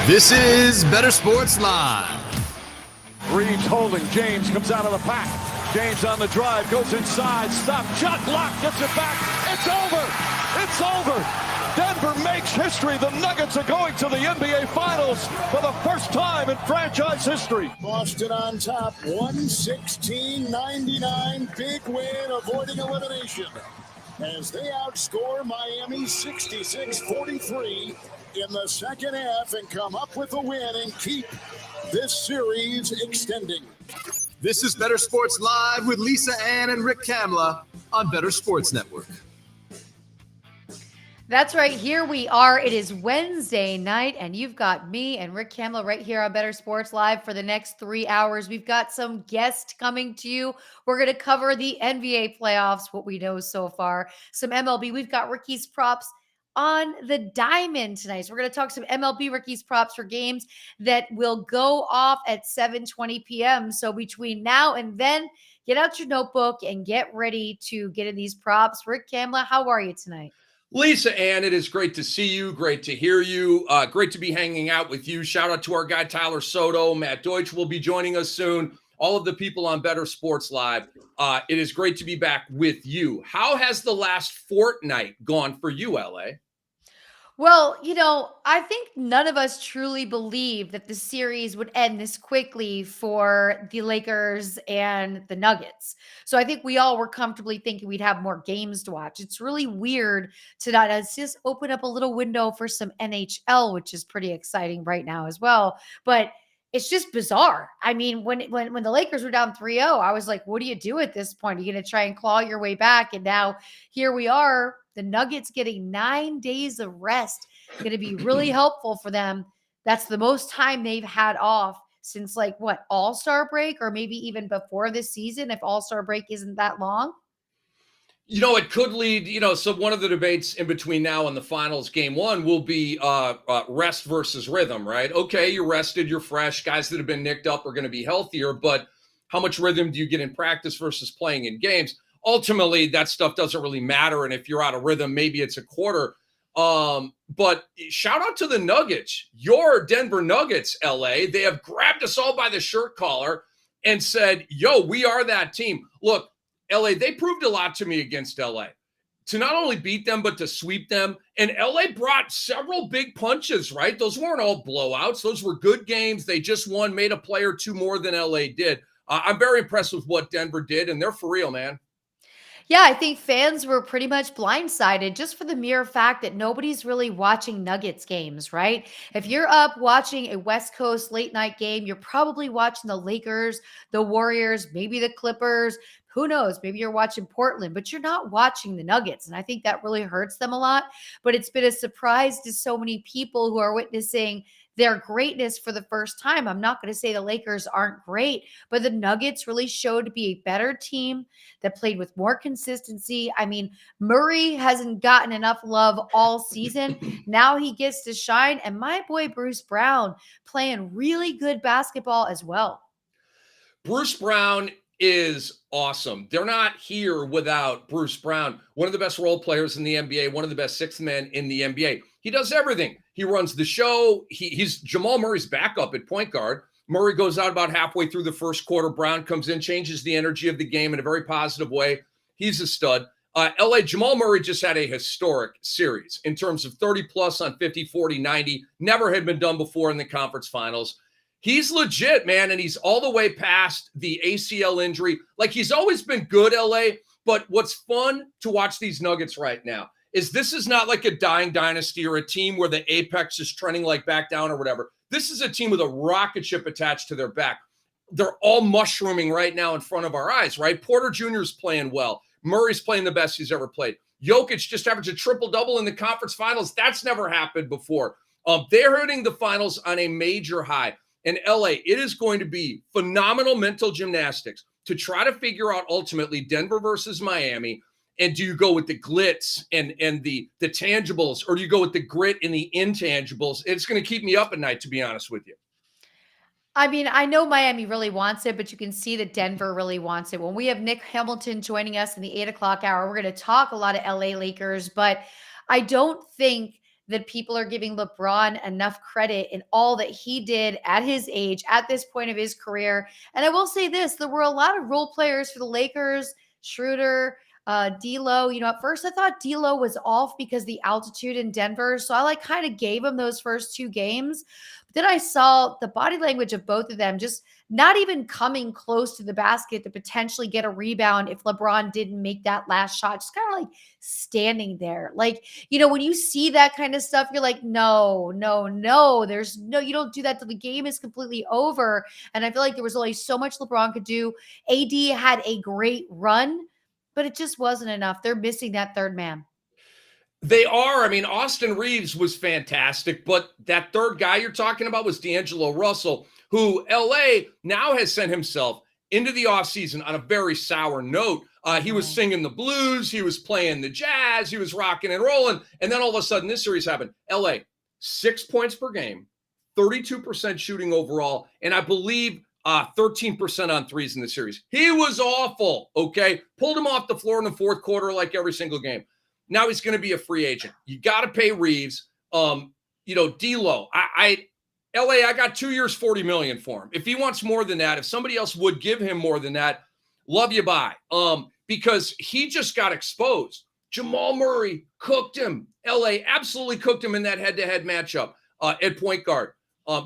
This is Bettor Sports Live. Reed's holding. James comes out of the pack. James on the drive, goes inside, stop, shot block, gets it back. It's over. It's over. Denver makes history. The Nuggets are going to the NBA Finals for the first time in franchise history. Boston on top, 116-99. Big win, avoiding elimination as they outscore Miami 66-43 in the second half and come up with a win and keep this series extending. This is Bettor Sports Live with Lisa Ann and Rick Kamla on Bettor Sports Network. That's right. Here we are. It is Wednesday night, and you've got me and Rick Kamla right here on Bettor Sports Live for the next 3 hours. We've got some guests coming to you. We're going to cover the NBA playoffs, what we know so far, some MLB. We've got Ricky's props on the diamond tonight. So we're going to talk some MLB Ricky's props for games that will go off at 7:20 p.m. So between now and then, get out your notebook and get ready to get in these props. Rick Kamla, how are you tonight? Lisa Ann, it is great to see you. Great to hear you. Great to be hanging out with you. Shout out to our guy, Tyler Soto. Matt Deutsch will be joining us soon. All of the people on Bettor Sports Live. It is great to be back with you. How has the last fortnight gone for you, LA? Well, I think none of us truly believed that the series would end this quickly for the Lakers and the Nuggets. So I think we all were comfortably thinking we'd have more games to watch. It's really weird to not just open up a little window for some NHL, which is pretty exciting right now as well. But it's just bizarre. I mean, when the Lakers were down 3-0, I was like, what do you do at this point? Are you going to try and claw your way back? And now here we are. The Nuggets getting 9 days of rest, going to be really helpful for them. That's the most time they've had off since All-Star break, or maybe even before this season, if All-Star break isn't that long. It could lead, so one of the debates in between now and the finals, game one, will be rest versus rhythm, right? Okay, you're rested, you're fresh. Guys that have been nicked up are going to be healthier, but how much rhythm do you get in practice versus playing in games? Ultimately, that stuff doesn't really matter. And if you're out of rhythm, maybe it's a quarter. But shout out to the Nuggets, your Denver Nuggets, LA. They have grabbed us all by the shirt collar and said, yo, we are that team. Look, LA, they proved a lot to me against LA. To not only beat them, but to sweep them. And LA brought several big punches, right? Those weren't all blowouts. Those were good games. They just won, made a play or two more than LA did. I'm very impressed with what Denver did, and they're for real, man. Yeah, I think fans were pretty much blindsided just for the mere fact that nobody's really watching Nuggets games, right? If you're up watching a West Coast late night game, you're probably watching the Lakers, the Warriors, maybe the Clippers. Who knows? Maybe you're watching Portland, but you're not watching the Nuggets. And I think that really hurts them a lot. But it's been a surprise to so many people who are witnessing their greatness for the first time. I'm not going to say the Lakers aren't great, but the Nuggets really showed to be a better team that played with more consistency. I mean, Murray hasn't gotten enough love all season. Now he gets to shine. And my boy, Bruce Brown, playing really good basketball as well. Bruce Brown is awesome. They're not here without Bruce Brown, one of the best role players in the NBA, one of the best sixth men in the NBA. He does everything. He runs the show. He's Jamal Murray's backup at point guard. Murray goes out about halfway through the first quarter. Brown comes in, changes the energy of the game in a very positive way. He's a stud. LA, Jamal Murray just had a historic series in terms of 30-plus on 50, 40, 90. Never had been done before in the conference finals. He's legit, man, and he's all the way past the ACL injury. He's always been good, LA, but what's fun to watch these Nuggets right now is this is not like a dying dynasty or a team where the apex is trending back down or whatever. This is a team with a rocket ship attached to their back. They're all mushrooming right now in front of our eyes, right? Porter Jr. is playing well. Murray's playing the best he's ever played. Jokic just averaged a triple-double in the conference finals. That's never happened before. They're hitting the finals on a major high. In LA, it is going to be phenomenal mental gymnastics to try to figure out ultimately Denver versus Miami. And do you go with the glitz and the tangibles, or do you go with the grit and the intangibles? It's going to keep me up at night, to be honest with you. I mean, I know Miami really wants it, but you can see that Denver really wants it. When we have Nick Hamilton joining us in the 8 o'clock hour, we're going to talk a lot of LA Lakers, but I don't think that people are giving LeBron enough credit in all that he did at his age, at this point of his career. And I will say this, there were a lot of role players for the Lakers, Schroeder, D'Lo. At first I thought D'Lo was off because the altitude in Denver. So I kind of gave him those first 2 games. But then I saw the body language of both of them just not even coming close to the basket to potentially get a rebound if LeBron didn't make that last shot, just kind of like standing there. When you see that kind of stuff, you're like, no, you don't do that till the game is completely over. And I feel like there was only so much LeBron could do. AD had a great run, but it just wasn't enough. They're missing that third man. They are. I mean, Austin Reeves was fantastic, but that third guy you're talking about was D'Angelo Russell, who LA now has sent himself into the offseason on a very sour note. He was singing the blues. He was playing the jazz. He was rocking and rolling. And then all of a sudden this series happened. LA, 6 points per game, 32% shooting overall, and I believe 13% on threes in the series. He was awful, okay? Pulled him off the floor in the fourth quarter like every single game. Now he's going to be a free agent. You got to pay Reeves. D'Lo, LA, I got 2 years, $40 million for him. If he wants more than that, if somebody else would give him more than that, love you, bye. Because he just got exposed. Jamal Murray cooked him. LA absolutely cooked him in that head-to-head matchup at point guard.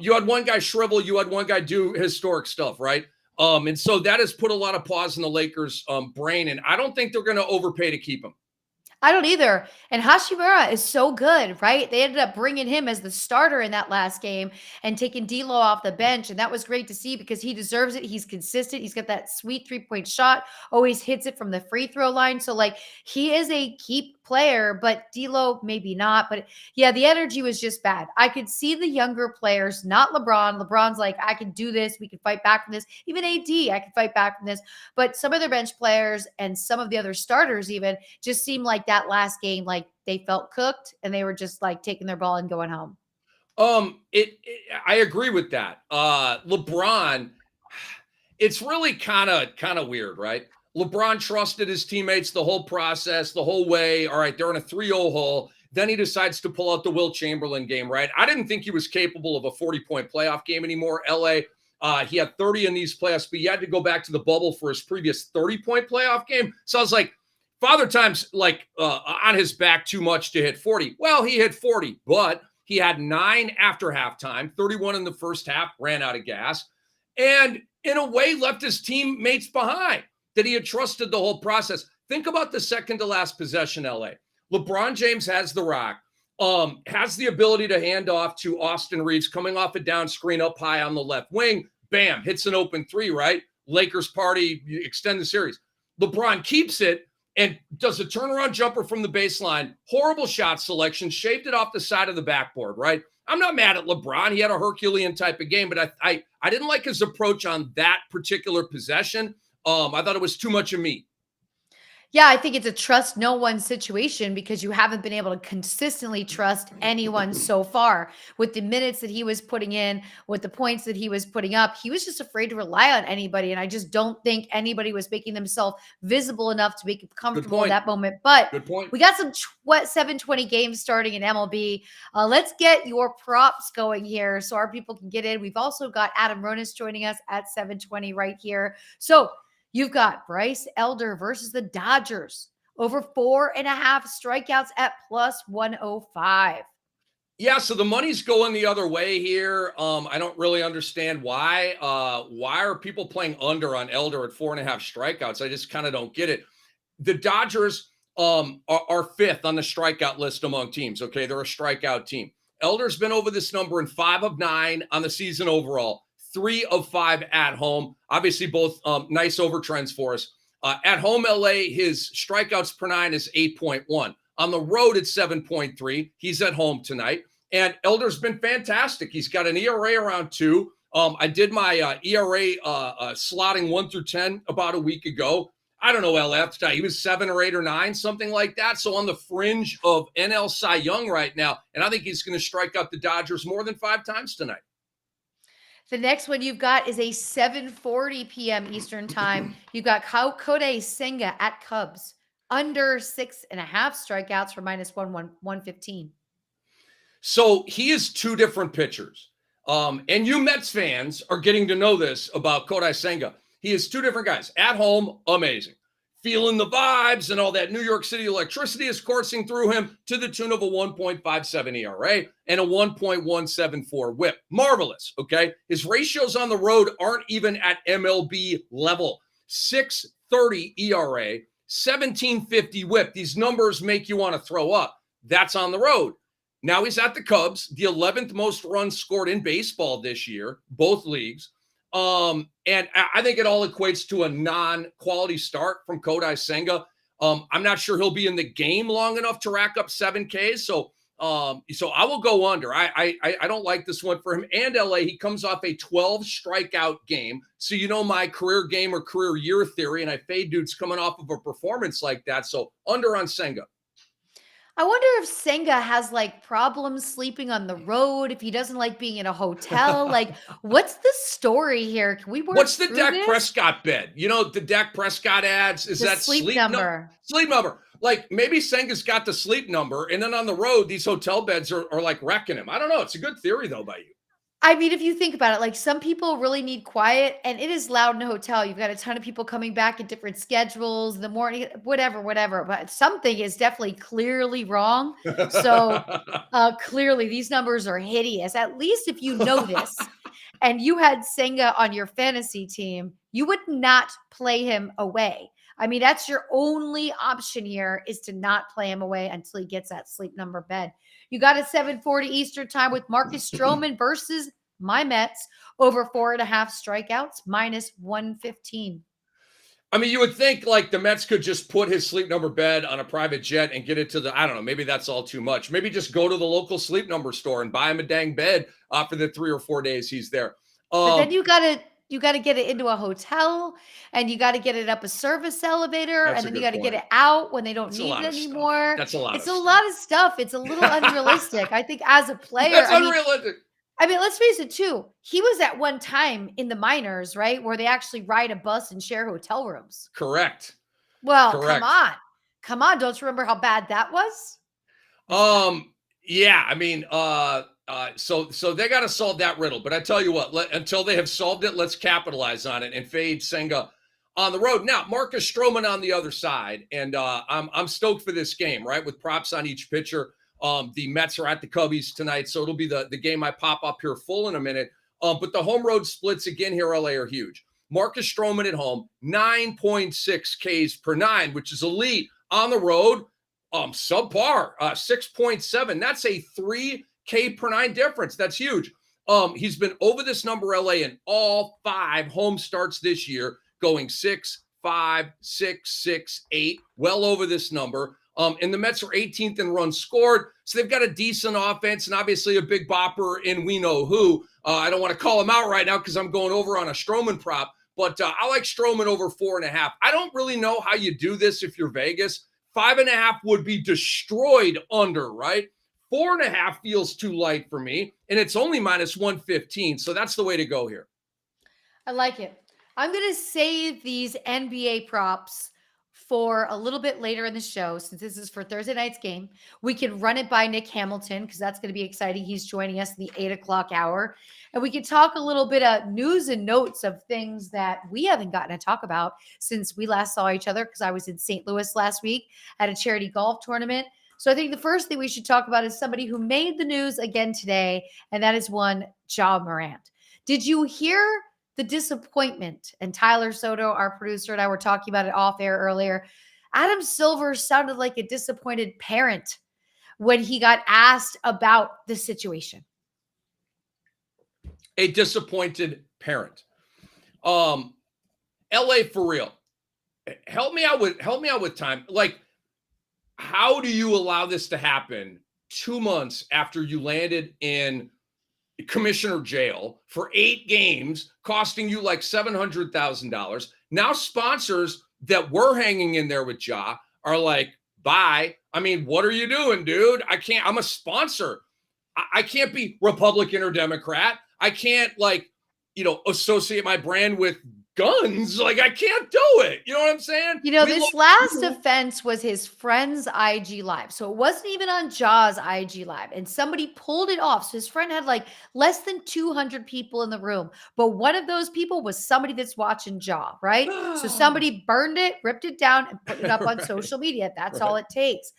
You had one guy shrivel. You had one guy do historic stuff, right? And so that has put a lot of pause in the Lakers' brain, and I don't think they're going to overpay to keep him. I don't either. And Hashimura is so good, right? They ended up bringing him as the starter in that last game and taking D'Lo off the bench. And that was great to see because he deserves it. He's consistent. He's got that sweet 3-point shot, always hits it from the free throw line. So he is a keep player, but D'Lo maybe not. But yeah, the energy was just bad. I could see the younger players, not LeBron. LeBron's like, I can do this. We can fight back from this. Even AD, I can fight back from this. But some of their bench players and some of the other starters even just seemed like that last game, like they felt cooked and they were just like taking their ball and going home. I agree with that. LeBron, it's really kind of weird, right? LeBron trusted his teammates the whole process, the whole way. All right, they're in a 3-0 hole. Then he decides to pull out the Will Chamberlain game, right? I didn't think he was capable of a 40-point playoff game anymore. LA, he had 30 in these playoffs, but he had to go back to the bubble for his previous 30-point playoff game. So I was like, Father Time's on his back too much to hit 40. Well, he hit 40, but he had 9 after halftime, 31 in the first half, ran out of gas, and in a way left his teammates behind that he had trusted the whole process. Think about the second to last possession, LA. LeBron James has the rock, has the ability to hand off to Austin Reeves coming off a down screen up high on the left wing. Bam, hits an open 3, right? Lakers party, extend the series. LeBron keeps it and does a turnaround jumper from the baseline. Horrible shot selection, shaved it off the side of the backboard, right? I'm not mad at LeBron. He had a Herculean type of game, but I didn't like his approach on that particular possession. I thought it was too much of me. Yeah, I think it's a trust no one situation because you haven't been able to consistently trust anyone so far. With the minutes that he was putting in, with the points that he was putting up, he was just afraid to rely on anybody. And I just don't think anybody was making themselves visible enough to make it comfortable in that moment. But good point. We got some 720 games starting in MLB. Let's get your props going here so our people can get in. We've also got Adam Ronus joining us at 720 right here. So you've got Bryce Elder versus the Dodgers over 4.5 strikeouts at plus 105. Yeah, so the money's going the other way here. I don't really understand why. Why are people playing under on Elder at 4.5 strikeouts? I just kind of don't get it. The Dodgers are fifth on the strikeout list among teams. Okay, they're a strikeout team. Elder's been over this number in 5 of 9 on the season overall. 3 of 5 at home. Obviously, both nice overtrends for us. At home, LA, his strikeouts per 9 is 8.1. On the road, it's 7.3. He's at home tonight. And Elder's been fantastic. He's got an ERA around 2. I did my ERA slotting 1 through 10 about a week ago. I don't know, LF. He was 7 or 8 or 9, something like that. So on the fringe of NL Cy Young right now. And I think he's going to strike out the Dodgers more than 5 times tonight. The next one you've got is a 7:40 p.m. Eastern time. You've got Kodai Senga at Cubs under 6.5 strikeouts for minus 115. So he is two different pitchers. And you Mets fans are getting to know this about Kodai Senga. He is two different guys. At home, amazing. Feeling the vibes and all that New York City electricity is coursing through him to the tune of a 1.57 ERA and a 1.174 whip. Marvelous, okay? His ratios on the road aren't even at MLB level. 6.30 ERA, 17.50 whip. These numbers make you want to throw up. That's on the road. Now he's at the Cubs, the 11th most runs scored in baseball this year, both leagues. And I think it all equates to a non-quality start from Kodai Senga. I'm not sure he'll be in the game long enough to rack up 7 Ks. So I will go under. I don't like this one for him. And LA, he comes off a 12 strikeout game. So my career game or career year theory, and I fade dudes coming off of a performance like that. So under on Senga. I wonder if Senga has like problems sleeping on the road, if he doesn't like being in a hotel. Like, what's the story here? Can we work What's the through Dak this? Prescott bed? The Dak Prescott ads? Is The that sleep number? Sleep number. Like maybe Senga's got the sleep number, and then on the road, these hotel beds are like wrecking him. I don't know. It's a good theory though by you. I mean, if you think about it, like some people really need quiet and it is loud in a hotel. You've got a ton of people coming back at different schedules, the morning, whatever. But something is definitely clearly wrong. So clearly these numbers are hideous. At least if you know this and you had Senga on your fantasy team, you would not play him away. I mean, that's your only option here is to not play him away until he gets that sleep number bed. You got a 7:40 Eastern time with Marcus Stroman versus my Mets over 4.5 strikeouts, minus 115. I mean, you would think like the Mets could just put his sleep number bed on a private jet and get it to I don't know, maybe that's all too much. Maybe just go to the local sleep number store and buy him a dang bed for the 3 or 4 days he's there. But then you got to get it into a hotel and you got to get it up a service elevator and then you got to get it out when they don't need it anymore. That's a lot. It's a lot of stuff. It's a little unrealistic. I think as a player, that's unrealistic. I mean, let's face it too. He was at one time in the minors, right? Where they actually ride a bus and share hotel rooms. Correct. Well, come on. Don't you remember how bad that was? Yeah. I mean, so they got to solve that riddle. But I tell you what, until they have solved it, let's capitalize on it and fade Senga on the road. Now, Marcus Stroman on the other side, and I'm stoked for this game, right? With props on each pitcher. The Mets are at the Cubbies tonight, so it'll be the game I pop up here full in a minute. But the home road splits again here, LA, are huge. Marcus Stroman at home, 9.6 Ks per 9, which is elite. On the road, subpar, 6.7. That's a 3 K per 9 difference. That's huge. He's been over this number, LA, in all 5 home starts this year, going 6, 5, 6, 6, 8, well over this number. And the Mets are 18th in runs scored. So they've got a decent offense and obviously a big bopper in we know who. I don't want to call him out right now because I'm going over on a Stroman prop, but I like Stroman over 4.5. I don't really know how you do this if you're Vegas. 5.5 would be destroyed under, right? 4.5 feels too light for me, and it's only minus 115. So that's the way to go here. I like it. I'm going to save these NBA props for a little bit later in the show, since this is for Thursday night's game. We can run it by Nick Hamilton because that's going to be exciting. He's joining us in the 8 o'clock hour. And we can talk a little bit of news and notes of things that we haven't gotten to talk about since we last saw each other, because I was in St. Louis last week at a charity golf tournament. So I think the first thing we should talk about is somebody who made the news again today, and that is one Ja Morant. Did you hear the disappointment? And Tyler Soto, our producer, and I were talking about it off air earlier. Adam Silver sounded like a disappointed parent when he got asked about the situation. A disappointed parent. LA for real. Help me out with time. Like, how do you allow this to happen 2 months after you landed in commissioner jail for 8 games, costing you like $700,000? Now sponsors that were hanging in there with Ja are like, bye. I mean, what are you doing, dude? I'm a sponsor. I can't be Republican or Democrat. I can't associate my brand with guns. Like, I can't do it. You know what I'm saying? This last offense was his friend's IG live. So it wasn't even on Ja's IG live. And somebody pulled it off. So his friend had like less than 200 people in the room. But one of those people was somebody that's watching Ja, right? So somebody burned it, ripped it down, and put it up on social media. That's all it takes.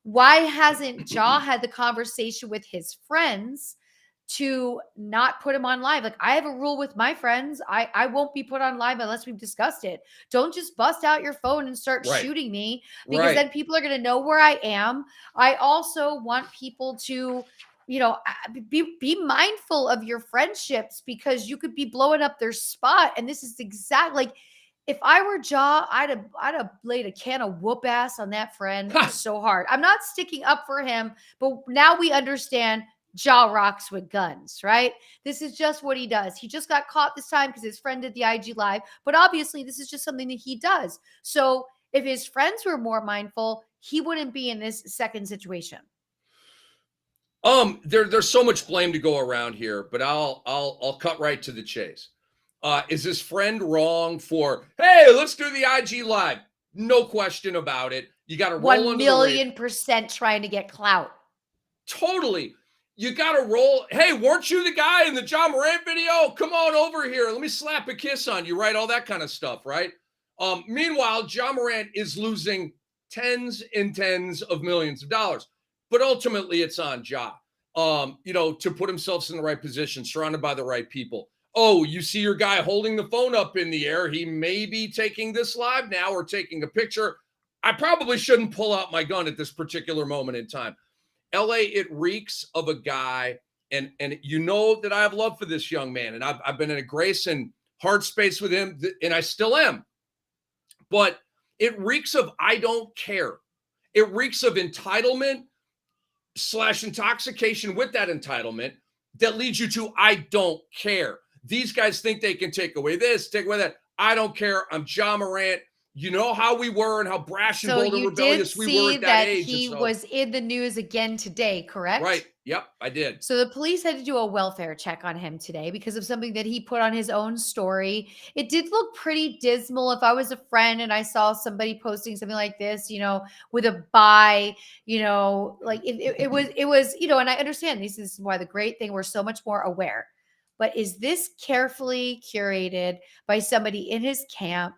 Why hasn't Ja had the conversation with his friends to not put him on live? Like, I have a rule with my friends. I won't be put on live unless we've discussed it. Don't just bust out your phone and start shooting me, because then people are going to know where I am. I also want people to, be mindful of your friendships, because you could be blowing up their spot. And this is exactly like, if I were Ja, I'd have laid a can of whoop ass on that friend so hard. I'm not sticking up for him, but now we understand Ja rocks with guns, right? This is just what he does. He just got caught this time because his friend did the IG live, but obviously this is just something that he does. So if his friends were more mindful, he wouldn't be in this second situation. There's so much blame to go around here, but I'll cut right to the chase. Is his friend wrong for, hey, let's do the IG live? No question about it. You got to roll 1,000,000% trying to get clout. Totally. You got to roll. Hey, weren't you the guy in the Ja Morant video? Come on over here. Let me slap a kiss on you, right? All that kind of stuff, right? Meanwhile, Ja Morant is losing tens and tens of millions of dollars. But ultimately, it's on Ja, to put himself in the right position, surrounded by the right people. Oh, you see your guy holding the phone up in the air. He may be taking this live now or taking a picture. I probably shouldn't pull out my gun at this particular moment in time. LA, it reeks of a guy, and you know that I have love for this young man, and I've been in a grace and heart space with him, and I still am. But it reeks of I don't care. It reeks of entitlement / intoxication with that entitlement that leads you to I don't care. These guys think they can take away this, take away that. I don't care. I'm Ja Morant. You know how we were and how brash and bold and rebellious we were at that age. He was in the news again today, correct? Right. Yep, I did. So the police had to do a welfare check on him today because of something that he put on his own story. It did look pretty dismal. If I was a friend and I saw somebody posting something like this, with a bye, like it was, and I understand this is why the great thing, we're so much more aware. But is this carefully curated by somebody in his camp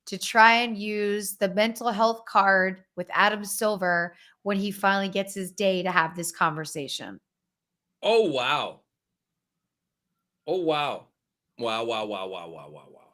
to try and use the mental health card with Adam Silver when he finally gets his day to have this conversation? Oh, wow. Oh, wow. Wow.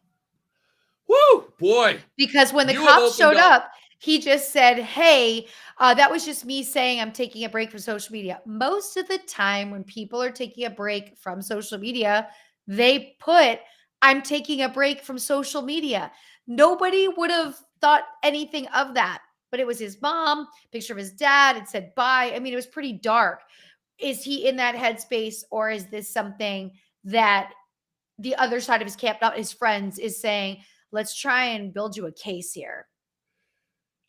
Woo, boy. Because when the cops showed up, he just said, hey, that was just me saying I'm taking a break from social media. Most of the time when people are taking a break from social media, they put, I'm taking a break from social media. Nobody would have thought anything of that, but it was his mom, picture of his dad. It said bye. I mean, it was pretty dark. Is he in that headspace, or is this something that the other side of his camp, not his friends, is saying, let's try and build you a case here?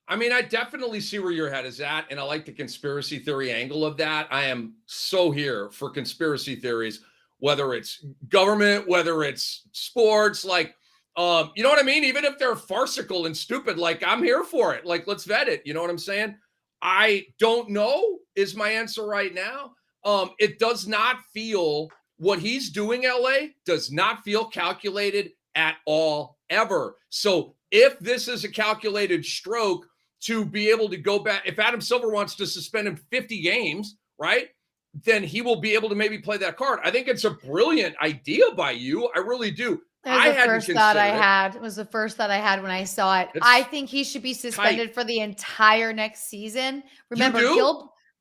I mean, I definitely see where your head is at, and I like the conspiracy theory angle of that. I am so here for conspiracy theories, whether it's government, whether it's sports, like, you know what I mean? Even if they're farcical and stupid, like, I'm here for it. Like, let's vet it. You know what I'm saying? I don't know is my answer right now. It does not feel, what he's doing, LA, does not feel calculated at all, ever. So if this is a calculated stroke to be able to go back, if Adam Silver wants to suspend him 50 games, right, then he will be able to maybe play that card. I think it's a brilliant idea by you. I really do. It was the first thought I had. It was the first thought I had when I saw it. I think he should be suspended for the entire next season. Remember,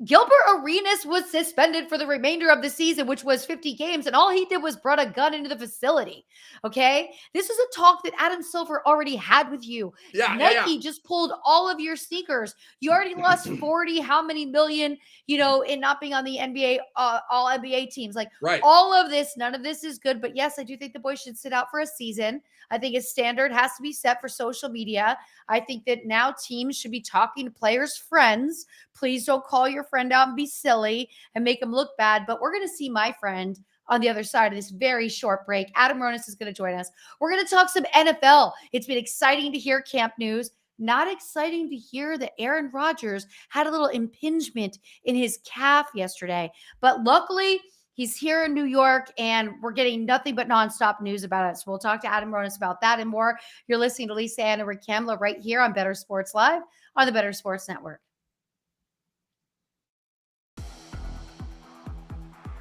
Gilbert Arenas was suspended for the remainder of the season, which was 50 games, and all he did was brought a gun into the facility. Okay? This is a talk that Adam Silver already had with you. Nike just pulled all of your sneakers. You already lost 40, how many million, in not being on the NBA, all NBA teams. Like, all of this, none of this is good. But yes, I do think the boy should sit out for a season. I think a standard has to be set for social media. I think that now teams should be talking to players' friends. Please don't call your friend out and be silly and make him look bad. But we're going to see my friend on the other side of this very short break. Adam Ronus is going to join us. We're going to talk some NFL. It's been exciting to hear camp news. Not exciting to hear that Aaron Rodgers had a little impingement in his calf yesterday. But luckily, he's here in New York, and we're getting nothing but nonstop news about it. So we'll talk to Adam Ronus about that and more. You're listening to Lisa Ann and Rick Kamla right here on Bettor Sports Live on the Bettor Sports Network.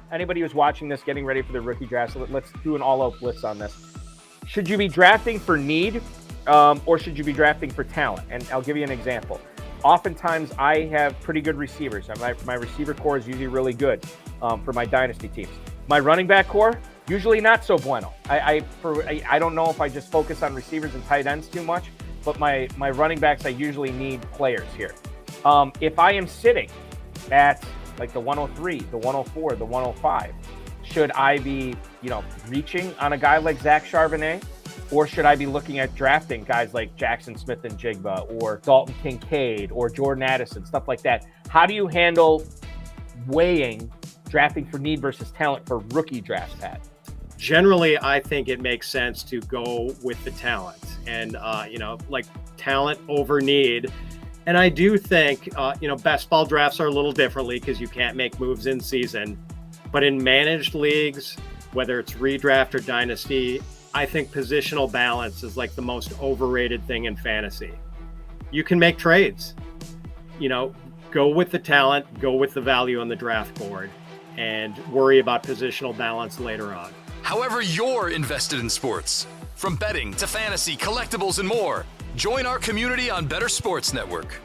Anybody who's watching this, getting ready for the rookie draft, so let's do an all-out blitz on this. Should you be drafting for need, or should you be drafting for talent? And I'll give you an example. Oftentimes, I have pretty good receivers. My receiver core is usually really good for my dynasty teams. My running back core, usually not so bueno. I don't know if I just focus on receivers and tight ends too much, but my running backs, I usually need players here. If I am sitting at like the 103, the 104, the 105, should I be, reaching on a guy like Zach Charbonnet? Or should I be looking at drafting guys like Jackson Smith and Jigba or Dalton Kincaid or Jordan Addison, stuff like that? How do you handle weighing drafting for need versus talent for rookie drafts, Pat? Generally, I think it makes sense to go with the talent and, like talent over need. And I do think, best ball drafts are a little differently because you can't make moves in season. But in managed leagues, whether it's redraft or dynasty, I think positional balance is like the most overrated thing in fantasy. You can make trades, go with the talent, go with the value on the draft board, and worry about positional balance later on. However you're invested in sports, from betting to fantasy, collectibles, and more, join our community on Bettor Sports Network.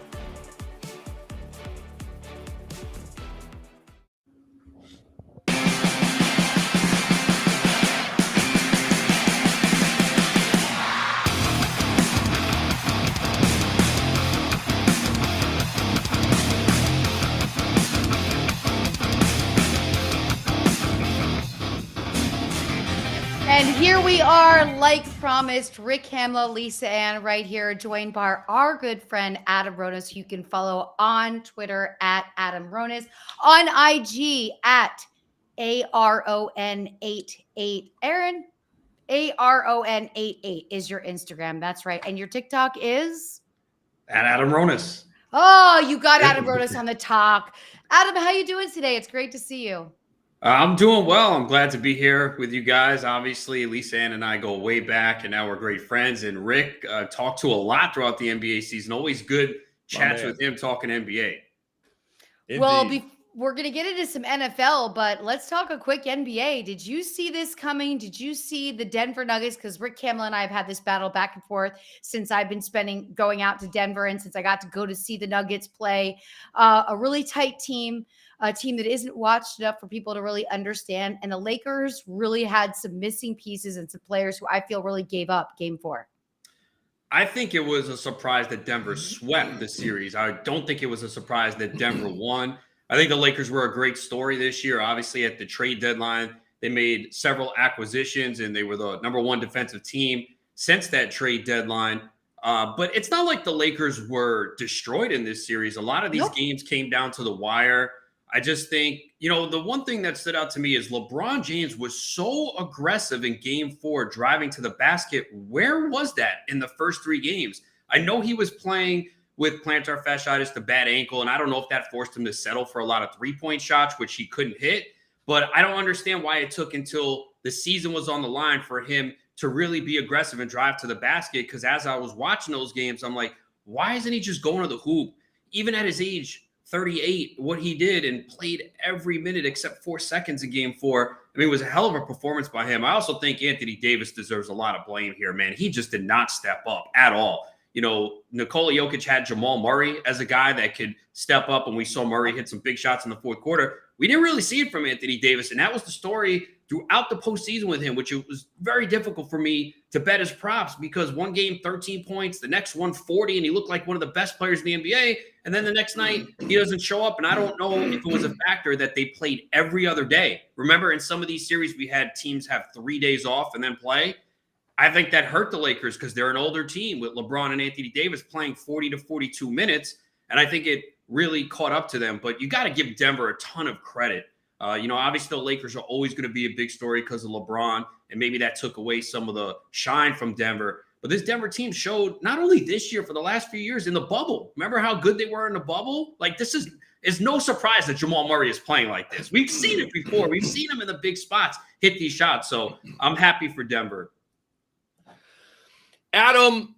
And here we are, like promised, Rick Kamla, Lisa Ann, right here, joined by our good friend Adam Ronus, who you can follow on Twitter at Adam Ronus, on IG at ARON88. Aaron, ARON88 is your Instagram. That's right. And your TikTok is? At Adam Ronus. Oh, you got Adam Ronus on the talk. Adam, how you doing today? It's great to see you. I'm doing well. I'm glad to be here with you guys. Obviously, Lisa Ann and I go way back, and now we're great friends. And Rick talked to a lot throughout the NBA season. Always good chats with him talking NBA. Indeed. Well, we're going to get into some NFL, but let's talk a quick NBA. Did you see this coming? Did you see the Denver Nuggets? Because Rick Kamla and I have had this battle back and forth since I've been going out to Denver, and since I got to go to see the Nuggets play a really tight team. A team that isn't watched enough for people to really understand. And the Lakers really had some missing pieces and some players who I feel really gave up game 4. I think it was a surprise that Denver swept the series. I don't think it was a surprise that Denver won. I think the Lakers were a great story this year. Obviously, at the trade deadline, they made several acquisitions, and they were the number 1 defensive team since that trade deadline. But it's not like the Lakers were destroyed in this series. A lot of these games came down to the wire. I just think, the one thing that stood out to me is LeBron James was so aggressive in game 4, driving to the basket. Where was that in the first 3 games? I know he was playing with plantar fasciitis, the bad ankle, and I don't know if that forced him to settle for a lot of 3-point shots, which he couldn't hit. But I don't understand why it took until the season was on the line for him to really be aggressive and drive to the basket. Because as I was watching those games, I'm like, why isn't he just going to the hoop? Even at his age 38, what he did and played every minute except 4 seconds in game 4. I mean, it was a hell of a performance by him. I also think Anthony Davis deserves a lot of blame here, man. He just did not step up at all. Nikola Jokic had Jamal Murray as a guy that could step up, and we saw Murray hit some big shots in the fourth quarter. We didn't really see it from Anthony Davis, and that was the story throughout the postseason with him, which it was very difficult for me to bet his props because one game, 13 points, the next one, 40, and he looked like one of the best players in the NBA. And then the next night, he doesn't show up. And I don't know if it was a factor that they played every other day. Remember, in some of these series, we had teams have 3 days off and then play. I think that hurt the Lakers because they're an older team with LeBron and Anthony Davis playing 40 to 42 minutes. And I think it really caught up to them. But you got to give Denver a ton of credit Obviously the Lakers are always going to be a big story because of LeBron, and maybe that took away some of the shine from Denver. But this Denver team showed not only this year, for the last few years in the bubble. Remember how good they were in the bubble? Like, this is no surprise that Jamal Murray is playing like this. We've seen it before. We've seen him in the big spots hit these shots. So I'm happy for Denver. Adam,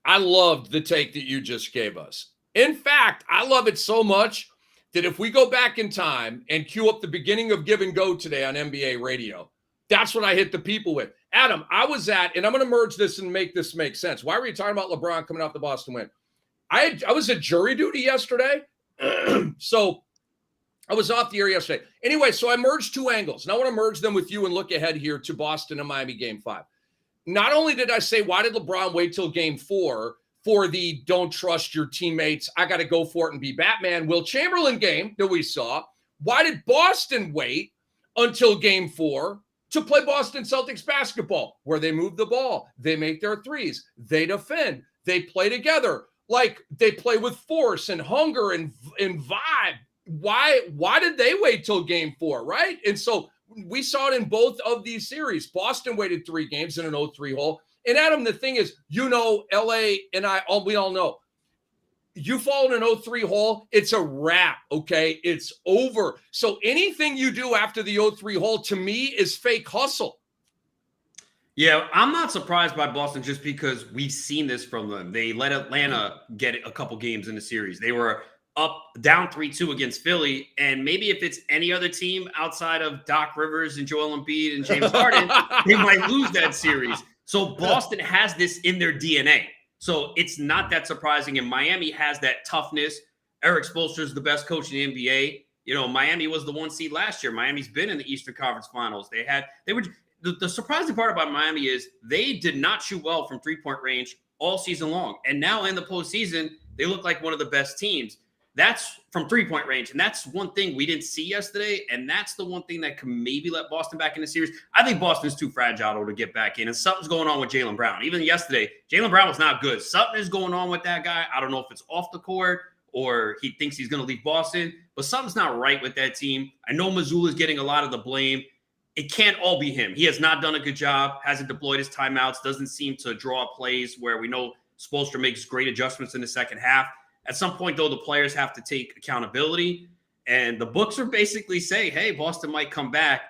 I loved the take that you just gave us. In fact, I love it so much that if we go back in time and cue up the beginning of Give and Go today on NBA radio, that's what I hit the people with. Adam, I was at, and I'm going to merge this and make this make sense. Why were you talking about LeBron coming off the Boston win? I was at jury duty yesterday. So I was off the air yesterday. Anyway, so I merged two angles. And I want to merge them with you and look ahead here to Boston and Miami game 5. Not only did I say, why did LeBron wait till game 4 for the don't trust your teammates, I got to go for it and be Batman, Will Chamberlain game that we saw. Why did Boston wait until game 4 to play Boston Celtics basketball, where they move the ball, they make their threes, they defend, they play together, like they play with force and hunger and vibe? Why did they wait till game 4, right? And so we saw it in both of these series. Boston waited 3 games in an 0-3 hole. And Adam, the thing is, LA and we all know, you fall in an 0-3 hole, it's a wrap, okay? It's over. So anything you do after the 0-3 hole, to me, is fake hustle. Yeah, I'm not surprised by Boston just because we've seen this from them. They let Atlanta get a couple games in the series. They were down 3-2 against Philly, and maybe if it's any other team outside of Doc Rivers and Joel Embiid and James Harden, they might lose that series. So Boston has this in their DNA. So it's not that surprising. And Miami has that toughness. Eric Spoelstra is the best coach in the NBA. Miami was the 1 seed last year. Miami's been in the Eastern Conference Finals. The surprising part about Miami is they did not shoot well from 3-point range all season long. And now in the postseason, they look like one of the best teams. That's from 3-point range. And that's one thing we didn't see yesterday. And that's the one thing that can maybe let Boston back in the series. I think Boston's too fragile to get back in. And something's going on with Jaylen Brown. Even yesterday, Jaylen Brown was not good. Something is going on with that guy. I don't know if it's off the court or he thinks he's going to leave Boston. But something's not right with that team. I know Mazzulla's getting a lot of the blame. It can't all be him. He has not done a good job, hasn't deployed his timeouts, doesn't seem to draw plays where we know Spoelstra makes great adjustments in the second half. At some point, though, the players have to take accountability. And the books are basically saying, hey, Boston might come back.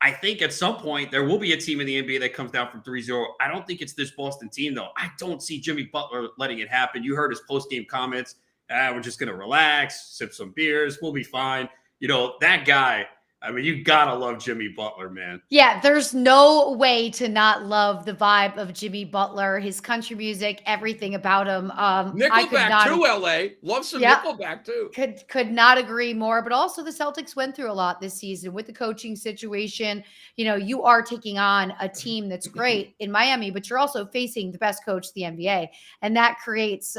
I think at some point there will be a team in the NBA that comes down from 3-0. I don't think it's this Boston team, though. I don't see Jimmy Butler letting it happen. You heard his post-game comments. We're just going to relax, sip some beers. We'll be fine. That guy, I mean, you got to love Jimmy Butler, man. Yeah, there's no way to not love the vibe of Jimmy Butler, his country music, everything about him. Nickelback too, LA. Love some Nickelback too. Could not agree more. But also the Celtics went through a lot this season with the coaching situation. You are taking on a team that's great in Miami, but you're also facing the best coach in the NBA. And that creates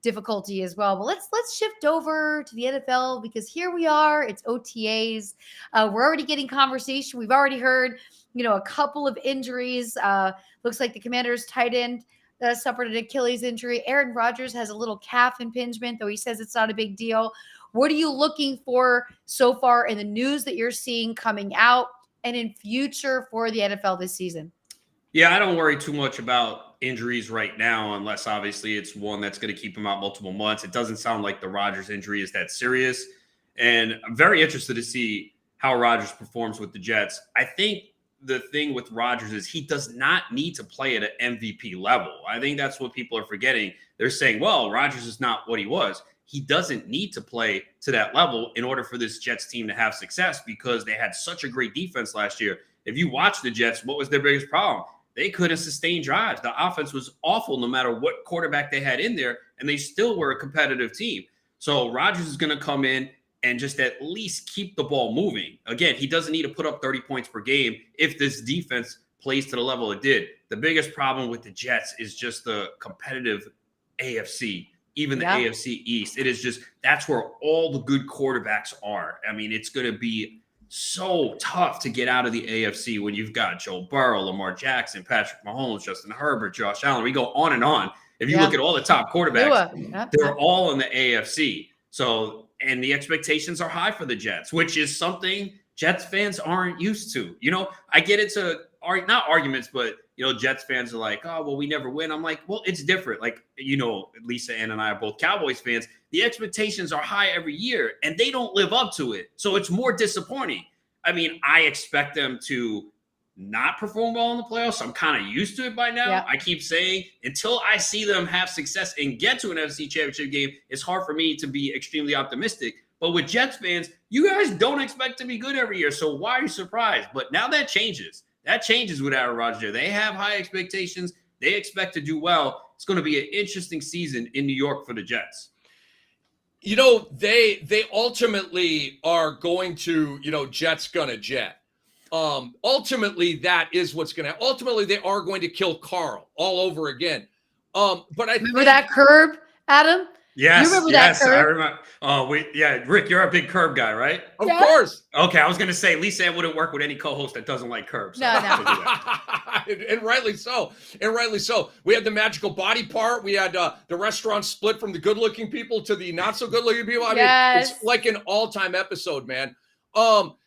difficulty as well. But let's shift over to the NFL, because here we are. It's OTAs. We're already getting conversation. We've already heard, a couple of injuries. Looks like the Commanders' tight end suffered an Achilles injury. Aaron Rodgers has a little calf impingement, though he says it's not a big deal. What are you looking for so far in the news that you're seeing coming out and in future for the NFL this season? Yeah, I don't worry too much about injuries right now, unless obviously it's one that's going to keep him out multiple months. It doesn't sound like the Rodgers injury is that serious. And I'm very interested to see how Rodgers performs with the Jets. I think the thing with Rodgers is he does not need to play at an MVP level. I think that's what people are forgetting. They're saying, well, Rodgers is not what he was. He doesn't need to play to that level in order for this Jets team to have success, because they had such a great defense last year. If you watch the Jets, what was their biggest problem? They couldn't sustain drives. The offense was awful no matter what quarterback they had in there, and they still were a competitive team. So Rodgers is going to come in and just at least keep the ball moving. Again, he doesn't need to put up 30 points per game if this defense plays to the level it did. The biggest problem with the Jets is just the competitive AFC, even the AFC East. It is just, that's where all the good quarterbacks are. I mean, it's going to be so tough to get out of the AFC when you've got Joe Burrow, Lamar Jackson, Patrick Mahomes, Justin Herbert, Josh Allen. We go on and on. If you look at all the top quarterbacks, they're all in the AFC. So, and the expectations are high for the Jets, which is something Jets fans aren't used to. I get into not arguments, but Jets fans are like, oh, well, we never win. I'm like, well, it's different. Like, Lisa Ann and I are both Cowboys fans. The expectations are high every year, and they don't live up to it. So it's more disappointing. I mean, I expect them to not perform well in the playoffs. I'm kind of used to it by now. Yeah. I keep saying until I see them have success and get to an NFC Championship game, it's hard for me to be extremely optimistic. But with Jets fans, you guys don't expect to be good every year. So why are you surprised? But now that changes. That changes with Aaron Rodgers. They have high expectations. They expect to do well. It's going to be an interesting season in New York for the Jets. They ultimately are going to, Jets gonna jet. Ultimately, that is what's going to happen. Ultimately, they are going to kill Carl all over again. But I remember that curb, Adam? Yes, you remember that curb? I remember. Oh, Rick, you're a big curb guy, right? Of course. Okay, I was going to say Lisa Ann wouldn't work with any co-host that doesn't like curbs. So no. And rightly so. We had the magical body part. We had the restaurant split from the good-looking people to the not-so-good-looking people. I mean, it's like an all-time episode, man.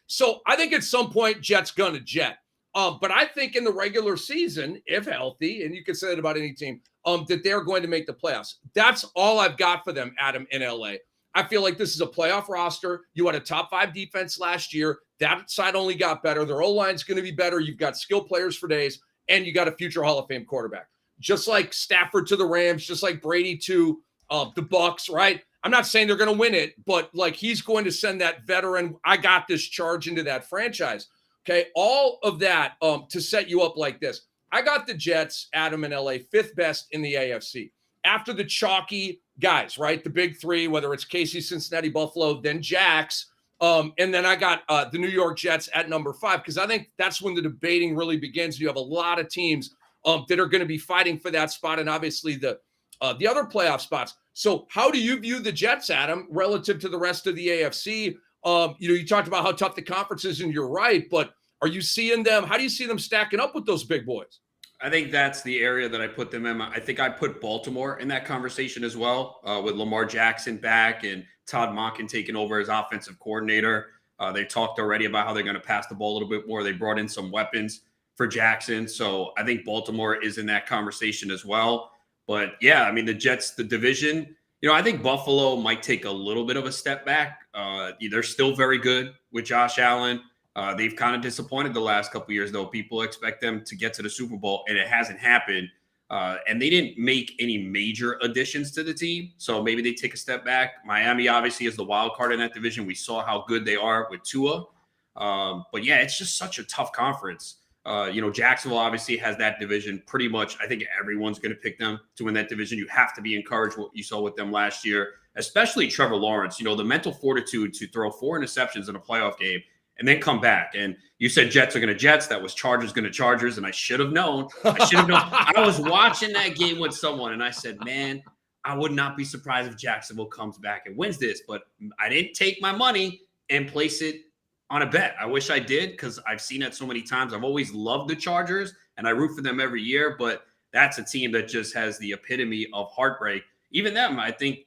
So I think at some point, Jets gonna jet. But I think in the regular season, if healthy, and you can say that about any team, that they're going to make the playoffs. That's all I've got for them, Adam, in LA. I feel like this is a playoff roster. You had a top 5 defense last year. That side only got better. Their O-line's going to be better. You've got skill players for days, and you got a future Hall of Fame quarterback. Just like Stafford to the Rams, just like Brady to the Bucks, right? I'm not saying they're going to win it, but like he's going to send that veteran, I got this charge into that franchise. Okay, all of that to set you up like this. I got the Jets, Adam, in LA, 5th best in the AFC. After the chalky guys, right? The big 3, whether it's KC, Cincinnati, Buffalo, then Jags. And then I got the New York Jets at number 5, because I think that's when the debating really begins. You have a lot of teams that are going to be fighting for that spot, and obviously the other playoff spots. So how do you view the Jets, Adam, relative to the rest of the AFC? You talked about how tough the conference is, and you're right, but are you seeing them? How do you see them stacking up with those big boys? I think that's the area that I put them in. I think I put Baltimore in that conversation as well, with Lamar Jackson back and Todd Monken taking over as offensive coordinator. They talked already about how they're going to pass the ball a little bit more. They brought in some weapons for Jackson. So I think Baltimore is in that conversation as well. But yeah, I mean, the Jets, the division, I think Buffalo might take a little bit of a step back. They're still very good with Josh Allen. They've kind of disappointed the last couple of years, though. People expect them to get to the Super Bowl, and it hasn't happened. And they didn't make any major additions to the team, so maybe they take a step back. Miami obviously is the wild card in that division. We saw how good they are with Tua. But yeah, it's just such a tough conference. Jacksonville obviously has that division pretty much. I think everyone's going to pick them to win that division. You have to be encouraged what you saw with them last year, especially Trevor Lawrence. The mental fortitude to throw 4 interceptions in a playoff game and then come back. And you said Jets are going to Jets. That was Chargers going to Chargers. And I should have known. I was watching that game with someone, and I said, man, I would not be surprised if Jacksonville comes back and wins this. But I didn't take my money and place it on a bet. I wish I did, because I've seen it so many times. I've always loved the Chargers, and I root for them every year. But that's a team that just has the epitome of heartbreak. Even them, I think,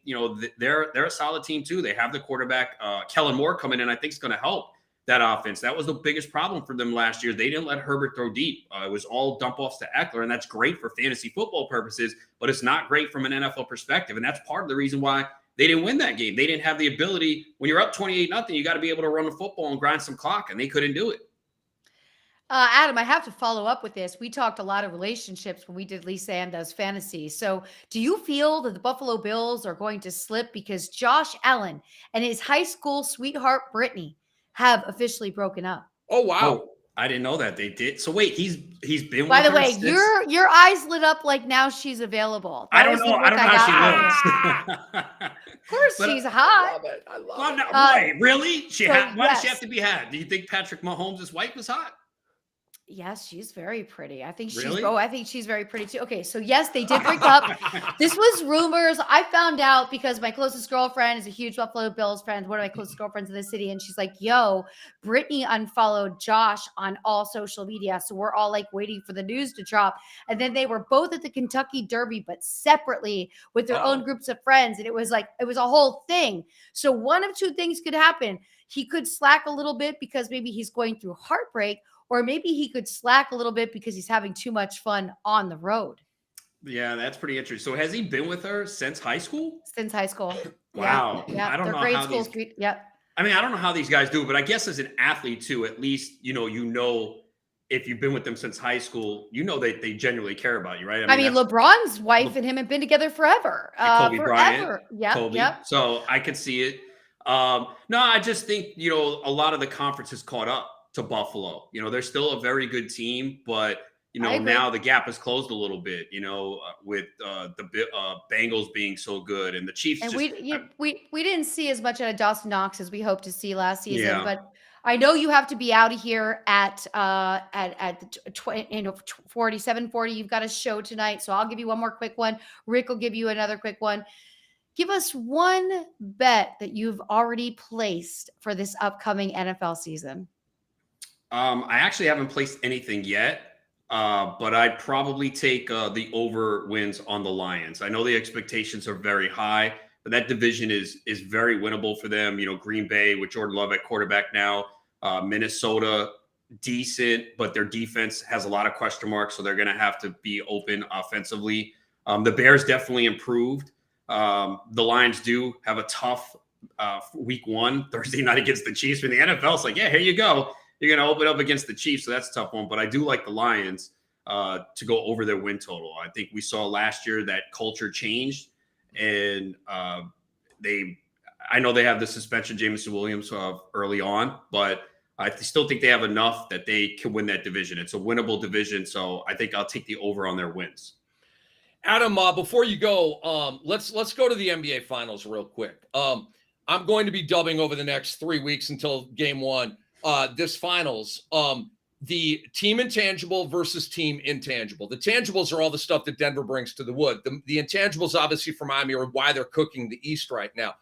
they're a solid team too. They have the quarterback, Kellen Moore, coming in. I think is going to help that offense. That was the biggest problem for them last year. They didn't let Herbert throw deep. It was all dump offs to Eckler, and that's great for fantasy football purposes, but it's not great from an NFL perspective. And that's part of the reason why they didn't win that game. They didn't have the ability. When you're up 28-0, you got to be able to run the football and grind some clock, and they couldn't do it. Adam, I have to follow up with this. We talked a lot of relationships when we did Lisa Ann Does Fantasy. So do you feel that the Buffalo Bills are going to slip because Josh Allen and his high school sweetheart, Brittany, have officially broken up? Oh, wow. Oh, I didn't know that they did. So wait, he's been By with the her way, since? your eyes lit up like now she's available. I don't know how she looks. Of course, she's hot. I love it. Wait, really? Why does she yes. have to be hot? Do you think Patrick Mahomes' wife was hot? Yes, she's very pretty. I think Really? I think she's very pretty too. Okay, so yes, they did break up. This was rumors. I found out because my closest girlfriend is a huge Buffalo Bills fan, one of my closest girlfriends in the city, and she's like, yo, Brittany unfollowed Josh on all social media. So we're all like waiting for the news to drop. And then they were both at the Kentucky Derby, but separately with their own groups of friends. And it was a whole thing. So one of two things could happen. he could slack a little bit because maybe he's going through heartbreak, or maybe he could slack a little bit because he's having too much fun on the road. Yeah, that's pretty interesting. So has he been with her since high school? Since high school. Wow. Yeah. I don't They're know grade how school these. street. Yep. I mean, I don't know how these guys do it, but I guess as an athlete too, at least you know if you've been with them since high school, they genuinely care about you, right? I mean, LeBron's wife and him have been together forever. Kobe forever. Bryant. Yep. Kobe. Yep. So I could see it. No, I just think a lot of the conference has caught up to Buffalo. They're still a very good team, but now the gap has closed a little bit. With the Bengals being so good and the Chiefs. And just, we didn't see as much out of Dawson Knox as we hoped to see last season, Yeah. but I know you have to be out of here at 47:40. You've got a show tonight, so I'll give you one more quick one. Rick will give you another quick one. Give us one bet that you've already placed for this upcoming NFL season. I actually haven't placed anything yet, but I'd probably take the over wins on the Lions. I know the expectations are very high, but that division is very winnable for them. Green Bay with Jordan Love at quarterback now, Minnesota decent, but their defense has a lot of question marks, so they're going to have to be open offensively. The Bears definitely improved. The Lions do have a tough week 1 Thursday night against the Chiefs. In the NFL, it's like, yeah, here you go. You're going to open up against the Chiefs, so that's a tough one. But I do like the Lions to go over their win total. I think we saw last year that culture changed, and I know they have the suspension, Jameson Williams, early on, but I still think they have enough that they can win that division. It's a winnable division, so I think I'll take the over on their wins. Adam, before you go, let's go to the NBA Finals real quick. I'm going to be dubbing over the next 3 weeks until Game 1. This Finals, the team intangible versus team intangible. The tangibles are all the stuff that Denver brings to the wood. The intangibles, obviously, for Miami are why they're cooking the East right now.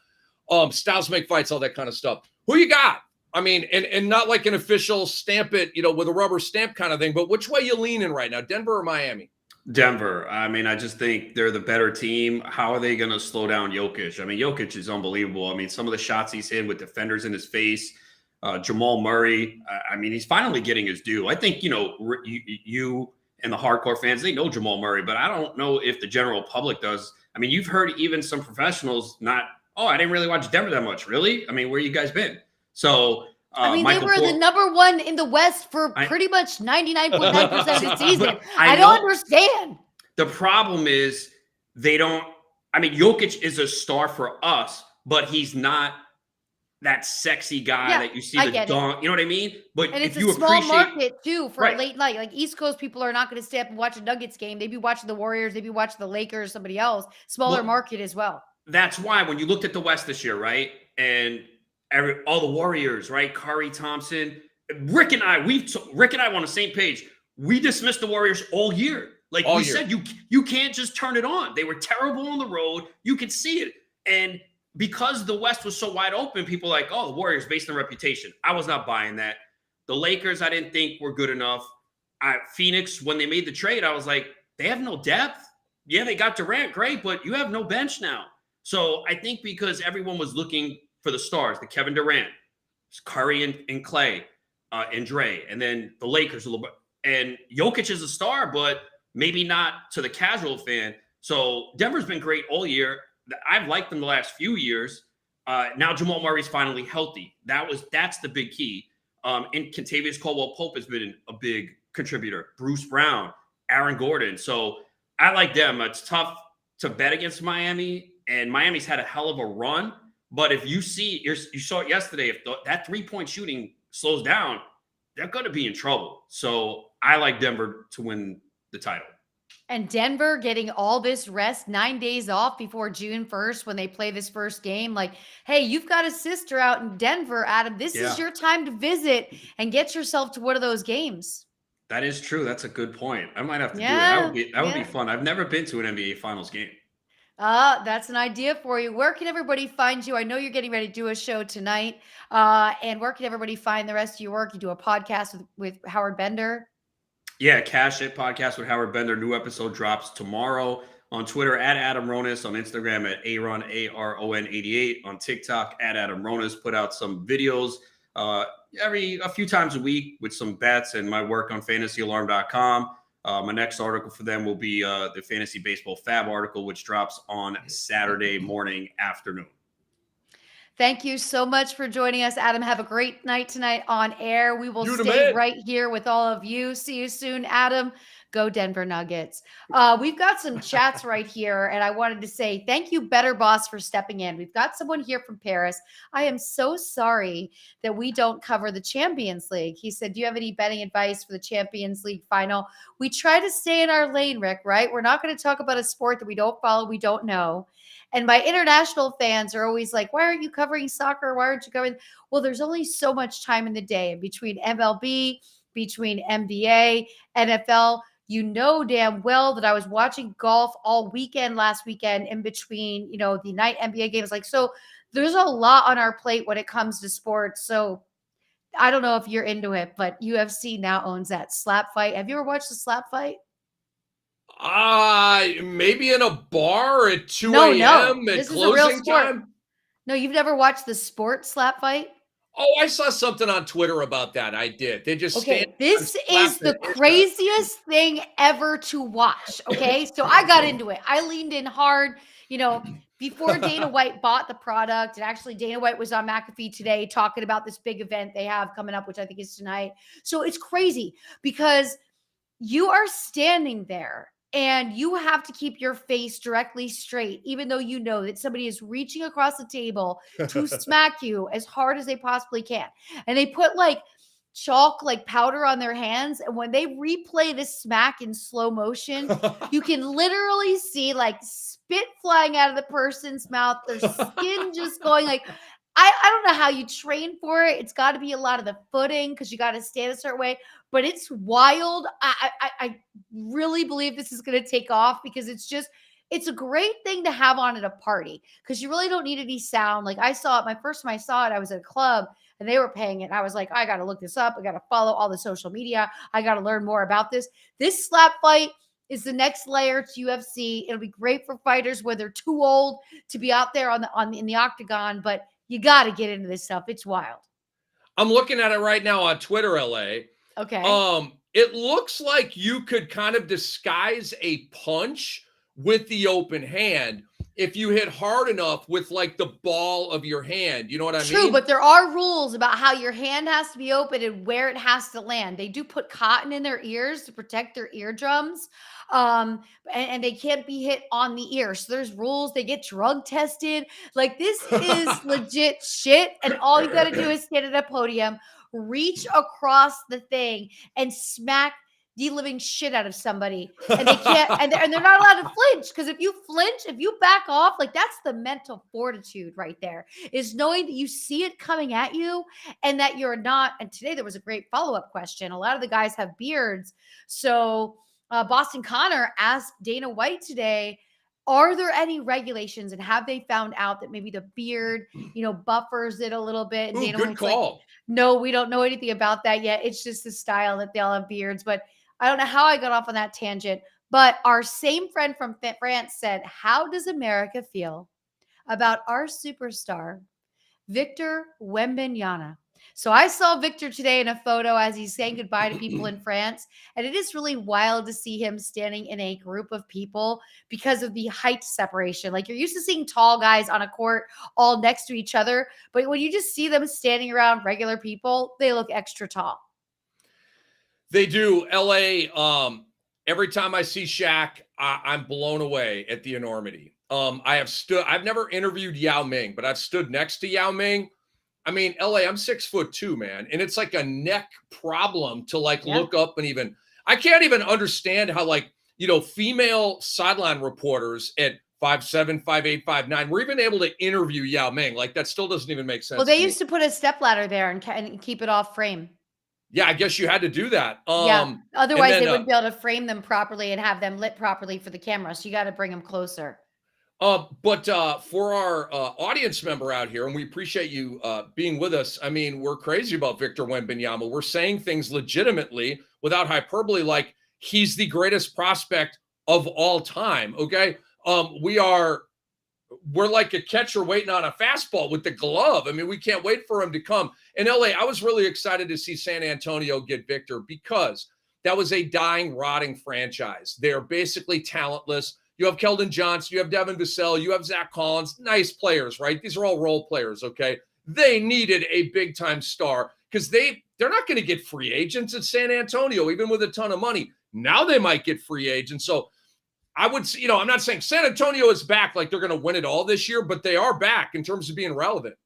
Styles make fights, all that kind of stuff. Who you got? I mean, and not like an official stamp it, with a rubber stamp kind of thing, but which way you leaning right now, Denver or Miami? Denver. I mean, I just think they're the better team. How are they going to slow down Jokic? I mean, Jokic is unbelievable. I mean, some of the shots he's hit with defenders in his face, Jamal Murray. I mean, he's finally getting his due. I think, you and the hardcore fans, they know Jamal Murray, but I don't know if the general public does. I mean, you've heard even some professionals I didn't really watch Denver that much. Really? I mean, where you guys been? So, they were the number 1 in the West for pretty much 99.9% of the season. I don't understand. The problem is Jokic is a star for us, but he's not that sexy guy that you see the dunk. You know what I mean? But and if it's a small market too for a late night. Like East Coast people are not going to stay up and watch a Nuggets game. They'd be watching the Warriors. They'd be watching the Lakers, somebody else. Smaller market as well. That's why when you looked at the West this year, right? And all the Warriors, right? Curry, Thompson, Rick and I on the same page. We dismissed the Warriors all year. Like we said, you can't just turn it on. They were terrible on the road. You could see it. And because the West was so wide open, people were like, oh, the Warriors based on reputation. I was not buying that. The Lakers, I didn't think were good enough. Phoenix, when they made the trade, I was like, they have no depth. Yeah, they got Durant, great, but you have no bench now. So I think because everyone was looking for the stars, the Kevin Durant, Curry and Clay, and Dre, and then the Lakers a little bit. And Jokic is a star, but maybe not to the casual fan. So Denver's been great all year. I've liked them the last few years. Now Jamal Murray's finally healthy. That's the big key. And Kentavious Caldwell-Pope has been a big contributor. Bruce Brown, Aaron Gordon. So I like them. It's tough to bet against Miami, and Miami's had a hell of a run. But if you saw it yesterday, if that 3-point shooting slows down, they're going to be in trouble. So I like Denver to win the title. And Denver getting all this rest, 9 days off before June 1st when they play this first game. Like, hey, you've got a sister out in Denver, Adam. This is your time to visit and get yourself to one of those games. That is true. That's a good point. I might have to do it. That would be fun. I've never been to an NBA Finals game. That's an idea for you. Where can everybody find you? I know you're getting ready to do a show tonight. And where can everybody find the rest of your work? You do a podcast with Howard Bender. Yeah, Cash It podcast with Howard Bender. New episode drops tomorrow. On Twitter at Adam Ronus, on Instagram at Aaron ARON88, on TikTok at Adam Ronus. Put out some videos a few times a week with some bets and my work on fantasyalarm.com. My next article for them will be the Fantasy Baseball Fab article, which drops on Saturday morning afternoon. Thank you so much for joining us, Adam. Have a great night tonight on air. We will stay right here with all of you. See you soon, Adam. Go Denver Nuggets. We've got some chats right here, and I wanted to say thank you, Bettor Boss, for stepping in. We've got someone here from Paris. I am so sorry that we don't cover the Champions League. He said, do you have any betting advice for the Champions League final? We try to stay in our lane, Rick, right? We're not going to talk about a sport that we don't follow, we don't know. And my international fans are always like, why aren't you covering soccer? Why aren't you covering? Well, there's only so much time in the day between MLB, between NBA, NFL. You know damn well that I was watching golf all weekend last weekend in between, the night NBA games. So there's a lot on our plate when it comes to sports. So I don't know if you're into it, but UFC now owns that slap fight. Have you ever watched the slap fight? Maybe in a bar at 2 a.m. at closing time. No, you've never watched the sport slap fight? Oh, I saw something on Twitter about that. I did. They just this is the craziest thing ever to watch. Okay, so I got into it. I leaned in hard. Before Dana White bought the product, and actually Dana White was on McAfee today talking about this big event they have coming up, which I think is tonight. So it's crazy because you are standing there and you have to keep your face directly straight, even though you know that somebody is reaching across the table to smack you as hard as they possibly can. And they put chalk, powder on their hands. And when they replay this smack in slow motion, you can literally see spit flying out of the person's mouth, their skin just going I don't know how you train for it. It's got to be a lot of the footing because you got to stand a certain way, but it's wild. I really believe this is going to take off because it's a great thing to have on at a party because you really don't need any sound. I saw it, my first time I saw it, I was at a club and they were paying it. I was like, I got to look this up. I got to follow all the social media. I got to learn more about this. This slap fight is the next layer to UFC. It'll be great for fighters where they're too old to be out there in the octagon, but you got to get into this stuff. It's wild. I'm looking at it right now on Twitter, LA. Okay. It looks like you could kind of disguise a punch with the open hand if you hit hard enough with the ball of your hand. You know what I mean? True, but there are rules about how your hand has to be open and where it has to land. They do put cotton in their ears to protect their eardrums. And they can't be hit on the ear. So there's rules. They get drug tested. This is legit shit. And all you got to do is stand at a podium, reach across the thing and smack the living shit out of somebody. And they can't, and they're not allowed to flinch. Because if you flinch, if you back off, that's the mental fortitude right there, is knowing that you see it coming at you and that you're not. And today there was a great follow-up question. A lot of the guys have beards. So Boston Connor asked Dana White today, are there any regulations and have they found out that maybe the beard, buffers it a little bit? And Ooh, Dana good White's call. No, we don't know anything about that yet. It's just the style that they all have beards. But I don't know how I got off on that tangent. But our same friend from France said, how does America feel about our superstar, Victor Wembanyama? So I saw Victor today in a photo as he's saying goodbye to people in France. And it is really wild to see him standing in a group of people because of the height separation. You're used to seeing tall guys on a court all next to each other. But when you just see them standing around regular people, they look extra tall. They do. LA, every time I see Shaq, I'm blown away at the enormity. I've never interviewed Yao Ming, but I've stood next to Yao Ming. I mean, LA, I'm 6'2", man. And it's a neck problem to look up and I can't even understand how female sideline reporters at 5'7", 5'8", 5'9", were even able to interview Yao Ming. That still doesn't even make sense. Well, they used to put a stepladder there and keep it off frame. Yeah, I guess you had to do that. Otherwise they wouldn't be able to frame them properly and have them lit properly for the camera. So you got to bring them closer. But for our audience member out here, and we appreciate you being with us. I mean, we're crazy about Victor Wembanyama. We're saying things legitimately without hyperbole, he's the greatest prospect of all time. Okay. We're like a catcher waiting on a fastball with the glove. I mean, we can't wait for him to come. In LA, I was really excited to see San Antonio get Victor because that was a dying, rotting franchise. They're basically talentless. You have Keldon Johnson, you have Devin Vassell, you have Zach Collins, nice players, right? These are all role players, okay? They needed a big-time star because they're not going to get free agents at San Antonio, even with a ton of money. Now they might get free agents. So I would, I'm not saying San Antonio is back like they're going to win it all this year, but they are back in terms of being relevant.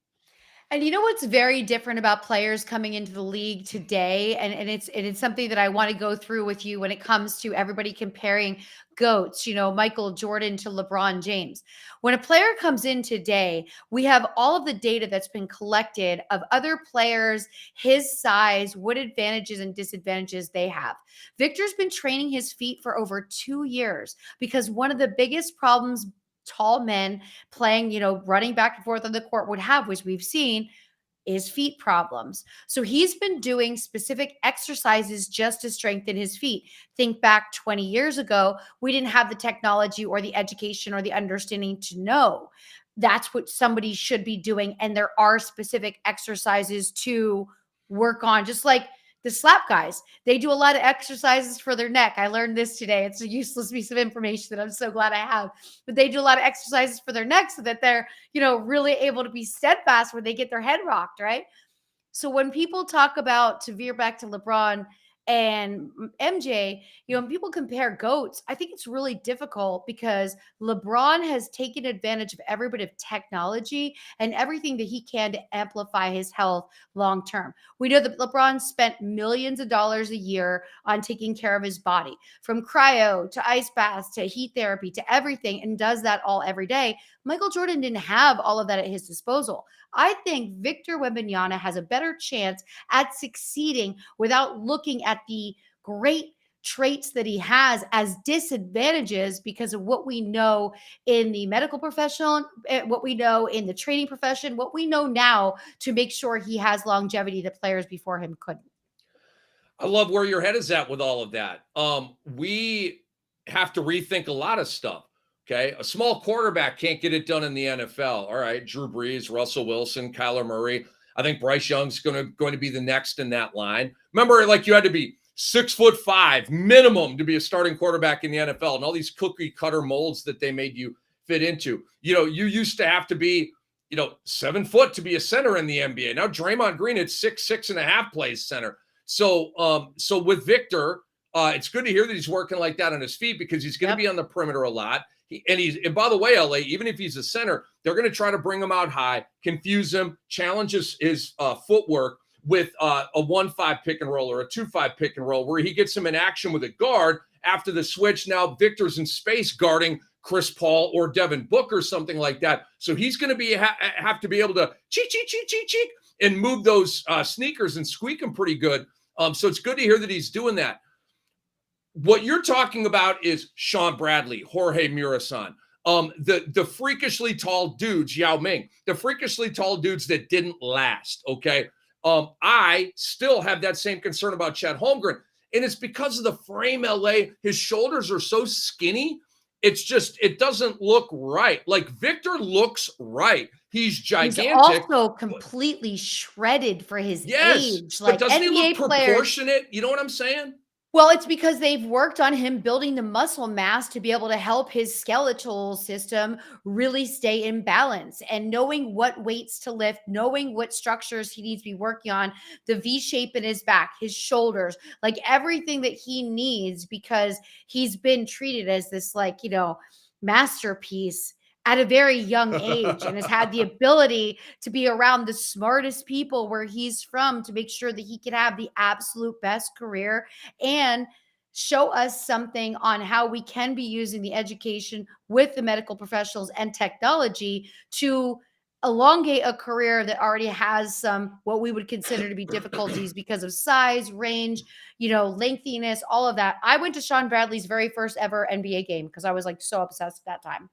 And you know what's very different about players coming into the league today, and it's something that I want to go through with you when it comes to everybody comparing GOATs, Michael Jordan to LeBron James. When a player comes in today, we have all of the data that's been collected of other players, his size, what advantages and disadvantages they have. Victor's been training his feet for over 2 years because one of the biggest problems tall men playing, running back and forth on the court would have, which we've seen, is feet problems. So he's been doing specific exercises just to strengthen his feet. Think back 20 years ago, we didn't have the technology or the education or the understanding to know that's what somebody should be doing. And there are specific exercises to work on, just like the slap guys. They do a lot of exercises for their neck. I learned this today. It's a useless piece of information that I'm so glad I have. But they do a lot of exercises for their neck so that they're, really able to be steadfast when they get their head rocked, right? So when people talk about, to veer back to LeBron and MJ, when people compare GOATs, I think it's really difficult because LeBron has taken advantage of every bit of technology and everything that he can to amplify his health long term. We know that LeBron spent millions of dollars a year on taking care of his body, from cryo to ice baths to heat therapy to everything, and does that all every day. Michael Jordan didn't have all of that at his disposal. I think Victor Wembanyama has a better chance at succeeding without looking at the great traits that he has as disadvantages because of what we know in the medical profession, what we know in the training profession, what we know now to make sure he has longevity that players before him couldn't. I love where your head is at with all of that. We have to rethink a lot of stuff. Okay. A small quarterback can't get it done in the NFL. All right. Drew Brees, Russell Wilson, Kyler Murray. I think Bryce Young's going to be the next in that line. Remember, you had to be 6'5" minimum to be a starting quarterback in the NFL, and all these cookie cutter molds that they made you fit into. You used to have to be, 7 foot to be a center in the NBA. Now Draymond Green at 6'6.5" plays center. So with Victor, it's good to hear that he's working like that on his feet because he's going to be on the perimeter a lot. And by the way, LA, even if he's a center, they're going to try to bring him out high, confuse him, challenge his footwork with a 1-5 pick and roll or a 2-5 pick and roll where he gets him in action with a guard after the switch. Now Victor's in space guarding Chris Paul or Devin Booker, something like that. So he's going to have to be able to cheek and move those sneakers and squeak them pretty good. So it's good to hear that he's doing that. What you're talking about is Sean Bradley, Jorge Murasan, the freakishly tall dudes, Yao Ming, the freakishly tall dudes that didn't last, okay? I still have that same concern about Chet Holmgren, and it's because of the frame, LA. His shoulders are so skinny. It's just, it doesn't look right. Like Victor looks right. He's gigantic. He's also completely shredded for his age. But doesn't he look proportionate? You know what I'm saying? Well, it's because they've worked on him building the muscle mass to be able to help his skeletal system really stay in balance, and knowing what weights to lift, knowing what structures he needs to be working on, the V shape in his back, his shoulders, like everything that he needs, because he's been treated as this masterpiece at a very young age and has had the ability to be around the smartest people where he's from to make sure that he can have the absolute best career and show us something on how we can be using the education with the medical professionals and technology to elongate a career that already has some, what we would consider to be difficulties because of size, range, lengthiness, all of that. I went to Sean Bradley's very first ever NBA game because I was so obsessed at that time.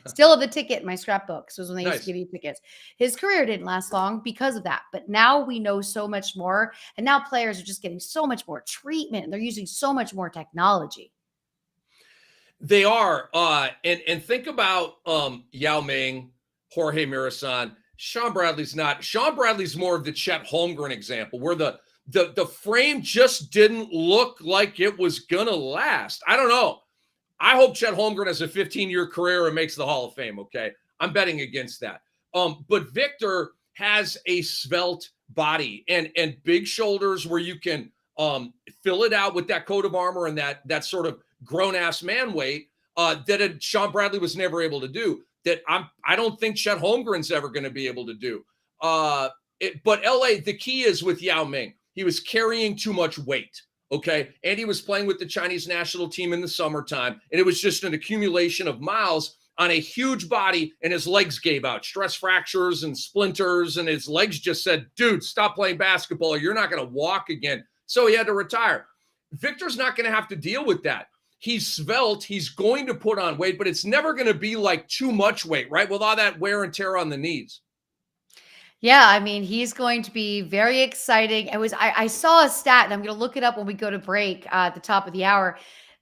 Still have the ticket in my scrapbook. So it was when they used to give you tickets. His career didn't last long because of that. But now we know so much more. And now players are just getting so much more treatment. And they're using so much more technology. They are. And think about Yao Ming, Jorge Mirasan. Sean Bradley's not. Sean Bradley's more of the Chet Holmgren example, where the frame just didn't look like it was gonna last. I don't know. I hope Chet Holmgren has a 15-year career and makes the Hall of Fame. Okay, I'm betting against that. But Victor has a svelte body and big shoulders where you can fill it out with that coat of armor and that sort of grown-ass man weight that Sean Bradley was never able to do. That I don't think Chet Holmgren's ever going to be able to do. But LA, the key is with Yao Ming. He was carrying too much weight, okay? And he was playing with the Chinese national team in the summertime, and it was just an accumulation of miles on a huge body, and his legs gave out, stress fractures and splinters, and his legs just said, dude, stop playing basketball or you're not going to walk again. So he had to retire. Victor's not going to have to deal with that. He's svelte. He's going to put on weight, but it's never going to be like too much weight, right? With all that wear and tear on the knees. Yeah, I mean, he's going to be very exciting. I saw a stat, and I'm going to look it up when we go to break at the top of the hour.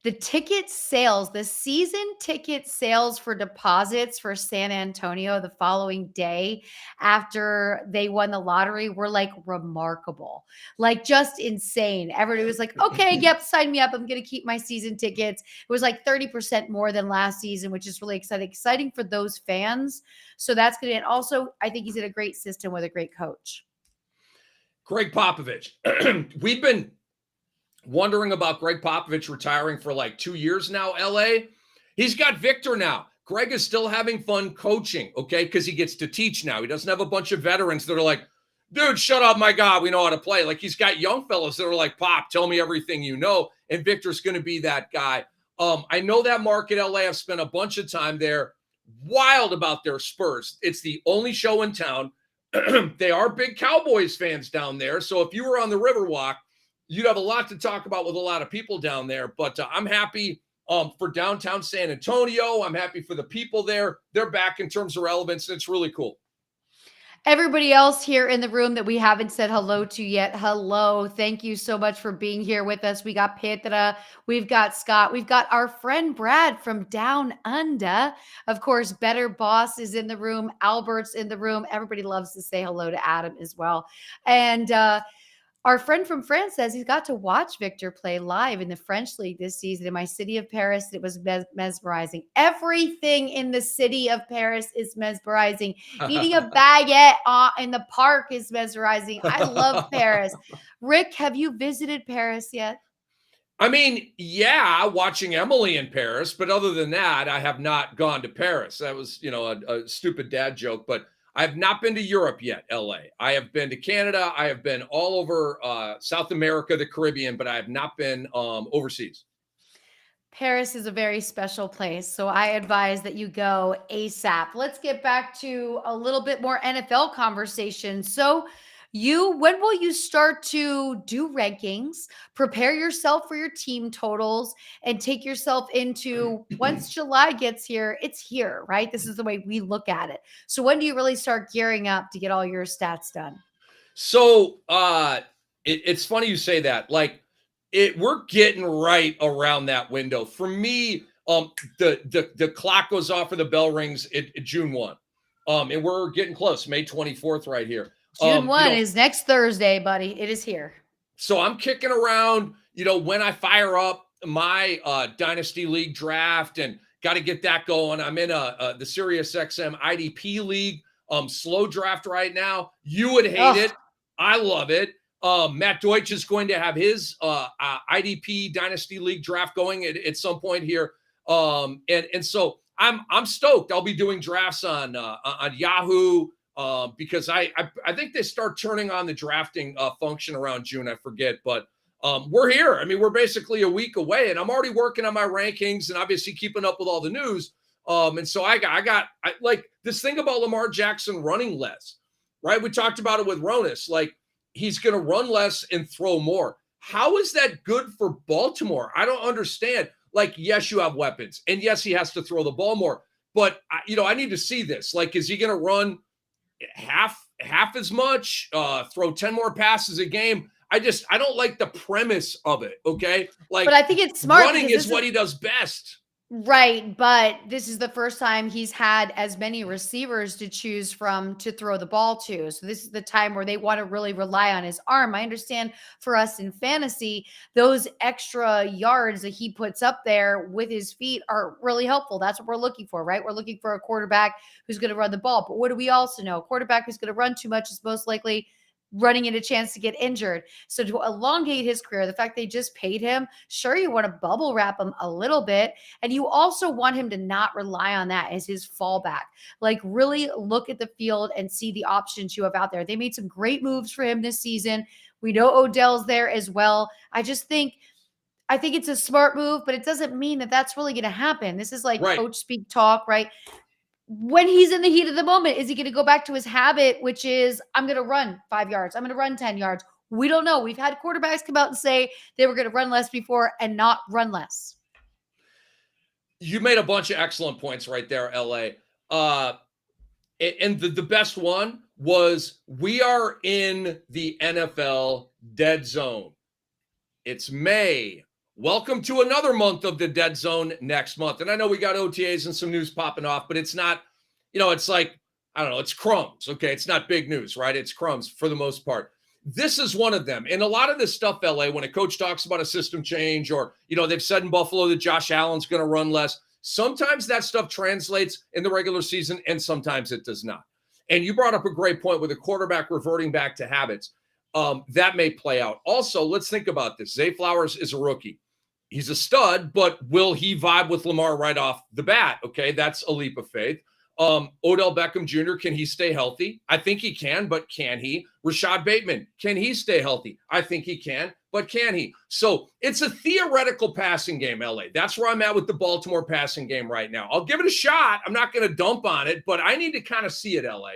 The ticket sales, the season ticket sales for deposits for San Antonio the following day after they won the lottery were like remarkable, like just insane. Everybody was like, okay, yep, sign me up. I'm going to keep my season tickets. It was like 30% more than last season, which is really exciting for those fans. So that's good. And also, I think he's in a great system with a great coach. Greg Popovich. We've been wondering about Greg Popovich retiring for like 2 years now, LA. He's got Victor now. Greg is still having fun coaching, okay, because he gets to teach now. He doesn't have a bunch of veterans that are like, dude, shut up, my God, we know how to play. Like, he's got young fellas that are like, Pop, tell me everything you know, and Victor's going to be that guy. I know that market, LA. I've spent a bunch of time there. Wild about their Spurs. It's the only show in town. They are big Cowboys fans down there, so if you were on the Riverwalk, you'd have a lot to talk about with a lot of people down there. But I'm happy for downtown San Antonio. I'm happy for the people there. They're back in terms of relevance. And it's really cool. Everybody else here in the room that we haven't said hello to yet, hello. Thank you so much for being here with us. We got Petra, we've got Scott, we've got our friend Brad from Down Under. Of course, Bettor Boss is in the room. Albert's in the room. Everybody loves to say hello to Adam as well. And our friend from France says he's got to watch Victor play live in the French League this season in my city of Paris. It was mesmerizing. Everything in the city of Paris is mesmerizing. Eating a baguette in the park is mesmerizing. I love Paris. Rick, have you visited Paris yet? I mean, yeah, watching Emily in Paris, but other than that, I have not gone to Paris. That was, a stupid dad joke, but I have not been to Europe yet, LA. I have been to Canada. I have been all over South America, the Caribbean, but I have not been overseas. Paris is a very special place, so I advise that you go ASAP. Let's get back to a little bit more NFL conversation. So when will you start to do rankings, prepare yourself for your team totals, and take yourself into once July gets here, it's here, right? This is the way we look at it. So when do you really start gearing up to get all your stats done? So it's funny you say that. Like, we're getting right around that window. For me, the clock goes off or the bell rings at June 1. And we're getting close, May 24th right here. June 1 is next Thursday, buddy. It is here. So I'm kicking around, when I fire up my Dynasty League draft and got to get that going. I'm in the SiriusXM IDP League slow draft right now. You would hate it. I love it. Matt Deutsch is going to have his IDP Dynasty League draft going at some point here. And so I'm stoked. I'll be doing drafts on Yahoo, because I think they start turning on the drafting function around June. I forget, but we're here. I mean, we're basically a week away, and I'm already working on my rankings and obviously keeping up with all the news. And so I like this thing about Lamar Jackson running less, right? We talked about it with Ronis. Like, he's going to run less and throw more. How is that good for Baltimore? I don't understand. Like, yes, you have weapons, and yes, he has to throw the ball more. But I need to see this. Like, is he going to run half as much, throw 10 more passes a game? I don't like the premise of it. Okay. Like, but I think it's smart. Running is what he does best. Right, but this is the first time he's had as many receivers to choose from to throw the ball to. So this is the time where they want to really rely on his arm. I understand for us in fantasy, those extra yards that he puts up there with his feet are really helpful. That's what we're looking for, right? We're looking for a quarterback who's going to run the ball. But what do we also know? A quarterback who's going to run too much is most likely running in a chance to get injured. So to elongate his career, the fact they just paid him, sure, you want to bubble wrap him a little bit. And you also want him to not rely on that as his fallback. Like really look at the field and see the options you have out there. They made some great moves for him this season. We know Odell's there as well. I think it's a smart move, but it doesn't mean that that's really going to happen. This is like coach speak talk, right? When he's in the heat of the moment, is he going to go back to his habit, which is, I'm going to run 5 yards. I'm going to run 10 yards. We don't know. We've had quarterbacks come out and say they were going to run less before and not run less. You made a bunch of excellent points right there, LA. And the best one was we are in the NFL dead zone. It's May. Welcome to another month of the dead zone next month. And I know we got OTAs and some news popping off, but it's not, it's like, I don't know, it's crumbs. Okay. It's not big news, right? It's crumbs for the most part. This is one of them. And a lot of this stuff, LA, when a coach talks about a system change or, they've said in Buffalo that Josh Allen's going to run less, sometimes that stuff translates in the regular season and sometimes it does not. And you brought up a great point with a quarterback reverting back to habits. That may play out. Also, let's think about this. Zay Flowers is a rookie. He's a stud, but will he vibe with Lamar right off the bat? Okay, that's a leap of faith. Odell Beckham Jr., can he stay healthy? I think he can, but can he? Rashad Bateman, can he stay healthy? I think he can, but can he? So it's a theoretical passing game, LA. That's where I'm at with the Baltimore passing game right now. I'll give it a shot. I'm not going to dump on it, but I need to kind of see it, LA.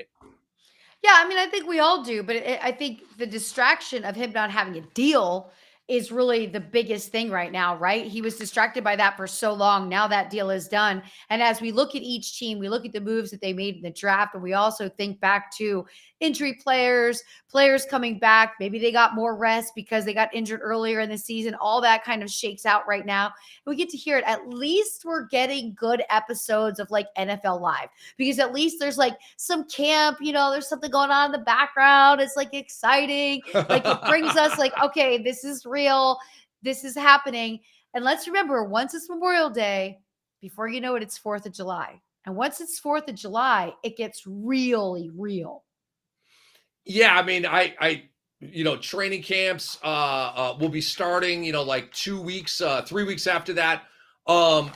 Yeah, I mean, I think we all do, but I think the distraction of him not having a deal is really the biggest thing right now, right? He was distracted by that for so long. Now that deal is done. And as we look at each team, we look at the moves that they made in the draft, and we also think back to injury players coming back. Maybe they got more rest because they got injured earlier in the season. All that kind of shakes out right now. We get to hear it. At least we're getting good episodes of like NFL Live, because at least there's like some camp, there's something going on in the background. It's like exciting. Like it brings us like, okay, this is real. This is happening. And let's remember, once it's Memorial Day, before you know it, it's 4th of July. And once it's 4th of July, it gets really real. Yeah, I mean, I training camps will be starting, like 2 weeks, 3 weeks after that. And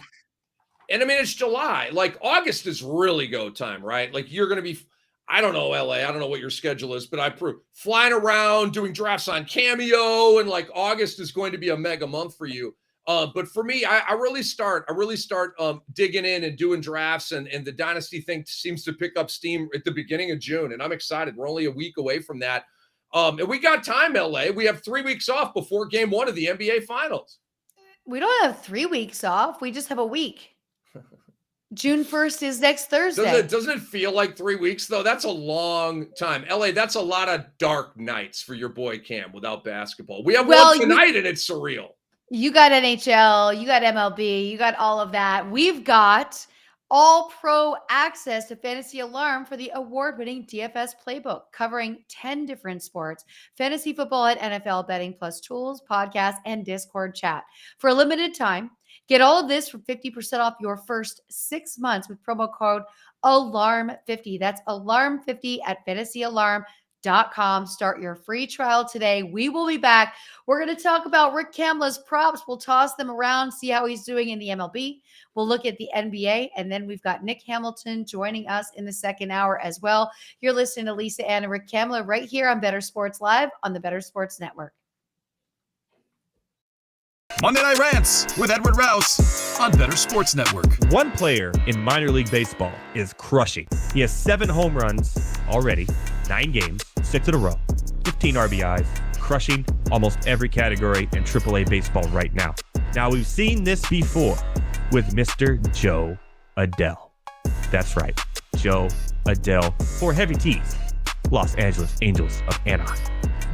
I mean, it's July. Like August is really go time, right? Like you're going to be, I don't know, LA, I don't know what your schedule is, but flying around, doing drafts on Cameo, and like August is going to be a mega month for you. But for me, I really start digging in and doing drafts, and the dynasty thing seems to pick up steam at the beginning of June, and I'm excited. We're only a week away from that. And we got time, LA. We have 3 weeks off before game 1 of the NBA Finals. We don't have 3 weeks off. We just have a week. June 1st is next Thursday. Doesn't it feel like 3 weeks, though? That's a long time. LA, that's a lot of dark nights for your boy Cam without basketball. We have one tonight, and it's surreal. You got NHL, you got MLB, you got all of that. We've got all-pro access to Fantasy Alarm for the award-winning DFS playbook, covering 10 different sports, fantasy football and NFL betting, plus tools, podcasts, and Discord chat. For a limited time, get all of this for 50% off your first 6 months with promo code ALARM50. That's ALARM50 at fantasyalarm.com. Start your free trial today. We will be back. We're going to talk about Rick Kamla's props. We'll toss them around, see how he's doing in the MLB. We'll look at the NBA, and then we've got Nick Hamilton joining us in the second hour as well. You're listening to Lisa Ann and Rick Kamla right here on Bettor Sports Live on the Bettor Sports Network. Monday Night Rants with Edward Rouse on Bettor Sports Network. One player in minor league baseball is crushing. He has 7 home runs already, 9 games, 6 in a row, 15 RBIs, crushing almost every category in AAA baseball right now. Now, we've seen this before with Mr. Joe Adell. That's right, Joe Adell for Heavy T's, Los Angeles Angels of Anaheim.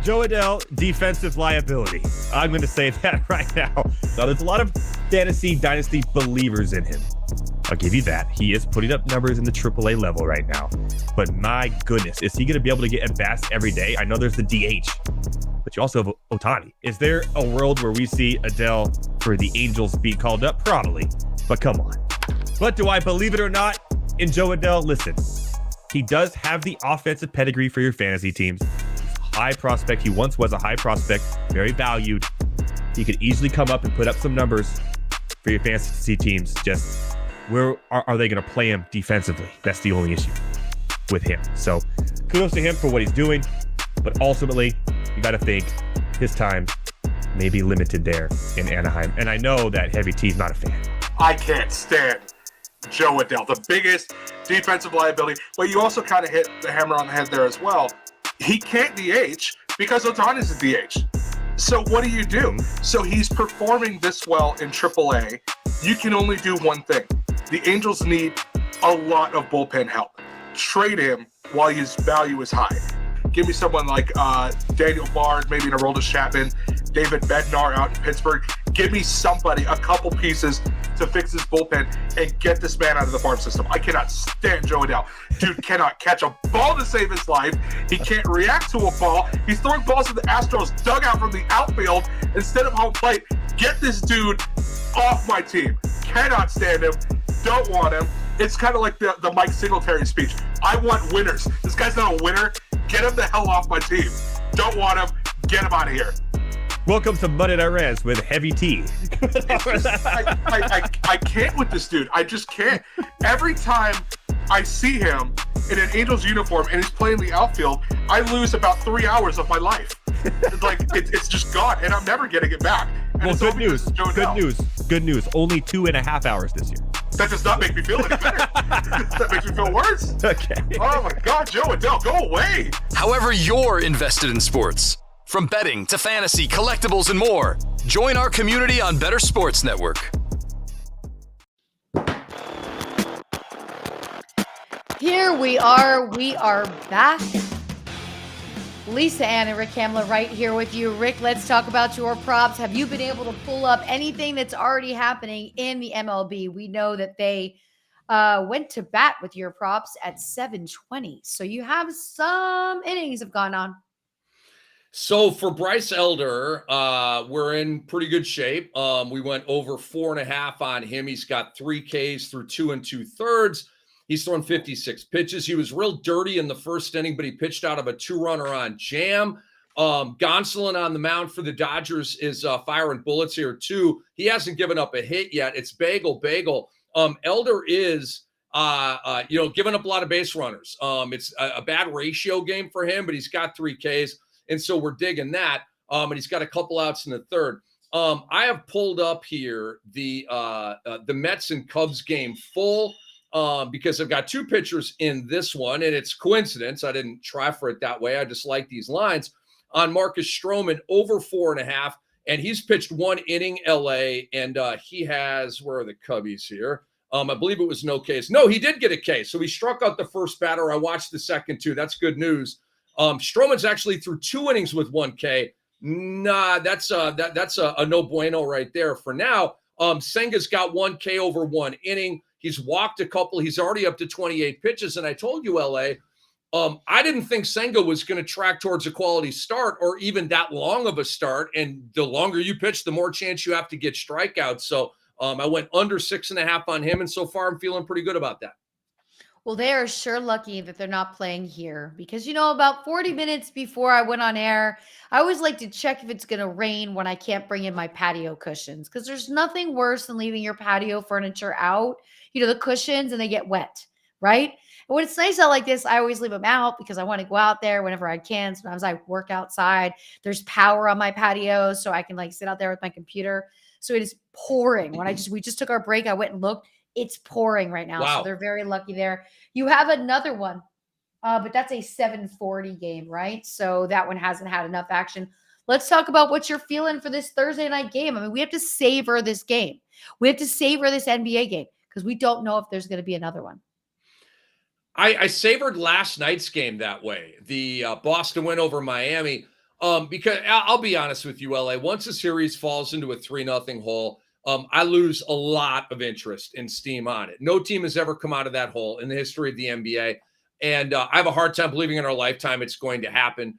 Joe Adell, defensive liability. I'm going to say that right now. Now, there's a lot of fantasy dynasty believers in him. I'll give you that. He is putting up numbers in the AAA level right now. But my goodness, is he going to be able to get at bats every day? I know there's the DH, but you also have Ohtani. Is there a world where we see Adele for the Angels be called up? Probably. But come on. But do I believe it or not in Joe Adele? Listen, he does have the offensive pedigree for your fantasy teams. He's a high prospect. He once was a high prospect, very valued. He could easily come up and put up some numbers for your fantasy teams. Just where are they going to play him defensively? That's the only issue with him. So kudos to him for what he's doing. But ultimately, you got to think his time may be limited there in Anaheim. And I know that Heavy T's not a fan. I can't stand Joe Adele, the biggest defensive liability. But you also kind of hit the hammer on the head there as well. He can't DH because Ohtani's a DH. So what do? So he's performing this well in AAA. You can only do one thing. The Angels need a lot of bullpen help. Trade him while his value is high. Give me someone like Daniel Bard, maybe an Aroldis Chapman, David Bednar out in Pittsburgh. Give me somebody, a couple pieces to fix his bullpen and get this man out of the farm system. I cannot stand Joe Adele. Dude cannot catch a ball to save his life. He can't react to a ball. He's throwing balls to the Astros dugout from the outfield instead of home plate. Get this dude off my team. Cannot stand him. Don't want him. It's kind of like the Mike Singletary speech. I want winners. This guy's not a winner. Get him the hell off my team. Don't want him. Get him out of here. Welcome to Monday Night Rants with Heavy T. I can't with this dude. I just can't. Every time I see him in an Angels uniform and he's playing the outfield, I lose about 3 hours of my life. It's just gone, and I'm never getting it back. And Well, good news. Good news. Only 2.5 hours this year. That does not make me feel any better. That makes me feel worse. Okay. Oh my God, Joe Adele, go away. However you're invested in sports, from betting to fantasy, collectibles, and more, join our community on Bettor Sports Network. Here we are back. Lisa Ann and Rick Kamla right here with you. Rick, let's talk about your props. Have you been able to pull up anything that's already happening in the MLB? We know that they went to bat with your props at 7:20. So you have some innings have gone on. So for Bryce Elder, we're in pretty good shape. We went over 4.5 on him. He's got 3 Ks through 2 2/3. He's thrown 56 pitches. He was real dirty in the first inning, but he pitched out of a 2-runner on jam. Gonsolin on the mound for the Dodgers is firing bullets here too. He hasn't given up a hit yet. It's bagel. Elder is, giving up a lot of base runners. It's a bad ratio game for him, but he's got 3 Ks. And so we're digging that. And he's got a couple outs in the third. I have pulled up here the Mets and Cubs game full because I've got 2 pitchers in this one, and it's coincidence. I didn't try for it that way. I just like these lines on Marcus Stroman over 4.5, and he's pitched 1 inning LA, and he has, where are the Cubbies here? I believe it was no Ks. No, he did get a K. So he struck out the first batter. I watched the second 2. That's good news. Stroman's actually through 2 innings with 1 K. Nah, that's a no bueno right there for now. Senga's got 1 K over 1 inning. He's walked a couple. He's already up to 28 pitches. And I told you, LA, I didn't think Senga was going to track towards a quality start or even that long of a start. And the longer you pitch, the more chance you have to get strikeouts. So I went under 6.5 on him. And so far, I'm feeling pretty good about that. Well, they are sure lucky that they're not playing here because, about 40 minutes before I went on air, I always like to check if it's going to rain when I can't bring in my patio cushions because there's nothing worse than leaving your patio furniture out, the cushions, and they get wet, right? And when it's nice out like this, I always leave them out because I want to go out there whenever I can. Sometimes I work outside. There's power on my patio, so I can sit out there with my computer. So it is pouring. We just took our break. I went and looked. It's pouring right now. Wow. So they're very lucky there. You have another one, but that's a 7:40 game, right? So that one hasn't had enough action. Let's talk about what you're feeling for this Thursday night game. I mean, we have to savor this game. We have to savor this NBA game because we don't know if there's going to be another one. I savored last night's game that way. The Boston win over Miami. Because I'll be honest with you, LA, once a series falls into a 3-0 hole, I lose a lot of interest and steam on it. No team has ever come out of that hole in the history of the NBA. And I have a hard time believing in our lifetime it's going to happen.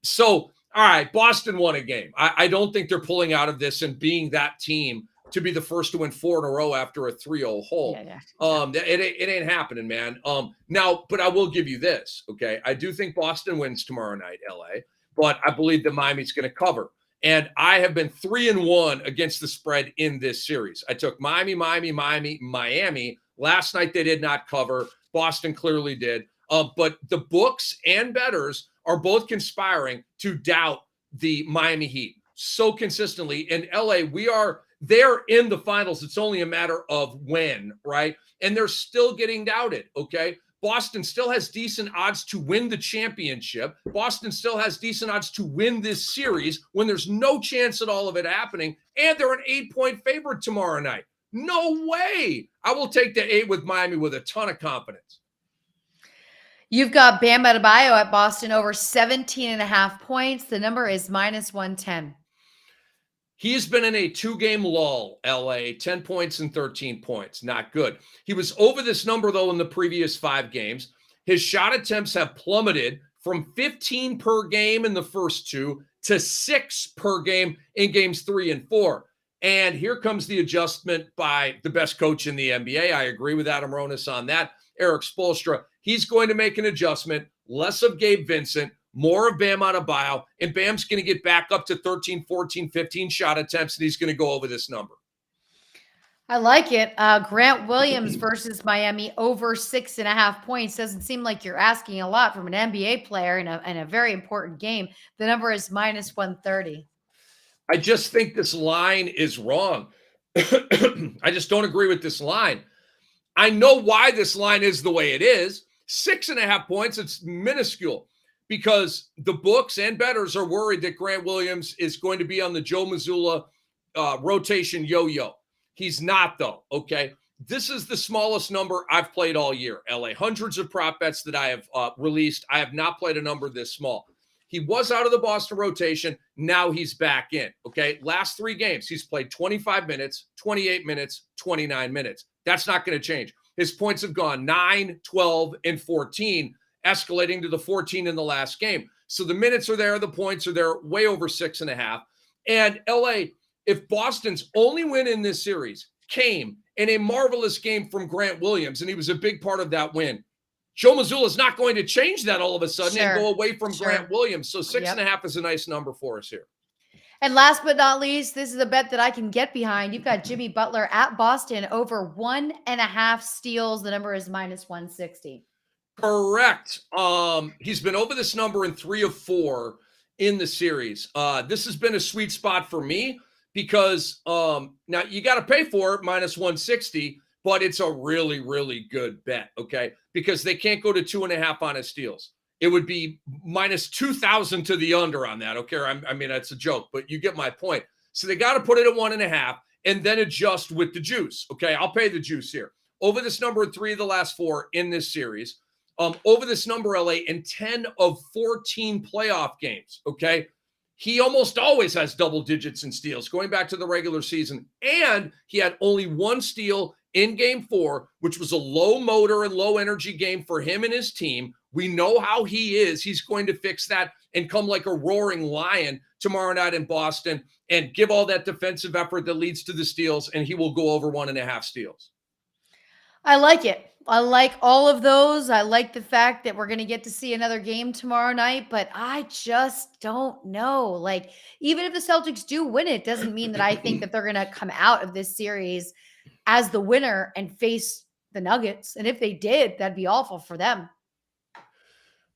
So, all right, Boston won a game. I don't think they're pulling out of this and being that team to be the first to win 4 in a row after a 3-0 hole. It ain't happening, man. Now, but I will give you this, okay? I do think Boston wins tomorrow night, LA, but I believe that Miami's going to cover. And I have been 3-1 against the spread in this series. I took Miami. Last night they did not cover. Boston clearly did. But the books and bettors are both conspiring to doubt the Miami Heat so consistently. In LA, they're in the finals. It's only a matter of when, right? And they're still getting doubted, okay? Boston still has decent odds to win the championship. Boston still has decent odds to win this series when there's no chance at all of it happening. And they're an 8-point favorite tomorrow night. No way. I will take the 8 with Miami with a ton of confidence. You've got Bam Adebayo at Boston over 17.5 points. The number is -110. He's been in a 2-game lull, LA, 10 points and 13 points. Not good. He was over this number, though, in the previous 5 games. His shot attempts have plummeted from 15 per game in the first 2 to 6 per game in games 3 and 4. And here comes the adjustment by the best coach in the NBA. I agree with Adam Ronus on that. Eric Spoelstra. He's going to make an adjustment, less of Gabe Vincent, more of Bam Adebayo, and Bam's going to get back up to 13, 14, 15 shot attempts, and he's going to go over this number. I like it. Grant Williams versus Miami over 6.5 points. Doesn't seem like you're asking a lot from an NBA player in a very important game. The number is -130. I just think this line is wrong. I just don't agree with this line. I know why this line is the way it is. 6.5 points, it's minuscule because the books and bettors are worried that Grant Williams is going to be on the Joe Mazzulla rotation yo-yo. He's not, though, okay? This is the smallest number I've played all year, LA. Hundreds of prop bets that I have released. I have not played a number this small. He was out of the Boston rotation. Now he's back in, okay? Last 3 games, he's played 25 minutes, 28 minutes, 29 minutes. That's not going to change. His points have gone 9, 12, and 14, escalating to the 14 in the last game. So the minutes are there. The points are there, way over 6.5. And LA, if Boston's only win in this series came in a marvelous game from Grant Williams, and he was a big part of that win, Joe Mazzulla is not going to change that all of a sudden and go away from Grant Williams. So 6.5 is a nice number for us here. And last but not least, this is a bet that I can get behind. You've got Jimmy Butler at Boston over 1.5 steals. The number is -160. Correct. He's been over this number in 3 of 4 in the series. This has been a sweet spot for me because now you got to pay for it, -160, but it's a really, really good bet, okay? Because they can't go to 2.5 on his steals. It would be -2,000 to the under on that, okay? I mean, that's a joke, but you get my point. So they got to put it at 1.5 and then adjust with the juice, okay? I'll pay the juice here. Over this number in 3 of the last 4 in this series. Over this number, LA, in 10 of 14 playoff games, okay? He almost always has double digits in steals going back to the regular season. And he had only 1 steal in game 4, which was a low motor and low energy game for him and his team. We know how he is. He's going to fix that and come like a roaring lion tomorrow night in Boston and give all that defensive effort that leads to the steals, and he will go over 1.5 steals. I like it. I like all of those. I like the fact that we're going to get to see another game tomorrow night, but I just don't know. Like, even if the Celtics do win it, doesn't mean that I think that they're going to come out of this series as the winner and face the Nuggets. And if they did, that'd be awful for them.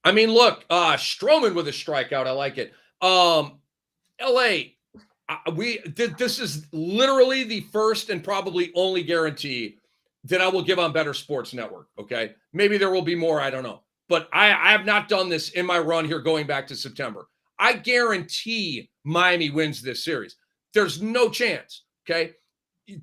I mean, look, Stroman with a strikeout. I like it. LA, this is literally the first and probably only guarantee that I will give on Bettor Sports Network, okay? Maybe there will be more, I don't know. But I have not done this in my run here going back to September. I guarantee Miami wins this series. There's no chance, okay?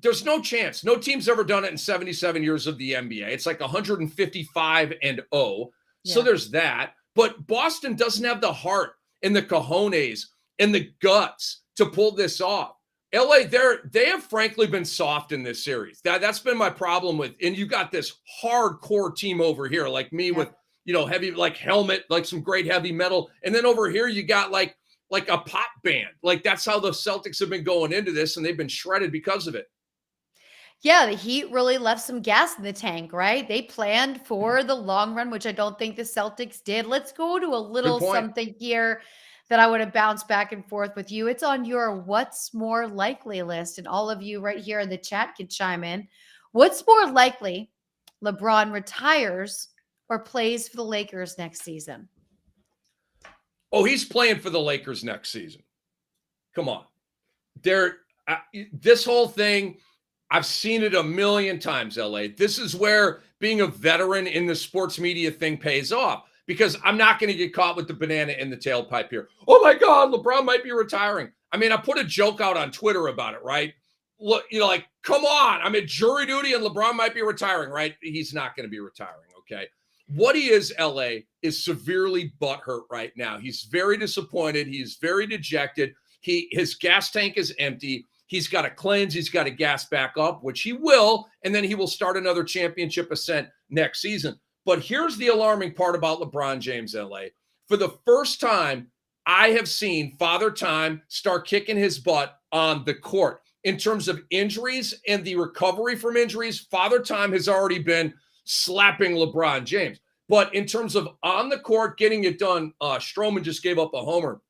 There's no chance. No team's ever done it in 77 years of the NBA. It's like 155-0. So there's that. But Boston doesn't have the heart and the cojones and the guts to pull this off. LA, they have frankly been soft in this series. That's been my problem with, and you got this hardcore team over here, like me with, heavy, like helmet, like some great heavy metal. And then over here, you got like a pop band. Like that's how the Celtics have been going into this, and they've been shredded because of it. Yeah, the Heat really left some gas in the tank, right? They planned for the long run, which I don't think the Celtics did. Let's go to a little something here that I would have bounced back and forth with you. It's on your what's more likely list, and all of you right here in the chat can chime in. What's more likely, LeBron retires or plays for the Lakers next season? Oh, he's playing for the Lakers next season. Come on. This whole thing, I've seen it a million times, LA. This is where being a veteran in the sports media thing pays off, because I'm not going to get caught with the banana in the tailpipe here. Oh my God, LeBron might be retiring. I mean, I put a joke out on Twitter about it, right? Look, like, come on, I'm at jury duty and LeBron might be retiring, right? He's not going to be retiring, okay? What he is, LA, is severely butthurt right now. He's very disappointed. He's very dejected. His gas tank is empty. He's got to cleanse. He's got to gas back up, which he will, and then he will start another championship ascent next season. But here's the alarming part about LeBron James, LA. For the first time, I have seen Father Time start kicking his butt on the court. In terms of injuries and the recovery from injuries, Father Time has already been slapping LeBron James. But in terms of on the court getting it done, Stroman just gave up a homer.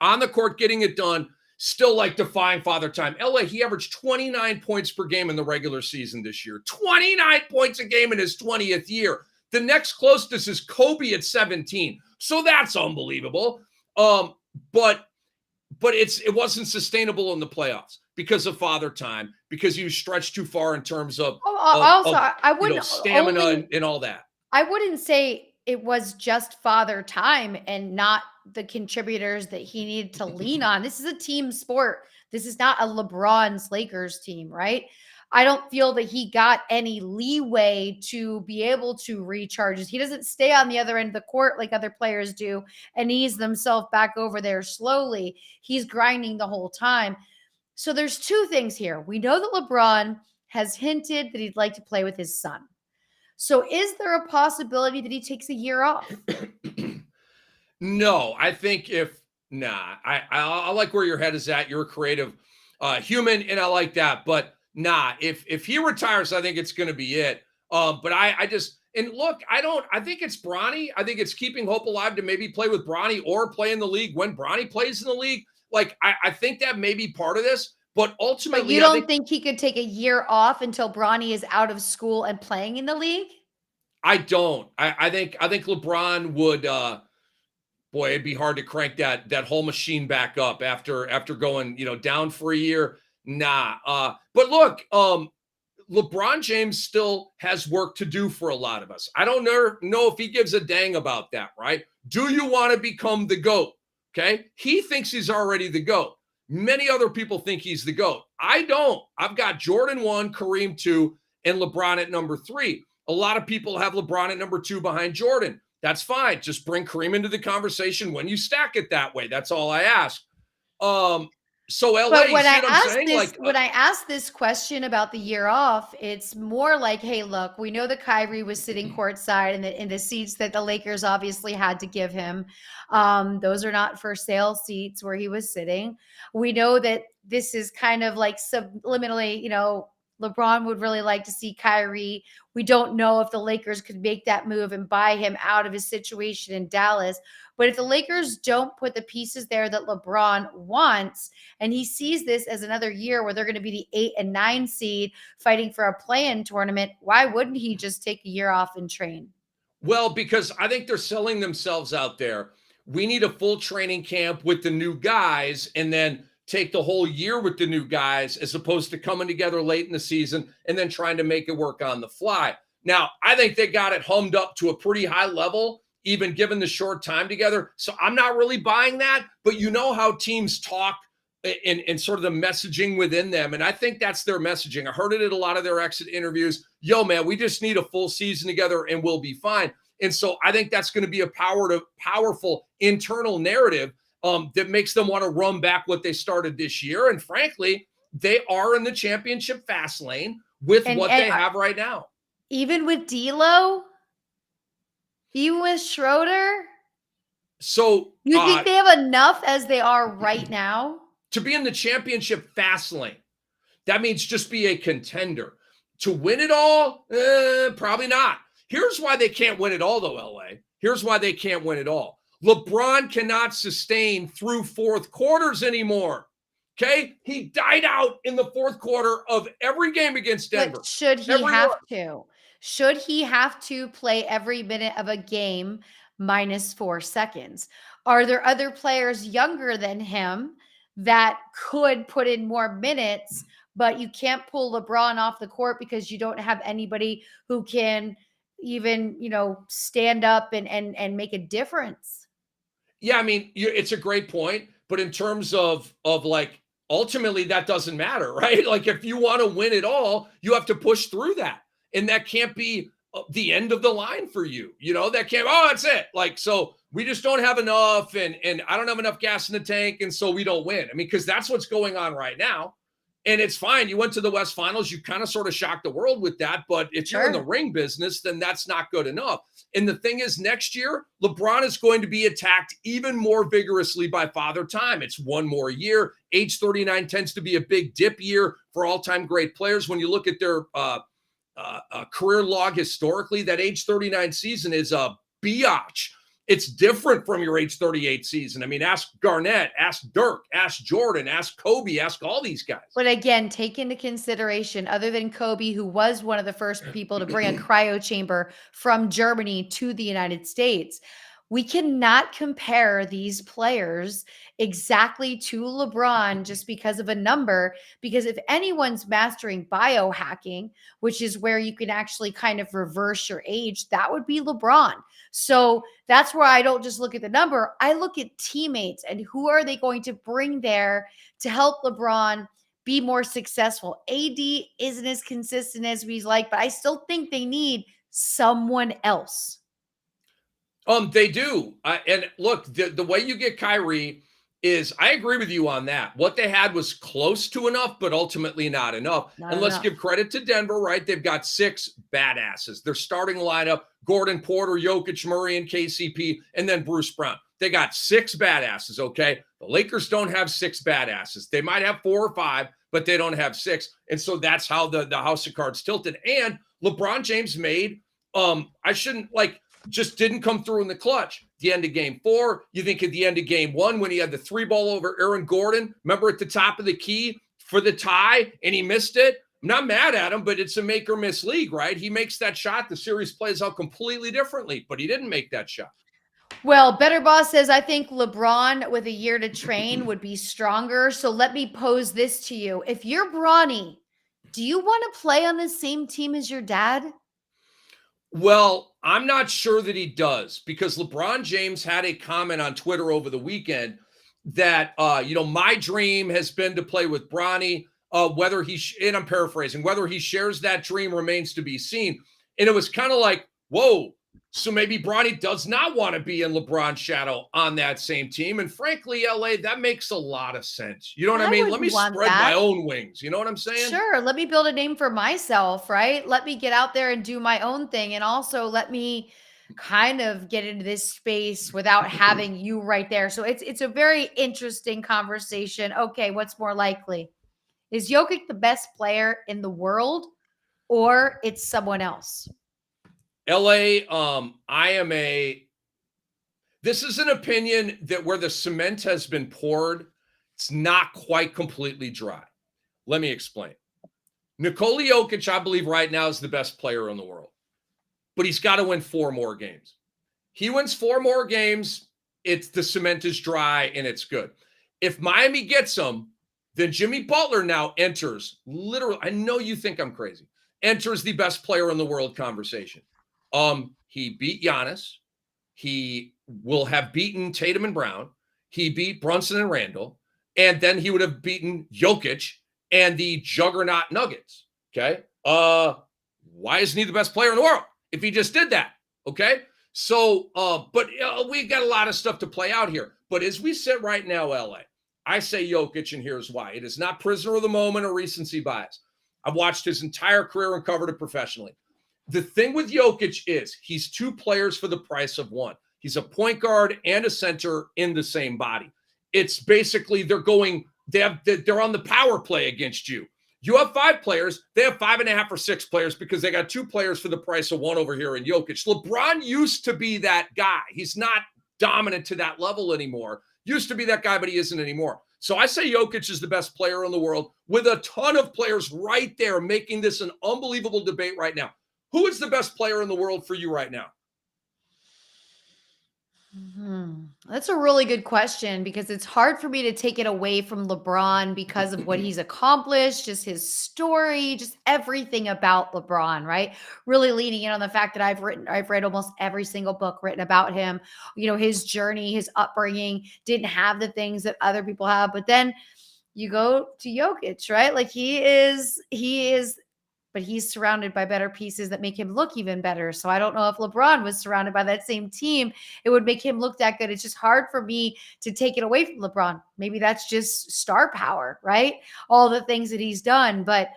On the court getting it done, still like defying Father Time. LA, he averaged 29 points per game in the regular season this year. 29 points a game in his 20th year. The next closest is Kobe at 17. So that's unbelievable. But it wasn't sustainable in the playoffs because of Father Time, because he was stretched too far in terms of, I wouldn't stamina and all that. I wouldn't say it was just Father Time and not the contributors that he needed to lean on. This is a team sport. This is not a LeBron's Lakers team, right? I don't feel that he got any leeway to be able to recharge. He doesn't stay on the other end of the court like other players do and ease themselves back over there slowly. He's grinding the whole time. So there's two things here. We know that LeBron has hinted that he'd like to play with his son. So is there a possibility that he takes a year off? No, I think I like where your head is at. You're a creative human, and I like that. But if he retires, I think it's going to be it. But I think it's Bronny. I think it's keeping hope alive to maybe play with Bronny or play in the league when Bronny plays in the league. Like, I think that may be part of this. But ultimately, but you don't think he could take a year off until Bronny is out of school and playing in the league? I don't. I think LeBron would. Boy, it'd be hard to crank that whole machine back up after going down for a year. But look, LeBron James still has work to do for a lot of us. I don't know if he gives a dang about that, right? Do you want to become the GOAT? Okay, he thinks he's already the GOAT. Many other people think he's the GOAT. I don't. I've got Jordan 1, Kareem 2, and LeBron at number 3. A lot of people have LeBron at number 2 behind Jordan. That's fine. Just bring Kareem into the conversation when you stack it that way. That's all I ask. So LA, but when I asked this question about the year off, it's more like, hey, look, we know that Kyrie was sitting courtside in the seats that the Lakers obviously had to give him. Those are not for sale seats where he was sitting. We know that this is kind of like subliminally, LeBron would really like to see Kyrie. We don't know if the Lakers could make that move and buy him out of his situation in Dallas. But if the Lakers don't put the pieces there that LeBron wants, and he sees this as another year where they're going to be the 8 and 9 seed fighting for a play-in tournament, why wouldn't he just take a year off and train? Well, because I think they're selling themselves out there. We need a full training camp with the new guys and then take the whole year with the new guys as opposed to coming together late in the season and then trying to make it work on the fly. Now, I think they got it hummed up to a pretty high level, even given the short time together. So I'm not really buying that, but you know how teams talk and sort of the messaging within them. And I think that's their messaging. I heard it at a lot of their exit interviews. Yo, man, we just need a full season together and we'll be fine. And so I think that's going to be a powerful internal narrative. that makes them want to run back what they started this year. And frankly, they are in the championship fast lane with what they have right now. Even with D'Lo? Even with Schroeder? So you think they have enough as they are right now? To be in the championship fast lane, that means just be a contender. To win it all, probably not. Here's why they can't win it all, though, LA. Here's why they can't win it all. LeBron cannot sustain through fourth quarters anymore. Okay? He died out in the fourth quarter of every game against Denver. But should he have to? Should he have to play every minute of a game minus 4 seconds? Are there other players younger than him that could put in more minutes, but you can't pull LeBron off the court because you don't have anybody who can even, stand up and make a difference? Yeah, I mean, it's a great point, but in terms of like, ultimately that doesn't matter, right? Like if you want to win it all, you have to push through that. And that can't be the end of the line for you. That can't, that's it. Like, so we just don't have enough and I don't have enough gas in the tank. And so we don't win. I mean, because that's what's going on right now. And it's fine. You went to the West Finals. You kind of sort of shocked the world with that. But if you're in the ring business, then that's not good enough. And the thing is, next year, LeBron is going to be attacked even more vigorously by Father Time. It's one more year. Age 39 tends to be a big dip year for all-time great players. When you look at their career log historically, that age 39 season is a biatch. It's different from your age 38 season. I mean, ask Garnett, ask Dirk, ask Jordan, ask Kobe, ask all these guys. But again, take into consideration, other than Kobe, who was one of the first people to bring a cryo chamber from Germany to the United States, we cannot compare these players exactly to LeBron just because of a number, because if anyone's mastering biohacking, which is where you can actually kind of reverse your age, that would be LeBron. So that's where I don't just look at the number. I look at teammates and who are they going to bring there to help LeBron be more successful. AD isn't as consistent as we'd like, but I still think they need someone else. They do. And look, the way you get Kyrie is, I agree with you on that. What they had was close to enough, but ultimately not enough. Let's give credit to Denver, right? They've got 6 badasses. Their starting lineup, Gordon, Porter, Jokic, Murray, and KCP, and then Bruce Brown. They got 6 badasses, okay? The Lakers don't have 6 badasses. They might have 4 or 5, but they don't have 6. And so that's how the house of cards tilted. And LeBron James made, just didn't come through in the clutch. The end of game 4, you think at the end of game 1 when he had the 3 ball over Aaron Gordon, remember at the top of the key for the tie and he missed it? I'm not mad at him, but it's a make or miss league, right? He makes that shot, the series plays out completely differently, but he didn't make that shot. Well, Better Boss says, I think LeBron with a year to train would be stronger. So let me pose this to you. If you're Bronny, do you want to play on the same team as your dad? Well, I'm not sure that he does, because LeBron James had a comment on Twitter over the weekend that, my dream has been to play with Bronny, whether and I'm paraphrasing, whether he shares that dream remains to be seen. And it was kind of like, whoa, so maybe Bronny does not want to be in LeBron's shadow on that same team. And frankly, LA, that makes a lot of sense. You know what I mean? Let me spread my own wings. You know what I'm saying? Sure. Let me build a name for myself, right? Let me get out there and do my own thing. And also let me kind of get into this space without having you right there. So it's a very interesting conversation. Okay, what's more likely? Is Jokic the best player in the world, or it's someone else? LA, this is an opinion that where the cement has been poured, it's not quite completely dry. Let me explain. Nikola Jokic, I believe right now is the best player in the world, but he's got to win 4 more games. He wins 4 more games, the cement is dry and it's good. If Miami gets him, then Jimmy Butler now enters, literally, I know you think I'm crazy, enters the best player in the world conversation. He beat Giannis. He will have beaten Tatum and Brown. He beat Brunson and Randall. And then he would have beaten Jokic and the juggernaut Nuggets. Okay. Why isn't he the best player in the world if he just did that? Okay. So, but we've got a lot of stuff to play out here. But as we sit right now, LA, I say Jokic, and here's why. It is not prisoner of the moment or recency bias. I've watched his entire career and covered it professionally. The thing with Jokic is he's two players for the price of one. He's a point guard and a center in the same body. It's basically they're on the power play against you. You have 5 players. They have 5.5 or 6 players because they got 2 players for the price of one over here in Jokic. LeBron used to be that guy. He's not dominant to that level anymore. Used to be that guy, but he isn't anymore. So I say Jokic is the best player in the world with a ton of players right there making this an unbelievable debate right now. Who is the best player in the world for you right now? That's a really good question because it's hard for me to take it away from LeBron because of what he's accomplished, just his story, just everything about LeBron, right? Really leaning in on the fact that I've read almost every single book written about him, his journey, his upbringing, didn't have the things that other people have. But then you go to Jokic, right? Like he is, but he's surrounded by better pieces that make him look even better. So I don't know if LeBron was surrounded by that same team, it would make him look that good. It's just hard for me to take it away from LeBron. Maybe that's just star power, right? All the things that he's done. But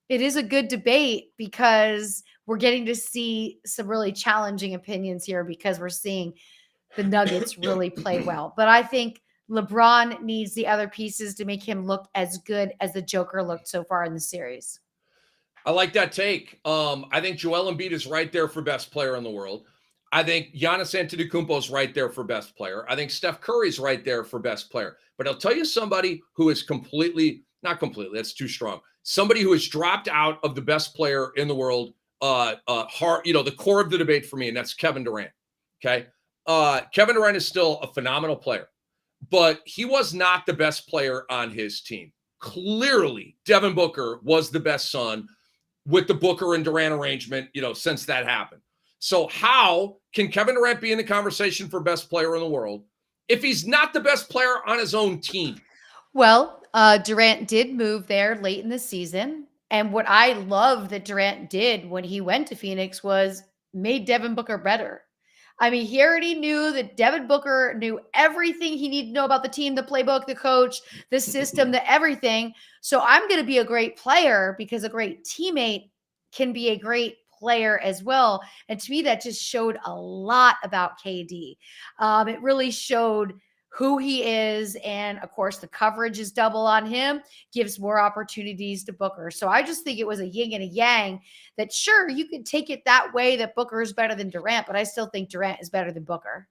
it is a good debate because we're getting to see some really challenging opinions here because we're seeing the Nuggets really play well. But I think LeBron needs the other pieces to make him look as good as the Joker looked so far in the series. I like that take. I think Joel Embiid is right there for best player in the world. I think Giannis Antetokounmpo is right there for best player. I think Steph Curry's right there for best player. But I'll tell you somebody who is not completely, that's too strong. Somebody who has dropped out of the best player in the world, the core of the debate for me, and that's Kevin Durant. Okay. Kevin Durant is still a phenomenal player, but he was not the best player on his team. Clearly, Devin Booker was the best son with the Booker and Durant arrangement, since that happened. So how can Kevin Durant be in the conversation for best player in the world if he's not the best player on his own team? Well, Durant did move there late in the season. And what I love that Durant did when he went to Phoenix was made Devin Booker better. I mean, he already knew that Devin Booker knew everything he needed to know about the team, the playbook, the coach, the system, the everything. So I'm going to be a great player because a great teammate can be a great player as well. And to me, that just showed a lot about KD. It really showed who he is. And of course, the coverage is double on him, gives more opportunities to Booker. So I just think it was a yin and a yang that sure, you could take it that way that Booker is better than Durant, but I still think Durant is better than Booker.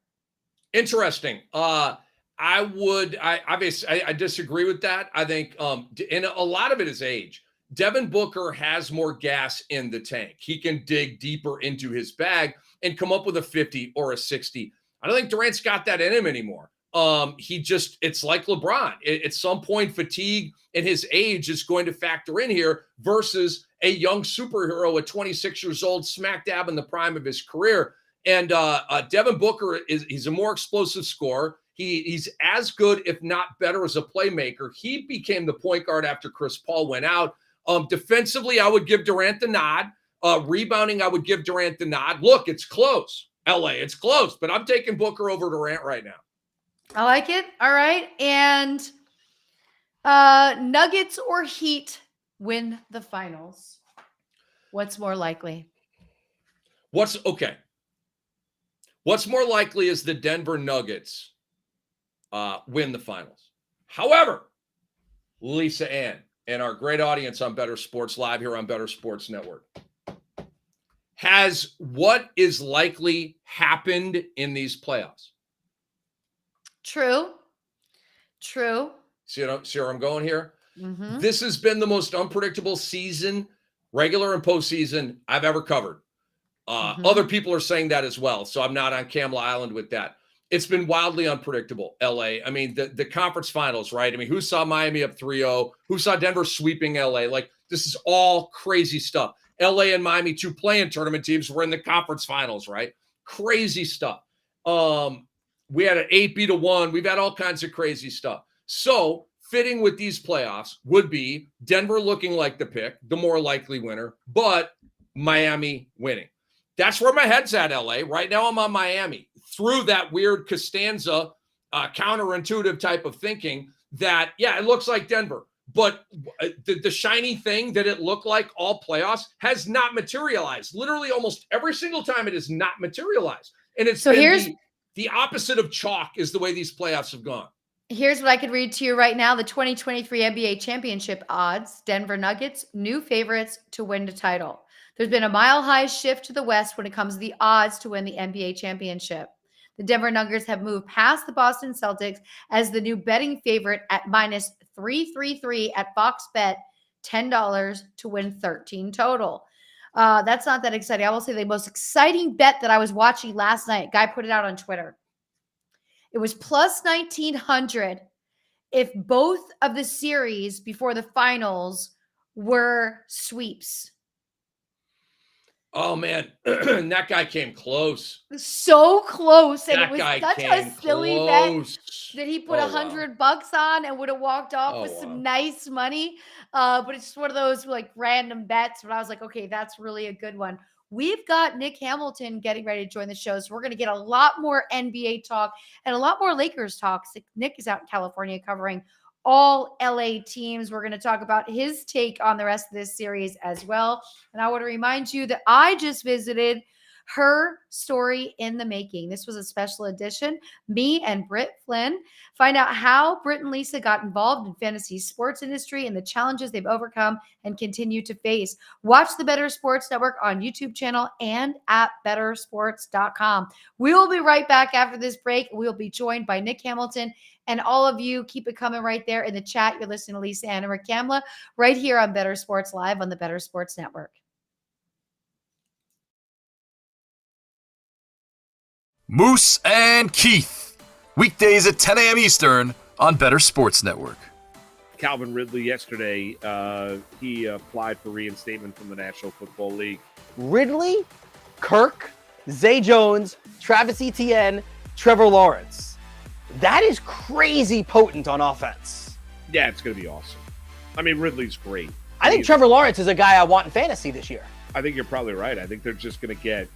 Interesting. I disagree with that. I think, and a lot of it is age. Devin Booker has more gas in the tank. He can dig deeper into his bag and come up with a 50 or a 60. I don't think Durant's got that in him anymore. It's like LeBron. At some point, fatigue and his age is going to factor in here versus a young superhero at 26 years old, smack dab in the prime of his career. And Devin Booker he's a more explosive scorer. He's as good, if not better, as a playmaker. He became the point guard after Chris Paul went out. Defensively, I would give Durant the nod. Rebounding, I would give Durant the nod. Look, it's close. LA, it's close, but I'm taking Booker over Durant right now. I like it. All right. And Nuggets or Heat win the finals. What's more likely? What's more likely is the Denver Nuggets win the finals. However, Lisa Ann and our great audience on Bettor Sports Live here on Bettor Sports Network, has what is likely happened in these playoffs? True. See where I'm going here? Mm-hmm. This has been the most unpredictable season, regular and postseason, I've ever covered. Other people are saying that as well, so I'm not on Kamla Island with that. It's been wildly unpredictable, LA. I mean, the conference finals, right? I mean, who saw Miami up 3-0? Who saw Denver sweeping LA? Like, this is all crazy stuff. LA and Miami, 2 play-in tournament teams, were in the conference finals, right? Crazy stuff. We had an 8-1. We've had all kinds of crazy stuff. So fitting with these playoffs would be Denver looking like the pick, the more likely winner, but Miami winning. That's where my head's at, LA. Right now I'm on Miami. Through that weird Costanza counterintuitive type of thinking that, yeah, it looks like Denver. But the shiny thing that it looked like all playoffs has not materialized. Literally almost every single time it has not materialized. And it's So been the opposite of chalk is the way these playoffs have gone. Here's what I could read to you right now. The 2023 NBA championship odds, Denver Nuggets, new favorites to win the title. There's been a mile-high shift to the West when it comes to the odds to win the NBA championship. The Denver Nuggets have moved past the Boston Celtics as the new betting favorite at minus 333 at Fox Bet, $10 to win 13 total. That's not that exciting. I will say the most exciting bet that I was watching last night, guy put it out on Twitter. It was plus 1,900 if both of the series before the finals were sweeps. Oh, man. That guy came close. So close. And that it was such a silly bet that he put $100 on and would have walked off with some nice money. But it's just one of those like random bets. But I was like, okay, that's really a good one. We've got Nick Hamilton getting ready to join the show. So we're going to get a lot more NBA talk and a lot more Lakers talk. Nick is out in California covering all LA teams. We're going to talk about his take on the rest of this series as well. And I want to remind you that I just visited Her Story in the Making. This was a special edition. Me and Britt Flynn find out how Britt and Lisa got involved in fantasy sports industry and the challenges they've overcome and continue to face. Watch the Bettor Sports Network on YouTube channel and at bettorsports.com. We will be right back after this break. We'll be joined by Nick Hamilton. And all of you, keep it coming right there in the chat. You're listening to Lisa Ann and Rick Kamla right here on Bettor Sports Live on the Bettor Sports Network. Moose and Keith, weekdays at 10 a.m. Eastern on Bettor Sports Network. Calvin Ridley yesterday, he applied for reinstatement from the National Football League. Ridley, Kirk, Zay Jones, Travis Etienne, Trevor Lawrence. That is crazy potent on offense. Yeah, it's going to be awesome. I mean, Ridley's great. I think Trevor Lawrence is a guy I want in fantasy this year. I think you're probably right. I think they're just going to get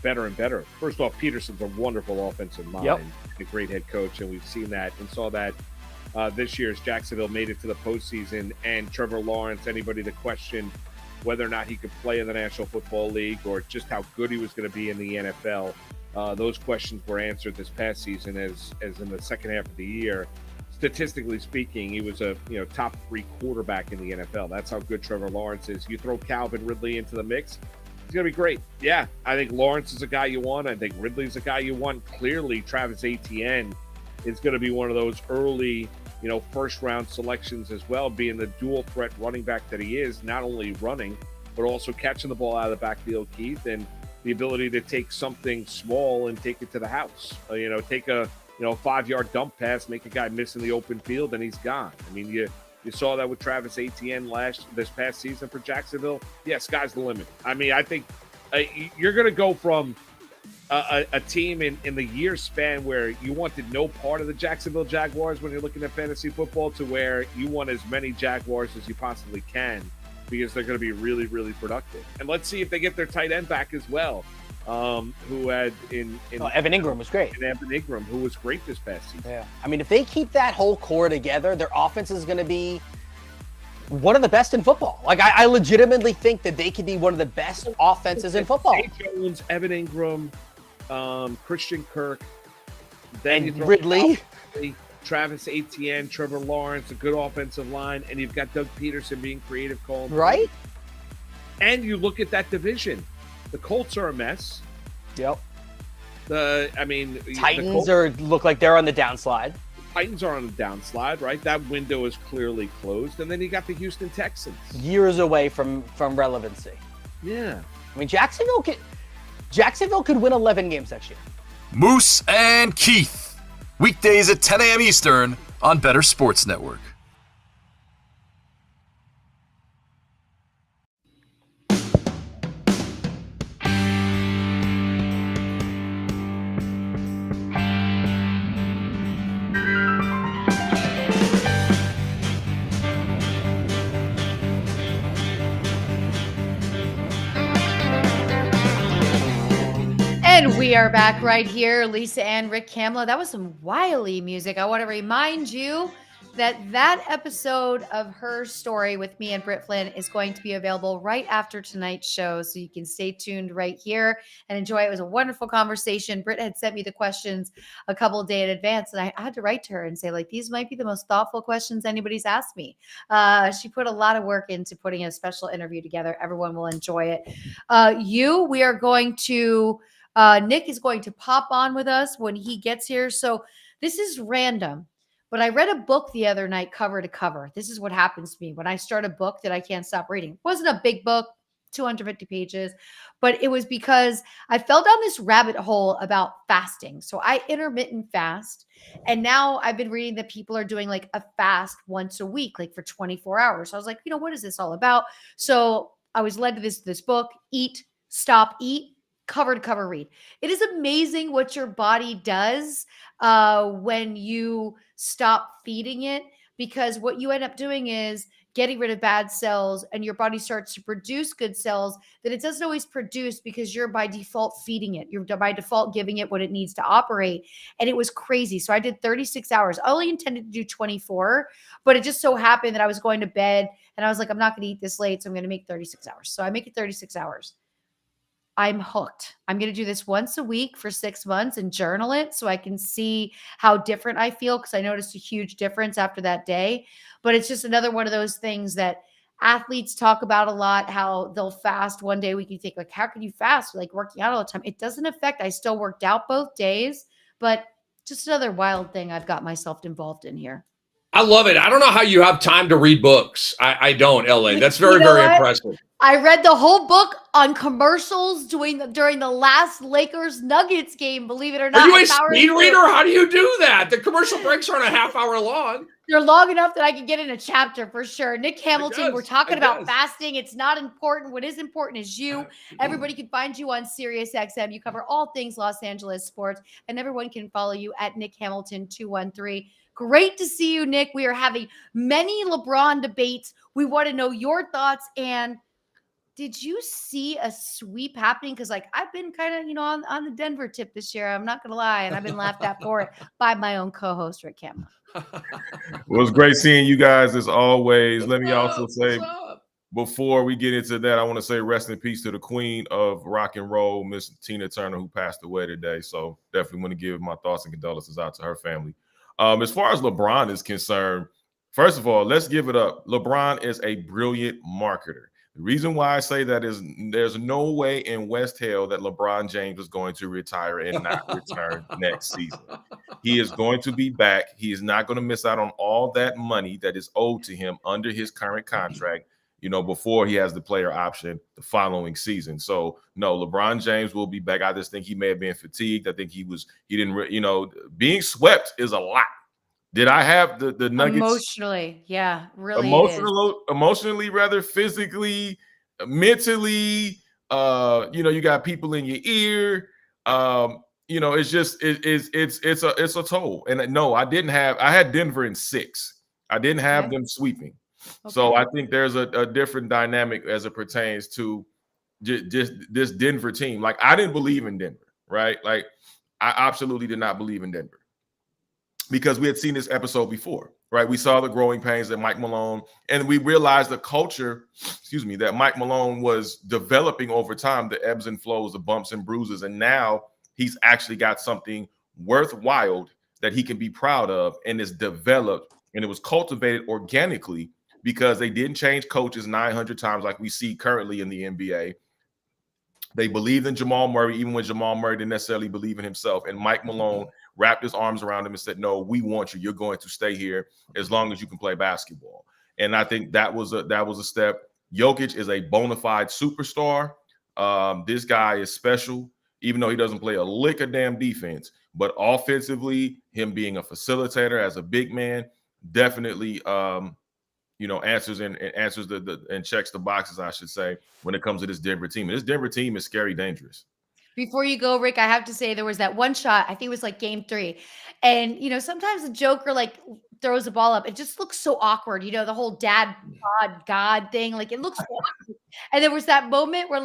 better and better. First off, Peterson's a wonderful offensive mind, Yep. a great head coach, and we've seen that and saw that this year as Jacksonville made it to the postseason. And Trevor Lawrence, anybody that questioned whether or not he could play in the National Football League or just how good he was going to be in the NFL, those questions were answered this past season as in the second half of the year. Statistically speaking, he was a top 3 quarterback in the NFL. That's how good Trevor Lawrence is. You throw Calvin Ridley into the mix, he's going to be great. Yeah, I think Lawrence is a guy you want. I think Ridley's a guy you want. Clearly, Travis Etienne is going to be one of those early, first-round selections as well, being the dual threat running back that he is, not only running, but also catching the ball out of the backfield, Keith, and the ability to take something small and take it to the house. Take a 5-yard dump pass, make a guy miss in the open field, and he's gone. I mean, you saw that with Travis Etienne this past season for Jacksonville. Yeah, sky's the limit. I mean, I think you're going to go from a team in the year span where you wanted no part of the Jacksonville Jaguars when you're looking at fantasy football to where you want as many Jaguars as you possibly can because they're going to be really, really productive. And let's see if they get their tight end back as well, who had Evan Ingram was great. And Evan Ingram, who was great this past season. Yeah. I mean, if they keep that whole core together, their offense is going to be one of the best in football. Like, I legitimately think that they could be one of the best offenses in football. Zay Jones, Evan Ingram, Christian Kirk, then and Ridley, Travis Etienne, Trevor Lawrence, a good offensive line, and you've got Doug Peterson being creative calling. Right? And you look at that division. The Colts are a mess. Yep. Titans look like they're on the downslide. Titans are on the downslide, right? That window is clearly closed. And then you got the Houston Texans. Years away from relevancy. Yeah. I mean, Jacksonville could win 11 games next year. Moose and Keith, weekdays at 10 a.m. Eastern on Bettor Sports Network. And we are back right here, Lisa and Rick Kamla. That was some wily music. I want to remind you that episode of Her Story with me and Britt Flynn is going to be available right after tonight's show. So you can stay tuned right here and enjoy it. It was a wonderful conversation. Britt had sent me the questions a couple of days in advance, and I had to write to her and say, like, these might be the most thoughtful questions anybody's asked me. She put a lot of work into putting a special interview together. Everyone will enjoy it. We are going to... Nick is going to pop on with us when he gets here. So this is random, but I read a book the other night, cover to cover. This is what happens to me when I start a book that I can't stop reading. It wasn't a big book, 250 pages, but it was because I fell down this rabbit hole about fasting. So I intermittent fast. And now I've been reading that people are doing like a fast once a week, like for 24 hours. So I was like, what is this all about? So I was led to this book, Eat, Stop, Eat. Cover to cover read. It is amazing what your body does when you stop feeding it, because what you end up doing is getting rid of bad cells, and your body starts to produce good cells that it doesn't always produce because you're by default feeding it. You're by default giving it what it needs to operate. And it was crazy. So I did 36 hours. I only intended to do 24, but it just so happened that I was going to bed and I was like, I'm not going to eat this late, so I'm going to make 36 hours. So I make it 36 hours. I'm hooked. I'm going to do this once a week for 6 months and journal it so I can see how different I feel, because I noticed a huge difference after that day. But it's just another one of those things that athletes talk about a lot, how they'll fast one day. We can think like, how can you fast? Like working out all the time. It doesn't affect. I still worked out both days, but just another wild thing I've got myself involved in here. I love it. I don't know how you have time to read books. I don't, LA. That's very, very impressive. I read the whole book on commercials during the last Lakers Nuggets game, believe it or not. Are you a speed reader? How do you do that? The commercial breaks aren't a half hour long. They're long enough that I can get in a chapter for sure. Nick Hamilton, we're talking about fasting. It's not important. What is important is you. Everybody can find you on SiriusXM. You cover all things Los Angeles sports, and everyone can follow you at Nick Hamilton 213. Great to see you, Nick. We are having many LeBron debates. We want to know your thoughts. And did you see a sweep happening? Because I've been kind of, on the Denver tip this year. I'm not going to lie. And I've been laughed at for it by my own co-host, Rick Kamla. Well, it's great seeing you guys as always. Let me also say, before we get into that, I want to say rest in peace to the queen of rock and roll, Miss Tina Turner, who passed away today. So definitely want to give my thoughts and condolences out to her family. As far as LeBron is concerned, first of all, let's give it up. LeBron is a brilliant marketer. The reason why I say that is there's no way in West Hell that LeBron James is going to retire and not return next season. He is going to be back. He is not going to miss out on all that money that is owed to him under his current contract, before he has the player option the following season. So no, LeBron James will be back. I just think he may have been fatigued. I think being swept is a lot. Did I have the Nuggets emotionally? Yeah, really. Emotionally, rather physically, mentally. You got people in your ear. It's just it's a toll. And no, I had Denver in 6. I didn't have them sweeping. Okay. So I think there's a different dynamic as it pertains to just this Denver team. Like, I didn't believe in Denver, right? Like, I absolutely did not believe in Denver because we had seen this episode before, right? We saw the growing pains that Mike Malone, and we realized the culture, that Mike Malone was developing over time, the ebbs and flows, the bumps and bruises. And now he's actually got something worthwhile that he can be proud of, and is developed, and it was cultivated organically because they didn't change coaches 900 times like we see currently in the NBA. They believed in Jamal Murray, even when Jamal Murray didn't necessarily believe in himself. And Mike Malone wrapped his arms around him and said, no, we want you. You're going to stay here as long as you can play basketball. And I think that was a step. Jokic is a bona fide superstar. This guy is special, even though he doesn't play a lick of damn defense. But offensively, him being a facilitator as a big man definitely answers and checks the boxes, I should say, when it comes to this Denver team. And this Denver team is scary dangerous. Before you go, Rick, I have to say there was that one shot, I think it was like game 3. And, sometimes the Joker throws the ball up. It just looks so awkward. The whole dad, God thing. Like, it looks so awkward. And there was that moment where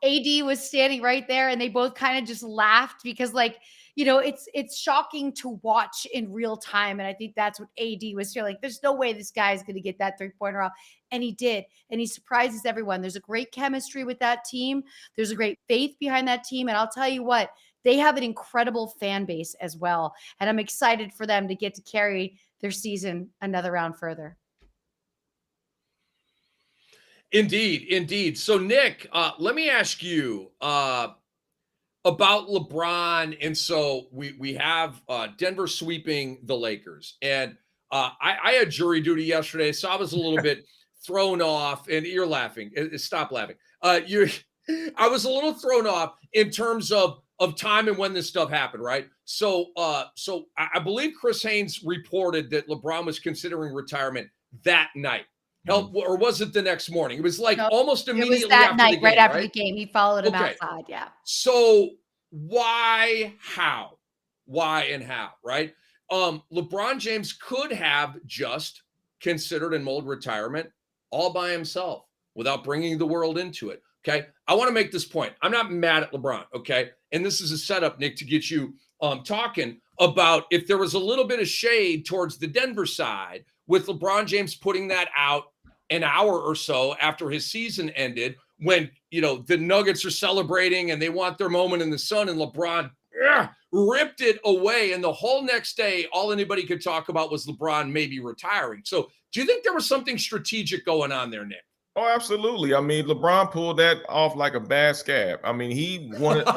AD was standing right there, and they both kind of just laughed because, like, it's shocking to watch in real time. And I think that's what AD was feeling. Like, there's no way this guy is going to get that 3-pointer off. And he did. And he surprises everyone. There's a great chemistry with that team. There's a great faith behind that team. And I'll tell you what, they have an incredible fan base as well. And I'm excited for them to get to carry their season another round further. Indeed. So, Nick, let me ask you about LeBron. And so we have Denver sweeping the Lakers. And I had jury duty yesterday, so I was a little bit thrown off. And you're laughing. Stop laughing. I was a little thrown off in terms of time and when this stuff happened, right? So I believe Chris Haynes reported that LeBron was considering retirement that night. Or was it the next morning? It was like almost immediately. It was that after night, the game, right after the game. He followed him outside. Yeah. So why, and how, right? LeBron James could have just considered and mulled retirement all by himself without bringing the world into it. Okay. I want to make this point. I'm not mad at LeBron. Okay. And this is a setup, Nick, to get you talking about if there was a little bit of shade towards the Denver side with LeBron James putting that out an hour or so after his season ended, when, the Nuggets are celebrating and they want their moment in the sun, and LeBron ripped it away. And the whole next day, all anybody could talk about was LeBron maybe retiring. So do you think there was something strategic going on there, Nick? Oh, absolutely. I mean, LeBron pulled that off like a bad scab. I mean, he wants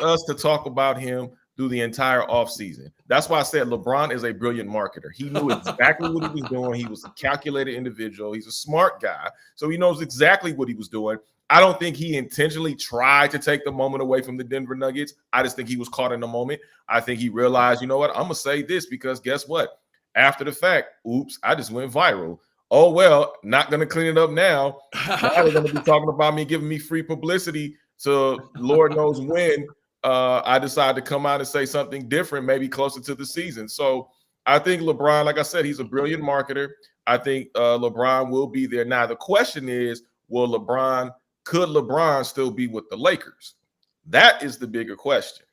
us to talk about him through the entire offseason. That's why I said LeBron is a brilliant marketer. He knew exactly what he was doing. He was a calculated individual. He's a smart guy. So he knows exactly what he was doing. I don't think he intentionally tried to take the moment away from the Denver Nuggets. I just think he was caught in the moment. I think he realized, you know what, I'm going to say this because guess what? After the fact, oops, I just went viral. Oh, well, not going to clean it up now. Now they're going to be talking about me, giving me free publicity. So Lord knows when I decide to come out and say something different, maybe closer to the season. So I think LeBron, like I said, he's a brilliant marketer. I think LeBron will be there. Now, the question is, could LeBron still be with the Lakers? That is the bigger question,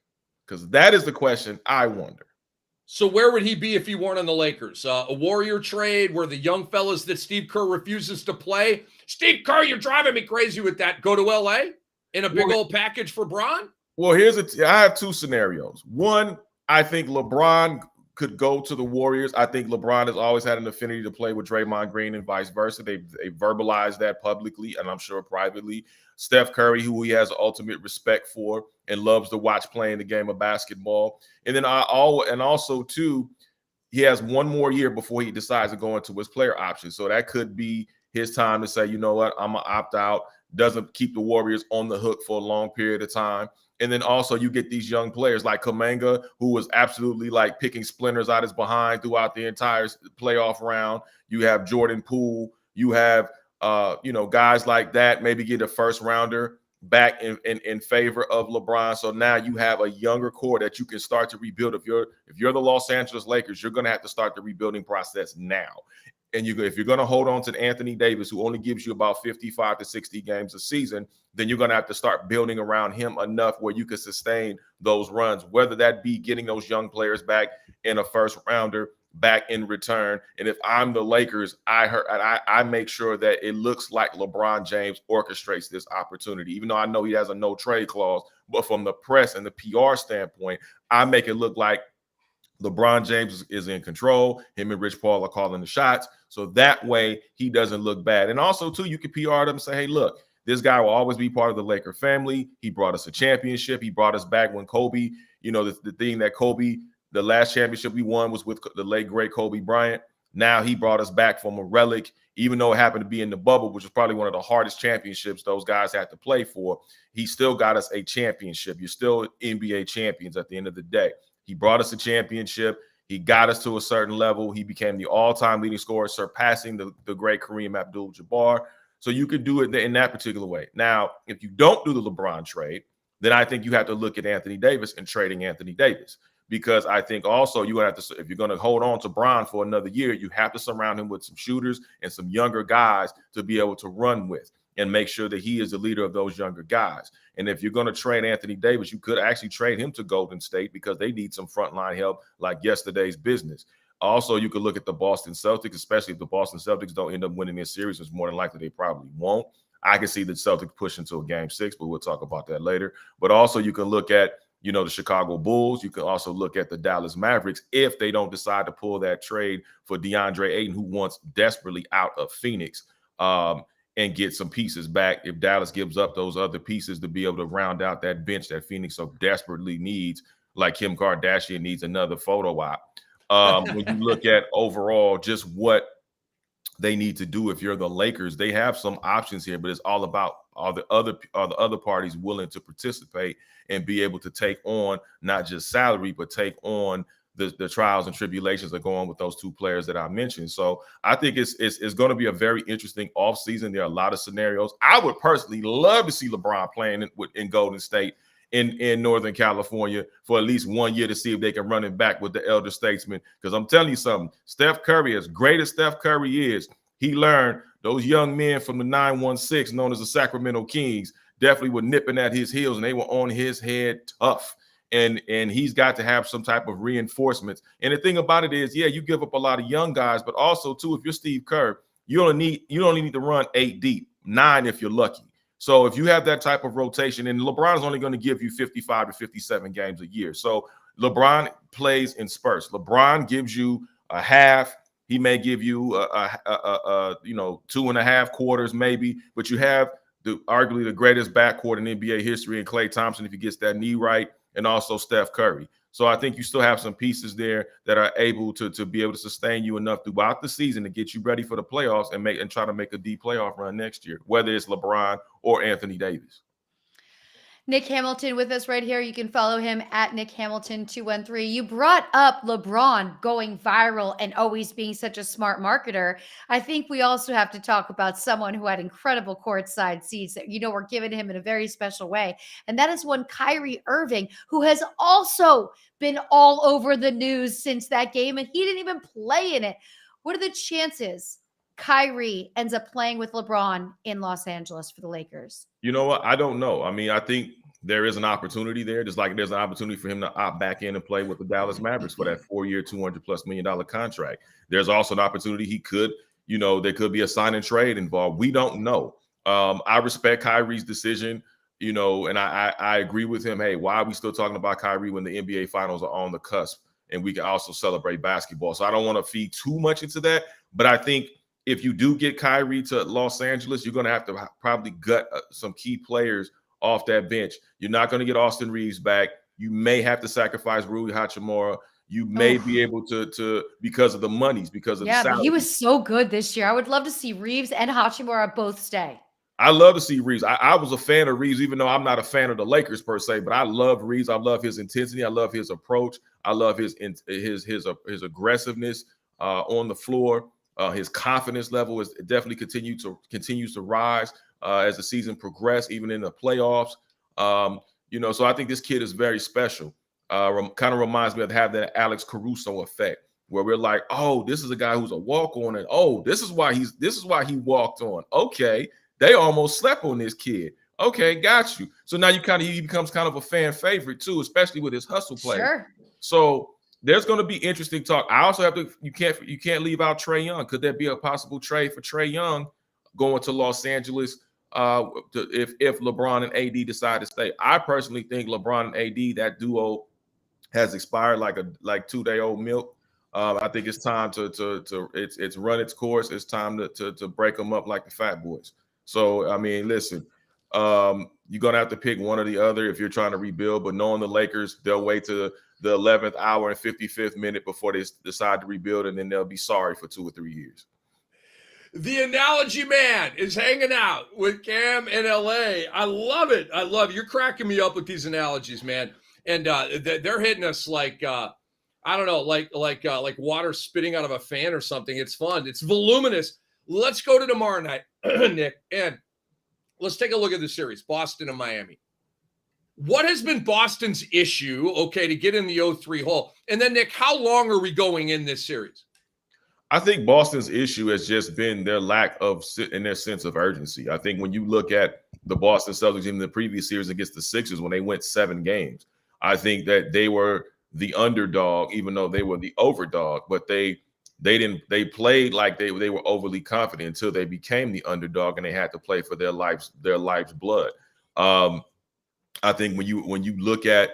because that is the question I wonder. So where would he be if he weren't on the Lakers? A Warrior trade where the young fellas that Steve Kerr refuses to play? Steve Kerr, you're driving me crazy with that. Go to L.A. in a big old package for Bron? Well, I have two scenarios. One, I think LeBron could go to the Warriors. I think LeBron has always had an affinity to play with Draymond Green and vice versa. They verbalized that publicly and I'm sure privately. Steph Curry, who he has ultimate respect for and loves to watch playing the game of basketball. And then also too, he has one more year before he decides to go into his player option. So that could be his time to say, you know what, I'm going to opt out. Doesn't keep the Warriors on the hook for a long period of time. And then also you get these young players like Kamla, who was absolutely like picking splinters out his behind throughout the entire playoff round. You have Jordan Poole. You have, guys like that, maybe get a first rounder back in favor of LeBron. So now you have a younger core that you can start to rebuild. If you're the Los Angeles Lakers, you're going to have to start the rebuilding process now. And if you're going to hold on to Anthony Davis, who only gives you about 55 to 60 games a season, then you're going to have to start building around him enough where you can sustain those runs, whether that be getting those young players back in a first rounder back in return. And if I'm the Lakers, I make sure that it looks like LeBron James orchestrates this opportunity, even though I know he has a no trade clause. But from the press and the PR standpoint, I make it look like LeBron James is in control. Him and Rich Paul are calling the shots. So that way he doesn't look bad. And also, too, you can PR them and say, hey, look, this guy will always be part of the Laker family. He brought us a championship. He brought us back when Kobe, the thing that Kobe, the last championship we won was with the late, great Kobe Bryant. Now he brought us back from a relic, even though it happened to be in the bubble, which is probably one of the hardest championships those guys had to play for. He still got us a championship. You're still NBA champions at the end of the day. He brought us a championship. He got us to a certain level. He became the all-time leading scorer, surpassing the great Kareem Abdul-Jabbar. So you could do it in that particular way. Now, if you don't do the LeBron trade, then I think you have to look at Anthony Davis and trading Anthony Davis, because I think also you have to, if you're going to hold on to Bron for another year, you have to surround him with some shooters and some younger guys to be able to run with and make sure that he is the leader of those younger guys. And if you're going to trade Anthony Davis, you could actually trade him to Golden State because they need some frontline help like yesterday's business. Also, you could look at the Boston Celtics, especially if the Boston Celtics don't end up winning this series, it's more than likely they probably won't. I can see the Celtics push into a game 6, but we'll talk about that later. But also you can look at, the Chicago Bulls. You can also look at the Dallas Mavericks if they don't decide to pull that trade for DeAndre Ayton, who wants desperately out of Phoenix, and get some pieces back. If Dallas gives up those other pieces to be able to round out that bench that Phoenix so desperately needs, like Kim Kardashian needs another photo op. When you look at overall just what they need to do, if you're the Lakers, they have some options here, but it's all about are the other parties willing to participate and be able to take on not just salary, but take on the trials and tribulations that go on with those two players that I mentioned. So I think it's going to be a very interesting offseason. There are a lot of scenarios. I would personally love to see LeBron playing in Golden State in Northern California for at least 1 year to see if they can run it back with the elder statesman. Because I'm telling you something, Steph Curry, as great as Steph Curry is, he learned those young men from the 916 known as the Sacramento Kings definitely were nipping at his heels and they were on his head tough. And he's got to have some type of reinforcements. And the thing about it is, yeah, you give up a lot of young guys, but also too, if you're Steve Kerr, you only need to run 8 deep, 9 if you're lucky. So if you have that type of rotation, and LeBron is only going to give you 55 to 57 games a year. So LeBron plays in spurts. LeBron gives you a half. He may give you 2.5 quarters maybe, but you have arguably the greatest backcourt in NBA history in Klay Thompson if he gets that knee right, and also Steph Curry. So I think you still have some pieces there that are able to be able to sustain you enough throughout the season to get you ready for the playoffs and try to make a deep playoff run next year, whether it's LeBron or Anthony Davis. Nick Hamilton with us right here. You can follow him at Nick Hamilton 213. You brought up LeBron going viral and always being such a smart marketer. I think we also have to talk about someone who had incredible courtside seats that, were given him in a very special way. And that is one Kyrie Irving, who has also been all over the news since that game, and he didn't even play in it. What are the chances Kyrie ends up playing with LeBron in Los Angeles for the Lakers? You know what? I don't know. I mean, I think there is an opportunity there, just like there's an opportunity for him to opt back in and play with the Dallas Mavericks for that 4-year, $200+ million contract. There's also an opportunity he could, there could be a sign and trade involved. We don't know. I respect Kyrie's decision, and I agree with him. Hey, why are we still talking about Kyrie when the NBA Finals are on the cusp and we can also celebrate basketball? So I don't want to feed too much into that, but I think if you do get Kyrie to Los Angeles, you're going to have to probably gut some key players off that bench. You're not going to get Austin Reeves back. You may have to sacrifice Rui Hachimura. You may be able to because of the monies, because of the salary. But he was so good this year. I would love to see Reeves and Hachimura both stay. I love to see Reeves. I was a fan of Reeves, even though I'm not a fan of the Lakers per se, but I love Reeves. I love his intensity. I love his approach. I love his aggressiveness on the floor. His confidence level is definitely continues to rise as the season progresses, even in the playoffs. So I think this kid is very special. Kind of reminds me of having that Alex Caruso effect, where we're like, oh, this is a guy who's a walk-on, and oh, this is why he walked on. Okay, they almost slept on this kid. Okay, got you. So now he becomes kind of a fan favorite too, especially with his hustle play. Sure. So there's going to be interesting talk. I also have to. You can't leave out Trae Young. Could there be a possible trade for Trae Young going to Los Angeles if LeBron and AD decide to stay? I personally think LeBron and AD, that duo, has expired like 2-day-old milk. I think it's time to it's run its course. It's time to break them up like the Fat Boys. So I mean, listen, you're gonna have to pick one or the other if you're trying to rebuild. But knowing the Lakers, they'll wait to the 11th hour and 55th minute before they decide to rebuild, and then they'll be sorry for 2 or 3 years. The analogy man is hanging out with Cam in LA. I love it. You're cracking me up with these analogies, man. And they're hitting us like I don't know, like water spitting out of a fan or something. It's fun. It's voluminous. Let's go to tomorrow night, Nick, and let's take a look at the series, Boston and Miami. What has been Boston's issue, okay, to get in the 0-3 hole? And then, Nick, how long are we going in this series? I think Boston's issue has just been their lack of in their sense of urgency. I think when you look at the Boston Celtics in the previous series against the Sixers, when they went 7 games, I think that they were the underdog, even though they were the overdog. But they played like they were overly confident until they became the underdog and they had to play for their life's blood. I think when you look at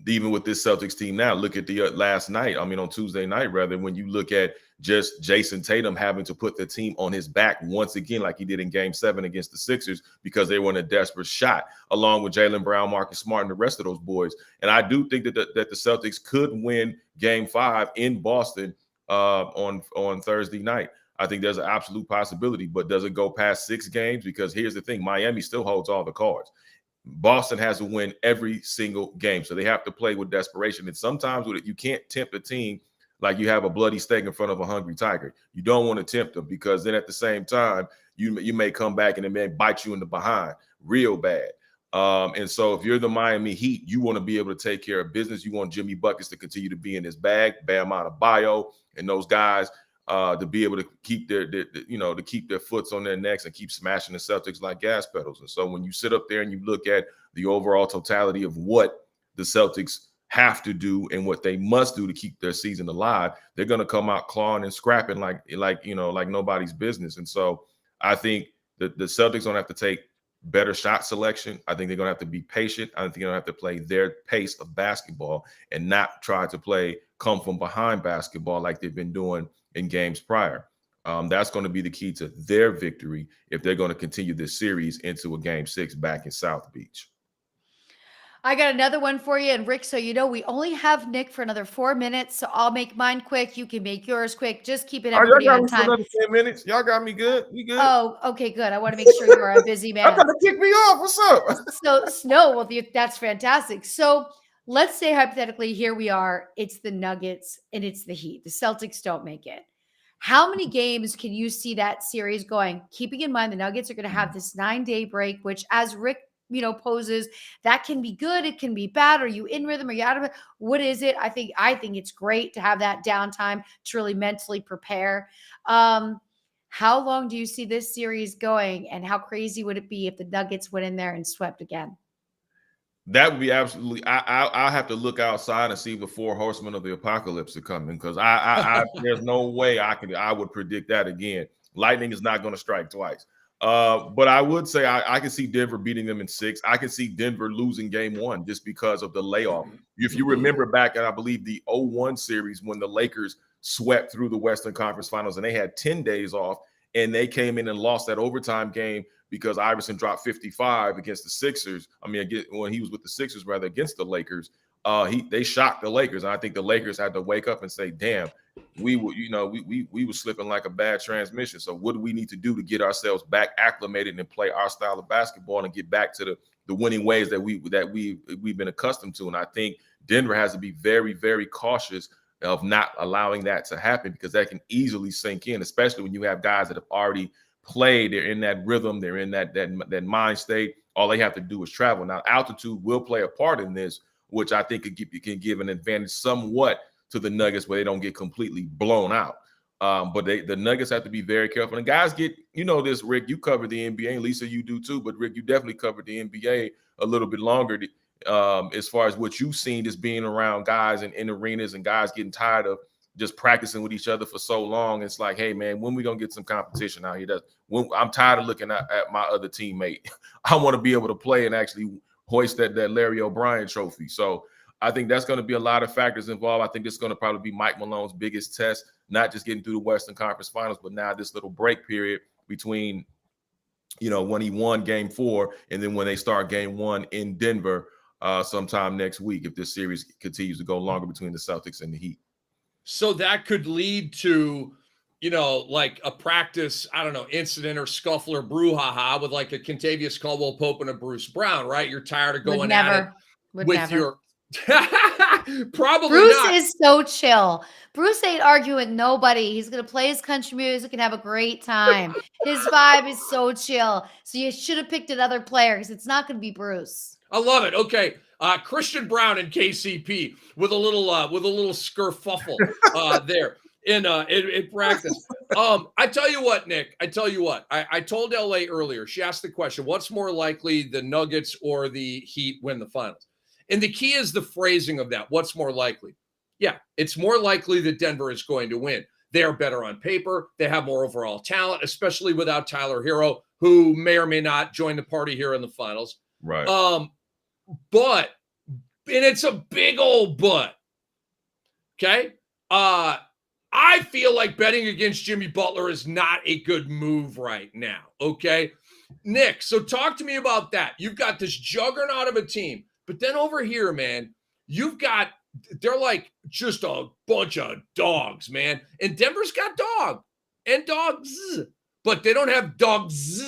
even with this Celtics team now, look at the last night. I mean, on Tuesday night, rather, when you look at just Jason Tatum having to put the team on his back once again, like he did in Game 7 against the Sixers, because they were in a desperate shot, along with Jaylen Brown, Marcus Smart, and the rest of those boys. And I do think that the Celtics could win Game 5 in Boston on Thursday night. I think there's an absolute possibility, but does it go past 6 games? Because here's the thing: Miami still holds all the cards. Boston has to win every single game, so they have to play with desperation. And sometimes with it, you can't tempt a team like you have a bloody steak in front of a hungry tiger. You don't want to tempt them, because then at the same time, you may come back and it may bite you in the behind real bad. And so if you're the Miami Heat, you want to be able to take care of business. You want Jimmy Buckets to continue to be in his bag, Bam Adebayo, and those guys to be able to keep their foots on their necks and keep smashing the Celtics like gas pedals. And so when you sit up there and you look at the overall totality of what the Celtics have to do and what they must do to keep their season alive, they're going to come out clawing and scrapping like nobody's business. And so I think that the Celtics don't have to take better shot selection. I think they're going to have to be patient. I think they're going to have to play their pace of basketball and not try to play come from behind basketball like they've been doing in games prior. That's going to be the key to their victory if they're going to continue this series into a Game 6 back in South Beach. I got another one for you. And Rick, so you know, we only have Nick for another 4 minutes, so I'll make mine quick. You can make yours quick. Just keep it everybody on time. Another 10 minutes. Y'all got me good. We good? Oh, okay, good. I want to make sure you are a busy man. I'm gonna kick me off. What's up? Well, that's fantastic. So let's say hypothetically, here we are. It's the Nuggets and it's the Heat. The Celtics don't make it. How many games can you see that series going? Keeping in mind the Nuggets are going to have this 9-day break, which, as Rick poses, that can be good, it can be bad. Are you in rhythm? Are you out of it? What is it? I think it's great to have that downtime to really mentally prepare. How long do you see this series going, and how crazy would it be if the Nuggets went in there and swept again? That would be absolutely. I'll have to look outside and see if the 4 horsemen of the apocalypse are coming, because there's no way I would predict that again. Lightning is not going to strike twice. But I would say I can see Denver beating them in 6. I can see Denver losing Game 1 just because of the layoff. If you remember back at, I believe, the 0-1 series when the Lakers swept through the Western Conference Finals and they had 10 days off, and they came in and lost that overtime game because Iverson dropped 55 against the Sixers. I mean, when he was with the Sixers, rather, against the Lakers. They shocked the Lakers. And I think the Lakers had to wake up and say, damn, we were slipping like a bad transmission. So what do we need to do to get ourselves back acclimated and play our style of basketball and get back to the winning ways that we've been accustomed to? And I think Denver has to be very, very cautious of not allowing that to happen, because that can easily sink in, especially when you have guys that have already played. They're in that rhythm. They're in that mind state. All they have to do is travel. Now, altitude will play a part in this, which I think can give an advantage somewhat to the Nuggets, where they don't get completely blown out. But the Nuggets have to be very careful. And guys get, this, Rick, you cover the NBA. Lisa, you do too. But Rick, you definitely covered the NBA a little bit longer as far as what you've seen, just being around guys in arenas and guys getting tired of just practicing with each other for so long. It's like, hey, man, when we going to get some competition out here? I'm tired of looking at my other teammate. I want to be able to play and actually hoist that Larry O'Brien trophy. So I think that's going to be a lot of factors involved. I think this is going to probably be Mike Malone's biggest test, not just getting through the Western Conference Finals, but now this little break period between, when he won Game 4 and then when they start Game 1 in Denver sometime next week, if this series continues to go longer between the Celtics and the Heat. So that could lead to, like a practice, I don't know, incident or scuffle or brouhaha with like a Kentavious Caldwell-Pope and a Bruce Brown, right? You're tired of going at it with your probably Bruce not. Is so chill. Bruce ain't arguing with nobody. He's going to play his country music and have a great time. His vibe is so chill. So you should have picked another player, because it's not going to be Bruce. I love it. Okay. Christian Brown and KCP with a little skerfuffle there in practice. I tell you what, Nick. I tell you what. I told LA earlier. She asked the question: what's more likely, the Nuggets or the Heat win the finals? And the key is the phrasing of that. What's more likely? Yeah, it's more likely that Denver is going to win. They are better on paper. They have more overall talent, especially without Tyler Hero, who may or may not join the party here in the finals. Right. But, and it's a big old but. Okay. I feel like betting against Jimmy Butler is not a good move right now. Okay. Nick, so talk to me about that. You've got this juggernaut of a team, but then over here, man, they're like just a bunch of dogs, man. And Denver's got dog and dogs, but they don't have dogs.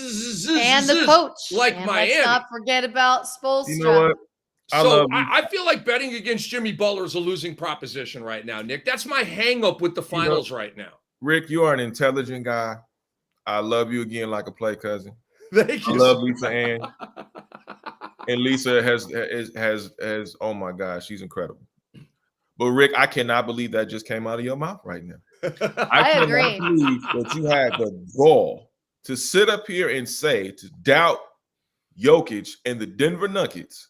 And the coach. Like and Miami. Let's not forget about Spoelstra. You know what? I feel like betting against Jimmy Butler is a losing proposition right now, Nick. That's my hang up with the finals right now. Rick, you are an intelligent guy. I love you again like a play cousin. Thank you. I love Lisa Ann. And Lisa has oh my gosh, she's incredible. But Rick, I cannot believe that just came out of your mouth right now. I agree. cannot believe that you had the gall to sit up here and say, to doubt Jokic and the Denver Nuggets.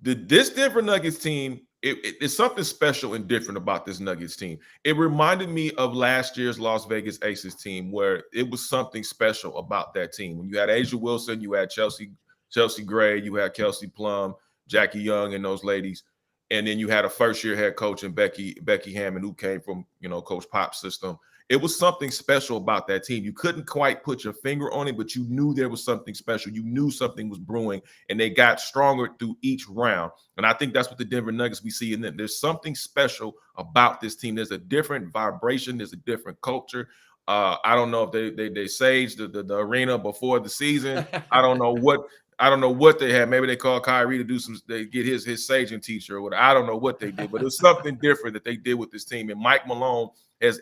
This Denver Nuggets team, it's something special and different about this Nuggets team. It reminded me of last year's Las Vegas Aces team, where it was something special about that team. When you had Asia Wilson, you had Chelsea Gray, you had Kelsey Plum, Jackie Young, and those ladies. And then you had a first-year head coach in Becky Hammond, who came from, Coach Pop's system. It was something special about that team. You couldn't quite put your finger on it, but you knew there was something special. You knew something was brewing, and they got stronger through each round. And I think that's what the Denver Nuggets we see in them. There's something special about this team. There's a different vibration. There's a different culture. I don't know if they saged the arena before the season. I don't know what they had. Maybe they called Kyrie to they get his saging teacher or whatever. I don't know what they did, but it was something different that they did with this team. And Mike Malone has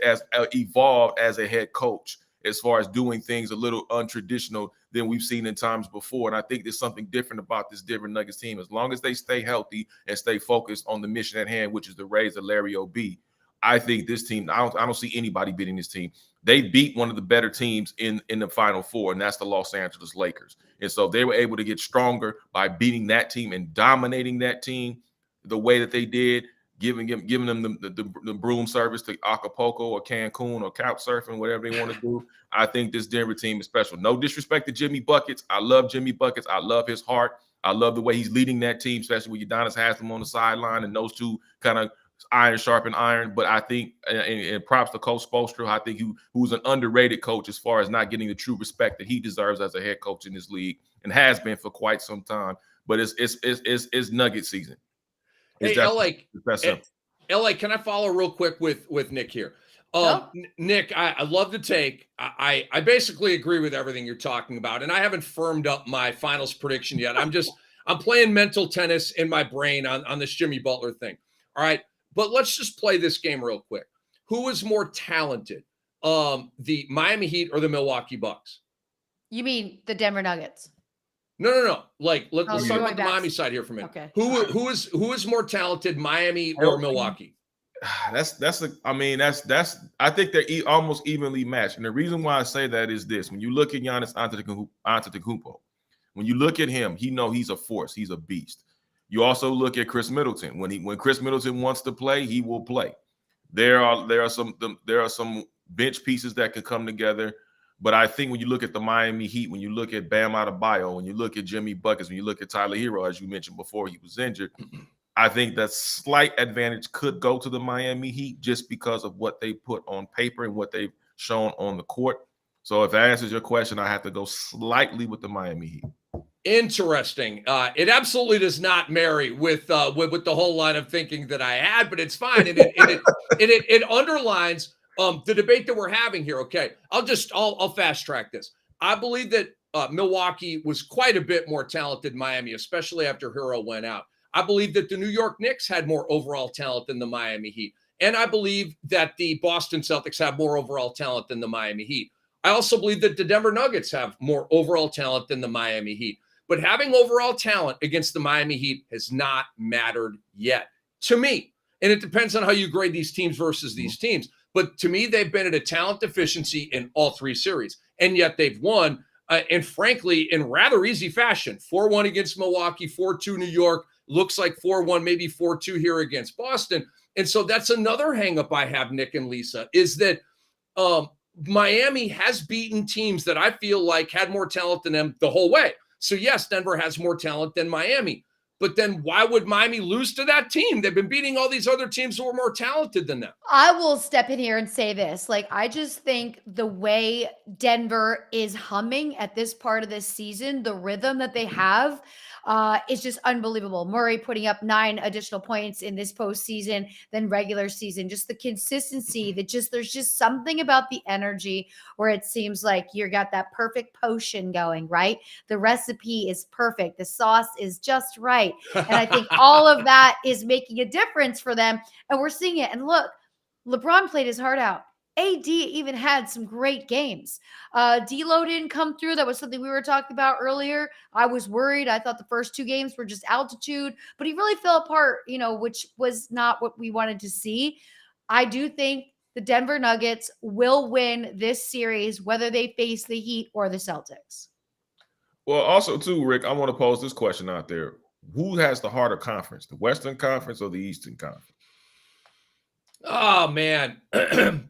evolved as a head coach as far as doing things a little untraditional than we've seen in times before. And I think there's something different about this Denver Nuggets team. As long as they stay healthy and stay focused on the mission at hand, which is the raise of Larry O.B., I think this team, I don't see anybody beating this team. They beat one of the better teams in the Final Four, and that's the Los Angeles Lakers. And so they were able to get stronger by beating that team and dominating that team the way that they did, giving them the broom service to Acapulco or Cancun or couch surfing, whatever they want to do. I think this Denver team is special. No disrespect to Jimmy Buckets. I love Jimmy Buckets. I love his heart. I love the way he's leading that team, especially with Udonis Haslem on the sideline and those two kind of iron sharpen iron. But I think, and props to Coach Spoelstra, I think who's an underrated coach as far as not getting the true respect that he deserves as a head coach in this league and has been for quite some time. But it's Nugget season. Hey, LA, can I follow real quick with Nick here? Nick, I love the take. I basically agree with everything you're talking about, and I haven't firmed up my finals prediction yet. I'm playing mental tennis in my brain on this Jimmy Butler thing. All right, but let's just play this game real quick. Who is more talented, the Miami Heat or the Milwaukee Bucks? You mean the Denver Nuggets? No. Let's talk about the Miami side here for a minute. Okay. Who is more talented, Miami or Milwaukee? I think they're almost evenly matched. And the reason why I say that is this: when you look at Giannis Antetokounmpo, when you look at him, he's a force. He's a beast. You also look at Chris Middleton. When Chris Middleton wants to play, he will play. There are some bench pieces that can come together. But I think when you look at the Miami Heat, when you look at Bam Adebayo, when you look at Jimmy Buckets, when you look at Tyler Hero, as you mentioned before, he was injured. I think that slight advantage could go to the Miami Heat just because of what they put on paper and what they've shown on the court. So if that answers your question, I have to go slightly with the Miami Heat. Interesting. It absolutely does not marry with the whole line of thinking that I had, but it's fine. And it underlines the debate that we're having here. Okay, I'll fast track this. I believe that Milwaukee was quite a bit more talented than Miami, especially after Hero went out. I believe that the New York Knicks had more overall talent than the Miami Heat. And I believe that the Boston Celtics have more overall talent than the Miami Heat. I also believe that the Denver Nuggets have more overall talent than the Miami Heat. But having overall talent against the Miami Heat has not mattered yet to me. And it depends on how you grade these teams versus these teams. But to me, they've been at a talent deficiency in all three series. And yet they've won, and frankly, in rather easy fashion. 4-1 against Milwaukee, 4-2 New York. Looks like 4-1, maybe 4-2 here against Boston. And so that's another hang-up I have, Nick and Lisa, is that Miami has beaten teams that I feel like had more talent than them the whole way. So yes, Denver has more talent than Miami. But then why would Miami lose to that team? They've been beating all these other teams who are more talented than them. I will step in here and say this. Like, I just think the way Denver is humming at this part of this season, the rhythm that they have, is just unbelievable. Murray putting up 9 additional points in this postseason than regular season. Just the consistency that there's just something about the energy where it seems like you got that perfect potion going, right? The recipe is perfect. The sauce is just right. And I think all of that is making a difference for them. And we're seeing it. And look, LeBron played his heart out. AD even had some great games. D'Lo didn't come through. That was something we were talking about earlier. I was worried. I thought the first 2 games were just altitude, but he really fell apart, which was not what we wanted to see. I do think the Denver Nuggets will win this series, whether they face the Heat or the Celtics. Well, also too, Rick, I want to pose this question out there. Who has the harder conference, the Western Conference or the Eastern Conference? Oh, man.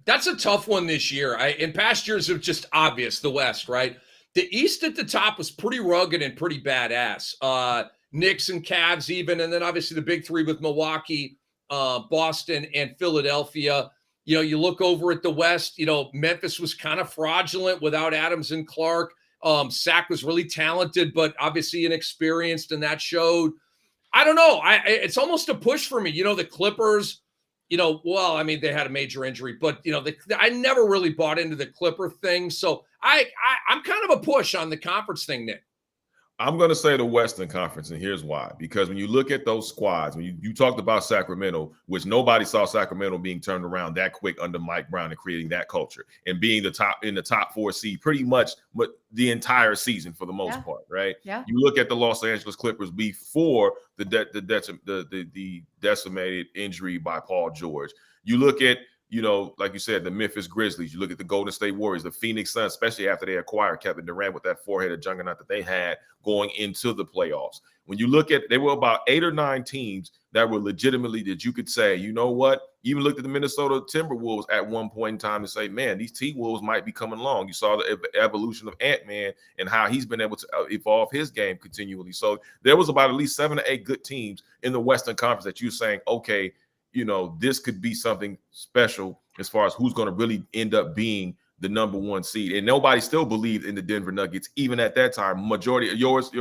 That's a tough one this year. In past years, it was just obvious, the West, right? The East at the top was pretty rugged and pretty badass. Knicks and Cavs even, and then obviously the big three with Milwaukee, Boston, and Philadelphia. You look over at the West, Memphis was kind of fraudulent without Adams and Clark. Sack was really talented, but obviously inexperienced, and that showed. I don't know. It's almost a push for me. The Clippers, they had a major injury, but, I never really bought into the Clipper thing. So I'm kind of a push on the conference thing, Nick. I'm going to say the Western Conference, and here's why. Because when you look at those squads, when you talked about Sacramento, which nobody saw Sacramento being turned around that quick under Mike Brown and creating that culture and being in the top 4 seed pretty much the entire season for the most part, right? Yeah. You look at the Los Angeles Clippers before the decimated injury by Paul George. You look at, like you said, the Memphis Grizzlies. You look at the Golden State Warriors, the Phoenix Suns, especially after they acquired Kevin Durant with that four-headed juggernaut that they had going into the playoffs. When you look at, they were about 8 or 9 teams that were legitimately that you could say, you know what? You even looked at the Minnesota Timberwolves at one point in time and say, man, these T-Wolves might be coming along. You saw the evolution of Ant-Man and how he's been able to evolve his game continually. So there was about at least 7 or 8 good teams in the Western Conference that you're saying, okay, this could be something special as far as who's going to really end up being the number 1 seed. And nobody still believed in the Denver Nuggets, even at that time, majority of yours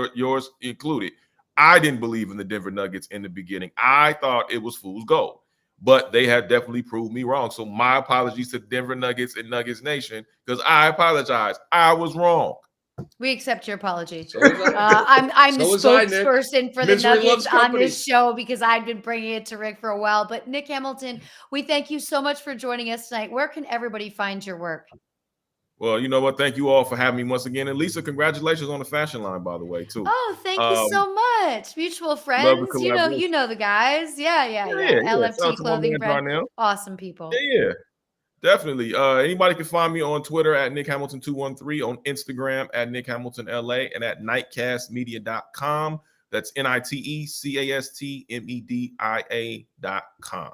included. I didn't believe in the Denver Nuggets in the beginning. I thought it was fool's gold, but they have definitely proved me wrong. So my apologies to Denver Nuggets and Nuggets Nation, because I apologize. I was wrong. We accept your apology. So I'm the spokesperson for the Misery Nuggets on this show because I've been bringing it to Rick for a while. But Nick Hamilton, we thank you so much for joining us tonight. Where can everybody find your work? Well, you know what? Thank you all for having me once again. And Lisa, congratulations on the fashion line, by the way, too. Oh, thank you so much. Mutual friends. You know the guys. Yeah. LFT clothing brand. Awesome people. Yeah. Definitely. Anybody can find me on Twitter at Nick Hamilton 213, on Instagram at Nick Hamilton LA, and at nightcastmedia.com. That's NITECASTMEDIA.com.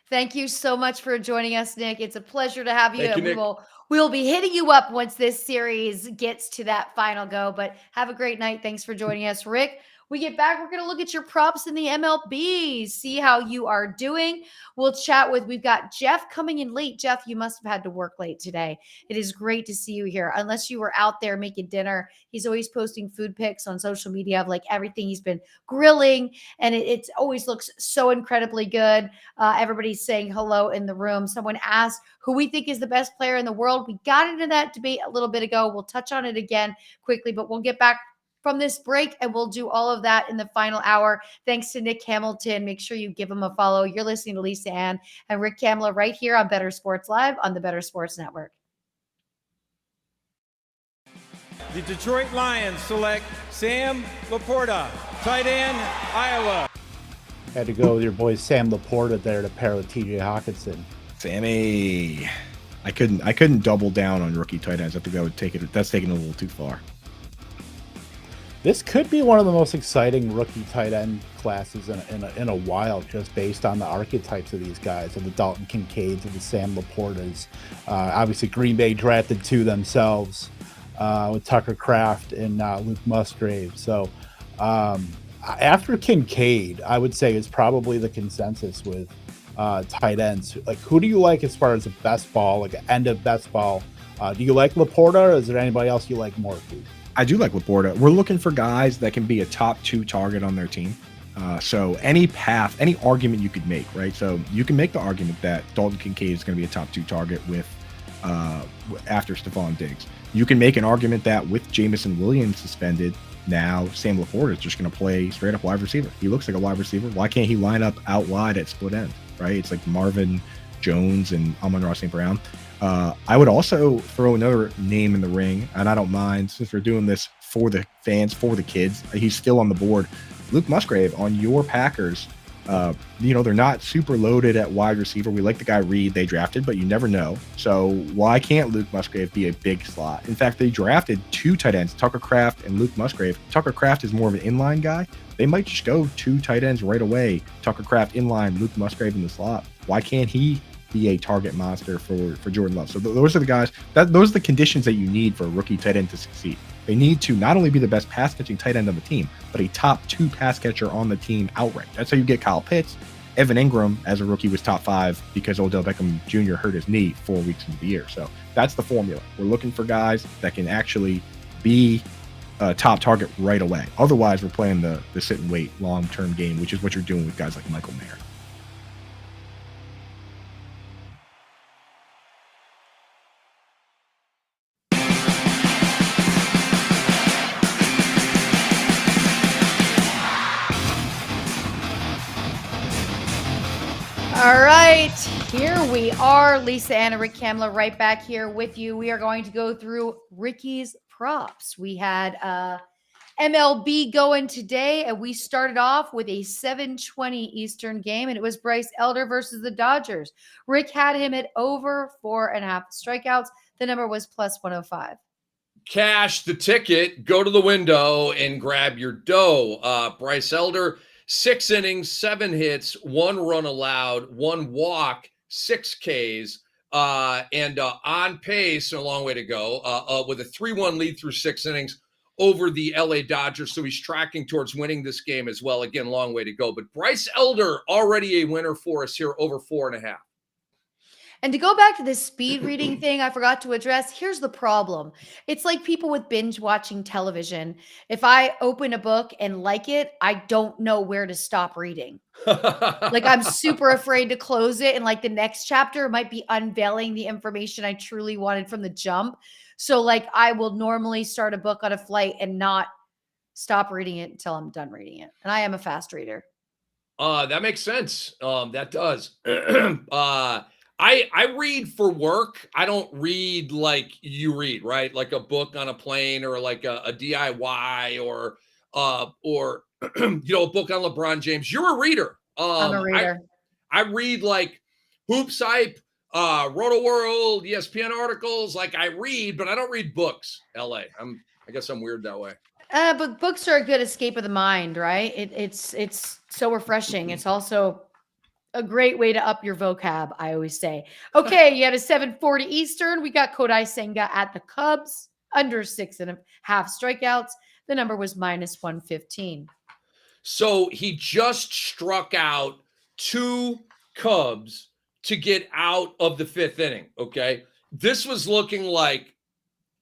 Thank you so much for joining us, Nick. It's a pleasure to have you. Thank you, Nick. We'll be hitting you up once this series gets to that final go. But have a great night. Thanks for joining us, Rick. We get back, we're going to look at your props in the MLB, see how you are doing. We've got Jeff coming in late. Jeff, you must have had to work late today. It is great to see you here. Unless you were out there making dinner, he's always posting food pics on social media of like everything he's been grilling. And it always looks so incredibly good. Everybody's saying hello in the room. Someone asked who we think is the best player in the world. We got into that debate a little bit ago. We'll touch on it again quickly, but we'll get back from this break, and we'll do all of that in the final hour. Thanks to Nick Hamilton. Make sure you give him a follow. You're listening to Lisa Ann and Rick Kamla right here on Bettor Sports Live on the Bettor Sports Network. the Detroit Lions select Sam Laporta, tight end, Iowa. Had to go with your boy Sam Laporta there to pair with TJ Hawkinson. Sammy. I couldn't double down on rookie tight ends. I think that's taking it a little too far. This could be one of the most exciting rookie tight end classes in a while, just based on the archetypes of these guys, of the Dalton Kincaids and the Sam Laportas. Obviously, Green Bay drafted two themselves with Tucker Kraft and Luke Musgrave. So after Kincaid, I would say is probably the consensus with tight ends. Like, who do you like as far as the best ball, like end of best ball? Do you like Laporta, or is there anybody else you like more? I do like Laporta. We're looking for guys that can be a top 2 target on their team. So any path, any argument you could make, right? So you can make the argument that Dalton Kincaid is going to be a top 2 target with after Stephon Diggs. You can make an argument that with Jamison Williams suspended, now Sam Laporta is just going to play straight up wide receiver. He looks like a wide receiver. Why can't he line up out wide at split end, right? It's like Marvin Jones and Amon-Ra St. Brown. I would also throw another name in the ring, and I don't mind, since we're doing this for the fans, for the kids. He's still on the board. Luke Musgrave on your Packers. They're not super loaded at wide receiver. We like the guy Reed they drafted, but you never know. So why can't Luke Musgrave be a big slot? In fact, they drafted 2 tight ends, Tucker Kraft and Luke Musgrave. Tucker Kraft is more of an inline guy. They might just go 2 tight ends right away. Tucker Kraft inline, Luke Musgrave in the slot. Why can't he be a target monster for Jordan Love? So those are the guys, those are the conditions that you need for a rookie tight end to succeed. They need to not only be the best pass catching tight end on the team, but a top 2 pass catcher on the team outright. That's how you get Kyle Pitts. Evan Ingram as a rookie was top 5 because Odell Beckham Jr. hurt his knee 4 weeks into the year. So that's the formula. We're looking for guys that can actually be a top target right away. Otherwise, we're playing the sit and wait long-term game, which is what you're doing with guys like Michael Mayer. All right, here we are. Lisa Ann and Rick Kamla right back here with you. We are going to go through Ricky's props. We had MLB going today, and we started off with a 7:20 Eastern game, and it was Bryce Elder versus the Dodgers. Rick had him at over 4.5 strikeouts. The number was plus 105. Cash the ticket, go to the window and grab your dough. Bryce Elder, 6 innings, 7 hits, 1 run allowed, 1 walk, 6 Ks, and on pace, a long way to go, with a 3-1 lead through 6 innings over the LA Dodgers. So he's tracking towards winning this game as well. Again, long way to go. But Bryce Elder, already a winner for us here, over 4.5. And to go back to this speed reading thing I forgot to address, here's the problem. It's like people with binge watching television. If I open a book and like it, I don't know where to stop reading. Like, I'm super afraid to close it. And like the next chapter might be unveiling the information I truly wanted from the jump. So like I will normally start a book on a flight and not stop reading it until I'm done reading it. And I am a fast reader. That makes sense. That does. I read for work. I don't read like you read, right? Like a book on a plane, or like a DIY, or a book on LeBron James. You're a reader. I'm a reader. I read like Hoops Hype, Roto World, ESPN articles. Like I read, but I don't read books. I guess I'm weird that way. But books are a good escape of the mind, right? It's so refreshing. It's also a great way to up your vocab, I always say. Okay, you had a 7:40 Eastern. We got Kodai Senga at the Cubs, under 6.5 strikeouts. The number was minus 115. So he just struck out 2 Cubs to get out of the 5th inning, okay? This was looking like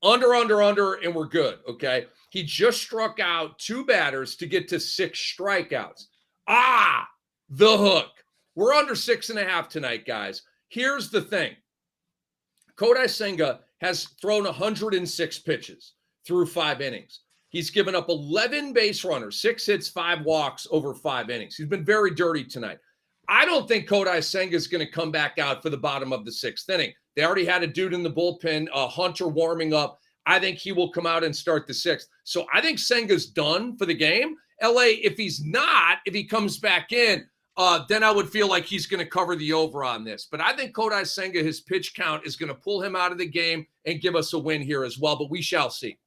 under, and we're good, okay? He just struck out 2 batters to get to 6 strikeouts. The hook. We're under 6.5 tonight, guys. Here's the thing. Kodai Senga has thrown 106 pitches through 5 innings. He's given up 11 base runners, 6 hits, 5 walks over 5 innings. He's been very dirty tonight. I don't think Kodai Senga is going to come back out for the bottom of the 6th inning. They already had a dude in the bullpen, Hunter, warming up. I think he will come out and start the 6th. So I think Senga's done for the game. LA, if he's not, if he comes back in, then I would feel like he's going to cover the over on this. But I think Kodai Senga, his pitch count is going to pull him out of the game and give us a win here as well. But we shall see.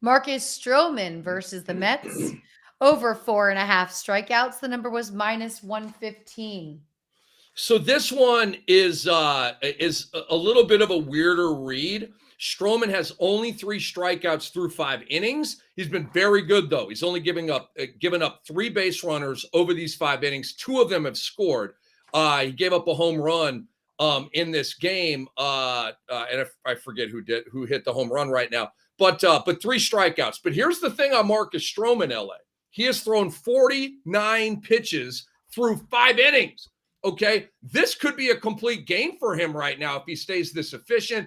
Marcus Stroman versus the Mets. Over 4.5 strikeouts. The number was -115. So this one is a little bit of a weirder read. Stroman has only 3 strikeouts through 5 innings. He's been very good, though. He's only given up 3 base runners over these 5 innings. 2 of them have scored. He gave up a home run in this game, and I forget who hit the home run right now. But 3 strikeouts. But here's the thing on Marcus Stroman, LA. He has thrown 49 pitches through 5 innings. Okay, this could be a complete game for him right now if he stays this efficient.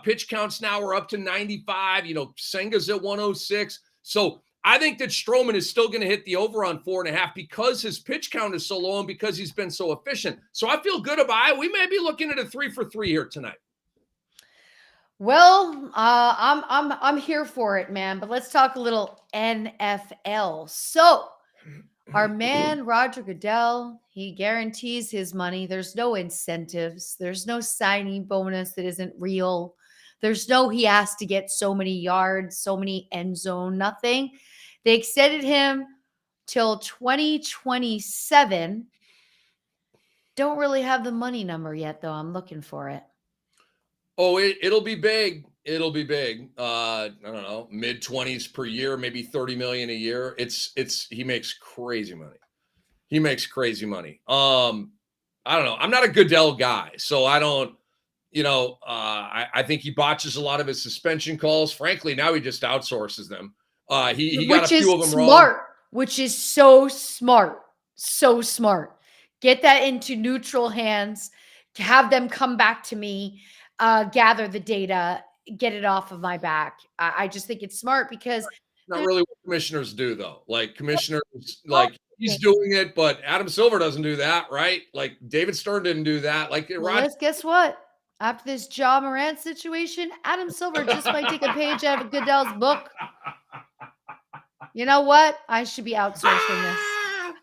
Pitch counts now are up to 95. Senga's at 106. So I think that Stroman is still going to hit the over on 4.5 because his pitch count is so low and because he's been so efficient. So I feel good about it. We may be looking at a 3-for-3 here tonight. Well, I'm here for it, man. But let's talk a little NFL. So our man Roger Goodell, he guarantees his money. There's no incentives. There's no signing bonus that isn't real. There's no he has to get so many yards, so many end zone, nothing. They extended him till 2027. Don't really have the money number yet, though. I'm looking for it. Oh, it'll be big. It'll be big. I don't know, mid-20s per year, maybe 30 million a year. He makes crazy money. He makes crazy money. I don't know. I'm not a Goodell guy, so I don't, I think he botches a lot of his suspension calls. Frankly, now he just outsources them. He got a few of them wrong. Which is so smart. So smart. Get that into neutral hands, have them come back to me, gather the data, get it off of my back. I just think it's smart because not really what commissioners do, though. Like commissioners, he's doing it, but Adam Silver doesn't do that, right? Like David Stern didn't do that. Guess what? After this Ja Morant situation, Adam Silver just might take a page out of Goodell's book. You know what? I should be outsourcing this.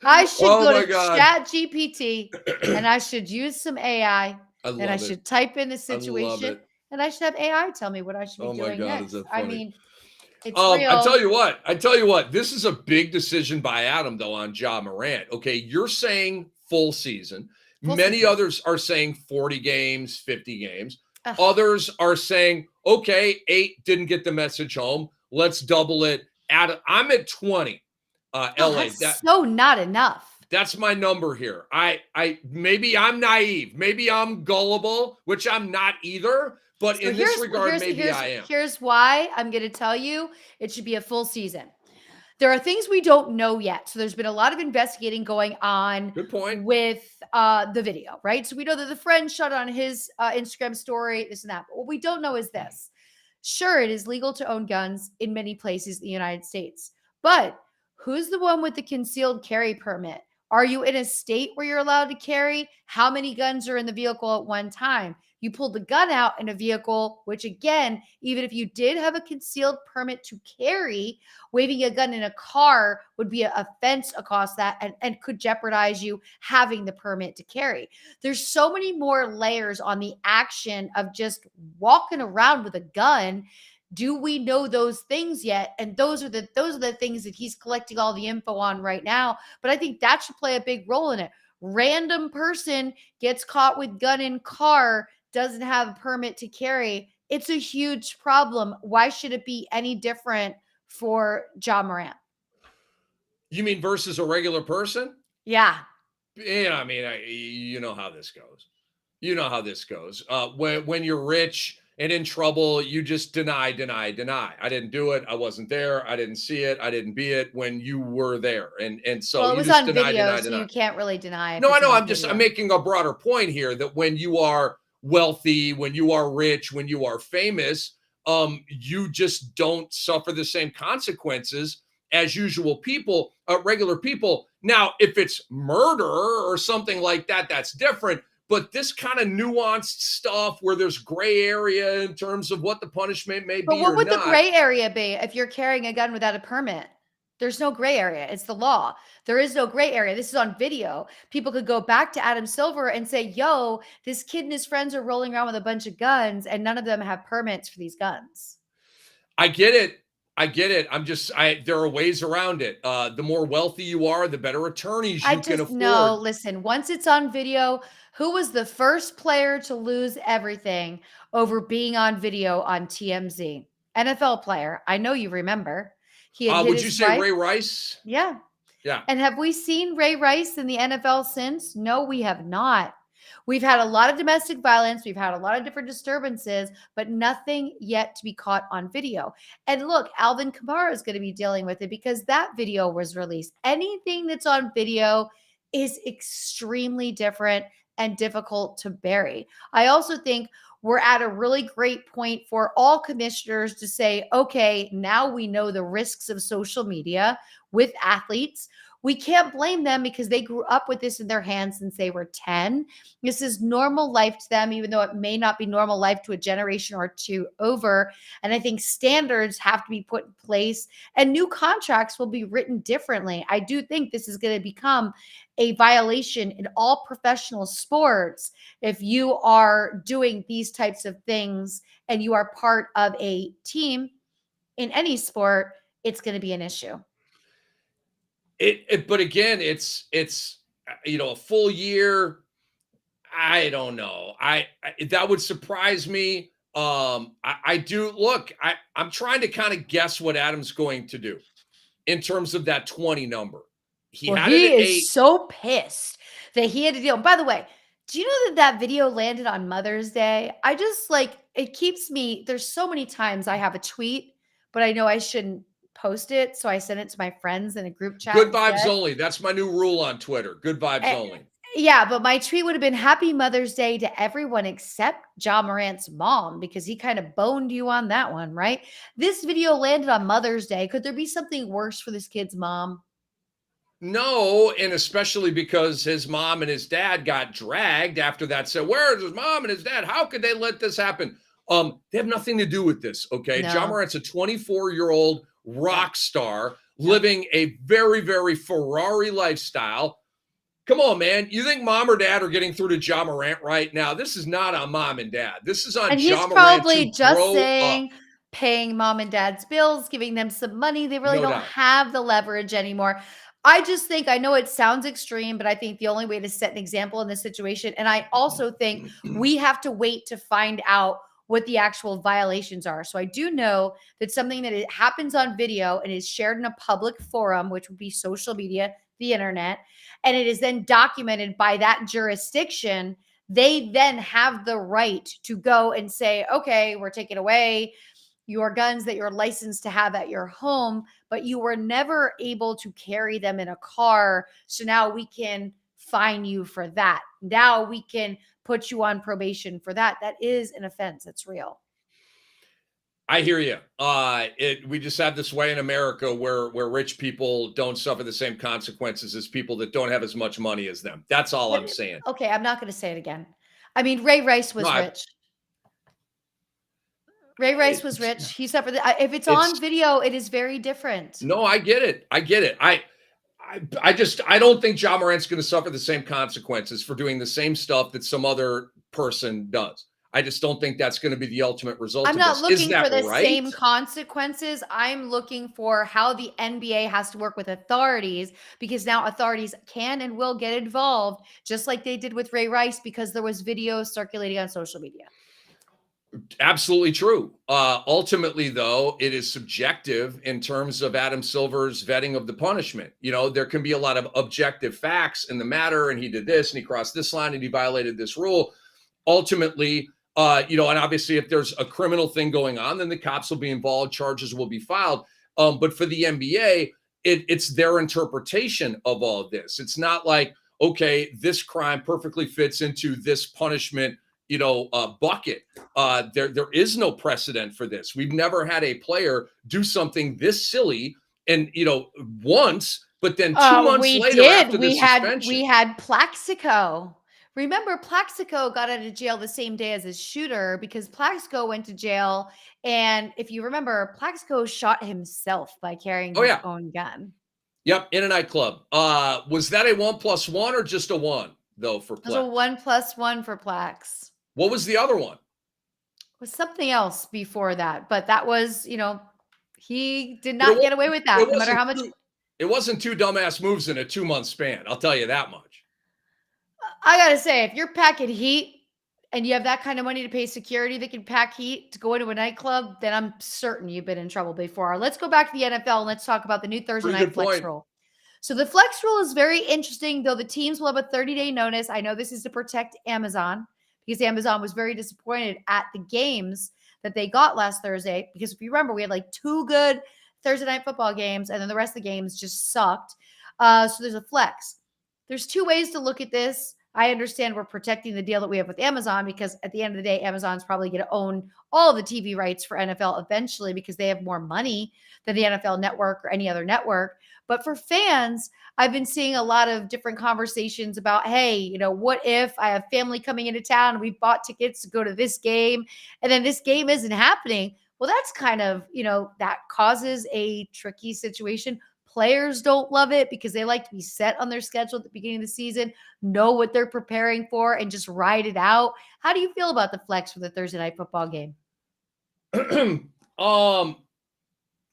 I should go to ChatGPT and I should use some AI and I should type in the situation and I should have AI tell me what I should be doing next. I mean, it's real. I tell you what, this is a big decision by Adam, though, on Ja Morant. Okay, you're saying full season. Many others are saying 40 games, 50 games. Others are saying, okay, 8 didn't get the message home. Let's double it. I'm at 20. LA. That's so not enough. That's my number here. I maybe I'm naive. Maybe I'm gullible, which I'm not either. But in this regard, maybe I am. Here's why I'm going to tell you it should be a full season. There are things we don't know yet. So there's been a lot of investigating going on. Good point. With the video, right? So we know that the friend shot on his Instagram story, this and that. But what we don't know is this. Sure, it is legal to own guns in many places in the United States. But who's the one with the concealed carry permit? Are you in a state where you're allowed to carry? How many guns are in the vehicle at one time? You pulled the gun out in a vehicle, which again, even if you did have a concealed permit to carry, waving a gun in a car would be an offense across that and could jeopardize you having the permit to carry. There's so many more layers on the action of just walking around with a gun. Do we know those things yet? And those are the things that he's collecting all the info on right now. But I think that should play a big role in it. Random person gets caught with gun in car, doesn't have a permit to carry. It's a huge problem. Why should it be any different for Ja Morant? You mean versus a regular person? Yeah. Yeah, I mean, you know how this goes. You know how this goes. When you're rich and in trouble, you just deny. I didn't do it. I wasn't there. I didn't see it. I didn't be it when you were there. And so it was on video, so you can't really deny. No, I know. I'm making a broader point here that when you are wealthy, when you are rich, when you are famous, you just don't suffer the same consequences as regular people. Now, if it's murder or something like that, that's different. but this kind of nuanced stuff where there's gray area in terms of what the punishment may But be what or would not. the gray area be if you're carrying a gun without a permit? There's no gray area. It's the law. There is no gray area. This is on video. People could go back to Adam Silver and say, yo, this kid and his friends are rolling around with a bunch of guns and none of them have permits for these guns. I get it. There are ways around it. The more wealthy you are, the better attorneys you can afford. No, listen, once it's on video, who was the first player to lose everything over being on video on TMZ? NFL player. I know you remember. He had hit would his you say wife. Ray Rice? Yeah. Yeah. And have we seen Ray Rice in the NFL since? No, we have not. We've had a lot of domestic violence. We've had a lot of different disturbances, but nothing yet to be caught on video. And look, Alvin Kamara is going to be dealing with it because that video was released. Anything that's on video is extremely different and difficult to bury. I also think we're at a really great point for all commissioners to say, okay, now we know the risks of social media with athletes. We can't blame them because they grew up with this in their hands since they were 10. This is normal life to them, even though it may not be normal life to a generation or two over. And I think standards have to be put in place and new contracts will be written differently. I do think this is going to become a violation in all professional sports. If you are doing these types of things and you are part of a team in any sport, it's going to be an issue. But again, it's a full year. I don't know. That would surprise me. I do look. I'm trying to kind of guess what Adam's going to do in terms of that 20 number. He is so pissed that he had to deal. By the way, do you know that video landed on Mother's Day? I just it keeps me. There's so many times I have a tweet, but I know I shouldn't post it, so I sent it to my friends in a group chat. Good vibes only. That's my new rule on Twitter. Good vibes only. Yeah, but my tweet would have been Happy Mother's Day to everyone except Ja Morant's mom because he kind of boned you on that one, right? This video landed on Mother's Day. Could there be something worse for this kid's mom? No, and especially because his mom and his dad got dragged after that. So where's his mom and his dad? How could they let this happen? They have nothing to do with this, okay? No. Ja Morant's a 24-year-old rock star living a very, very Ferrari lifestyle. Come on, man. You think mom or dad are getting through to Ja Morant right now? This is not on mom and dad. This is on and Ja he's Morant probably to just grow saying, up. paying mom and dad's bills, giving them some money. They really No don't doubt. have the leverage anymore. I just think, I know it sounds extreme, but I think the only way to set an example in this situation, and I also think we have to wait to find out what the actual violations are. So I do know that something that it happens on video and is shared in a public forum, which would be social media, the internet, and it is then documented by that jurisdiction, they then have the right to go and say, okay, we're taking away your guns that you're licensed to have at your home, but you were never able to carry them in a car. So now we can fine you for that. Now we can put you on probation for that. That is an offense. It's real. I hear you. We just have this way in America where rich people don't suffer the same consequences as people that don't have as much money as them. That's all I'm saying. Okay, I'm not going to say it again. I mean, Ray Rice was rich. Ray Rice was rich. He suffered. If it's on video, it is very different. No, I get it. I get it. I don't think Ja Morant's going to suffer the same consequences for doing the same stuff that some other person does. I just don't think that's going to be the ultimate result. I'm not looking for the right? same consequences. I'm looking for how the NBA has to work with authorities, because now authorities can and will get involved, just like they did with Ray Rice, because there was video circulating on social media. Absolutely true. Ultimately, though, it is subjective in terms of Adam Silver's vetting of the punishment. You know, there can be a lot of objective facts in the matter, and he did this, and he crossed this line, and he violated this rule. Ultimately, and obviously if there's a criminal thing going on, then the cops will be involved, charges will be filed. But for the NBA, it's their interpretation of all of this. It's not like, okay, this crime perfectly fits into this punishment, bucket. There is no precedent for this. We've never had a player do something this silly and, once, but then 2 months later after the suspension. We had Plaxico. Remember, Plaxico got out of jail the same day as his shooter because Plaxico went to jail. And if you remember, Plaxico shot himself by carrying Oh, his yeah. own gun. Yep, in a nightclub. Was that a 1+1 or just a 1, though, for It was a Plex? 1+1 for Plax. What was the other one? It was something else before that, but that was, he did But not get away with that, no matter how much. It wasn't 2 dumbass moves in a 2-month span, I'll tell you that much. I gotta say, if you're packing heat and you have that kind of money to pay security that can pack heat to go into a nightclub, then I'm certain you've been in trouble before. Let's go back to the NFL and let's talk about the new Thursday Pretty night good flex point. rule. So the flex rule is very interesting, though the teams will have a 30-day notice. I know this is to protect Amazon because Amazon was very disappointed at the games that they got last Thursday. Because if you remember, we had like 2 good Thursday night football games, and then the rest of the games just sucked. So there's a flex. There's 2 ways to look at this. I understand we're protecting the deal that we have with Amazon because at the end of the day, Amazon's probably going to own all of the TV rights for NFL eventually because they have more money than the NFL network or any other network. But for fans, I've been seeing a lot of different conversations about, hey, what if I have family coming into town and we bought tickets to go to this game and then this game isn't happening? Well, that's kind of, that causes a tricky situation. Players don't love it because they like to be set on their schedule at the beginning of the season, know what they're preparing for, and just ride it out. How do you feel about the flex for the Thursday night football game? The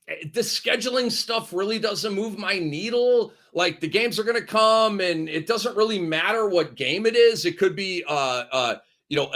scheduling stuff really doesn't move my needle. Like the games are going to come and it doesn't really matter what game it is. It could be, a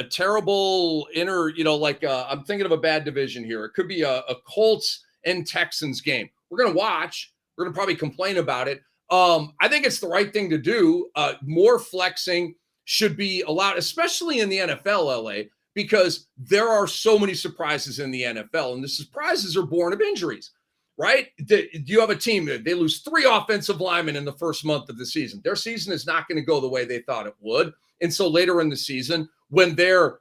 terrible I'm thinking of a bad division here. It could be a Colts and Texans game. We're going to watch. We're going to probably complain about it. I think it's the right thing to do. More flexing should be allowed, especially in the NFL, LA, because there are so many surprises in the NFL, and the surprises are born of injuries, right? You have a team that they lose 3 offensive linemen in the first month of the season. Their season is not going to go the way they thought it would. And so later in the season, when they're,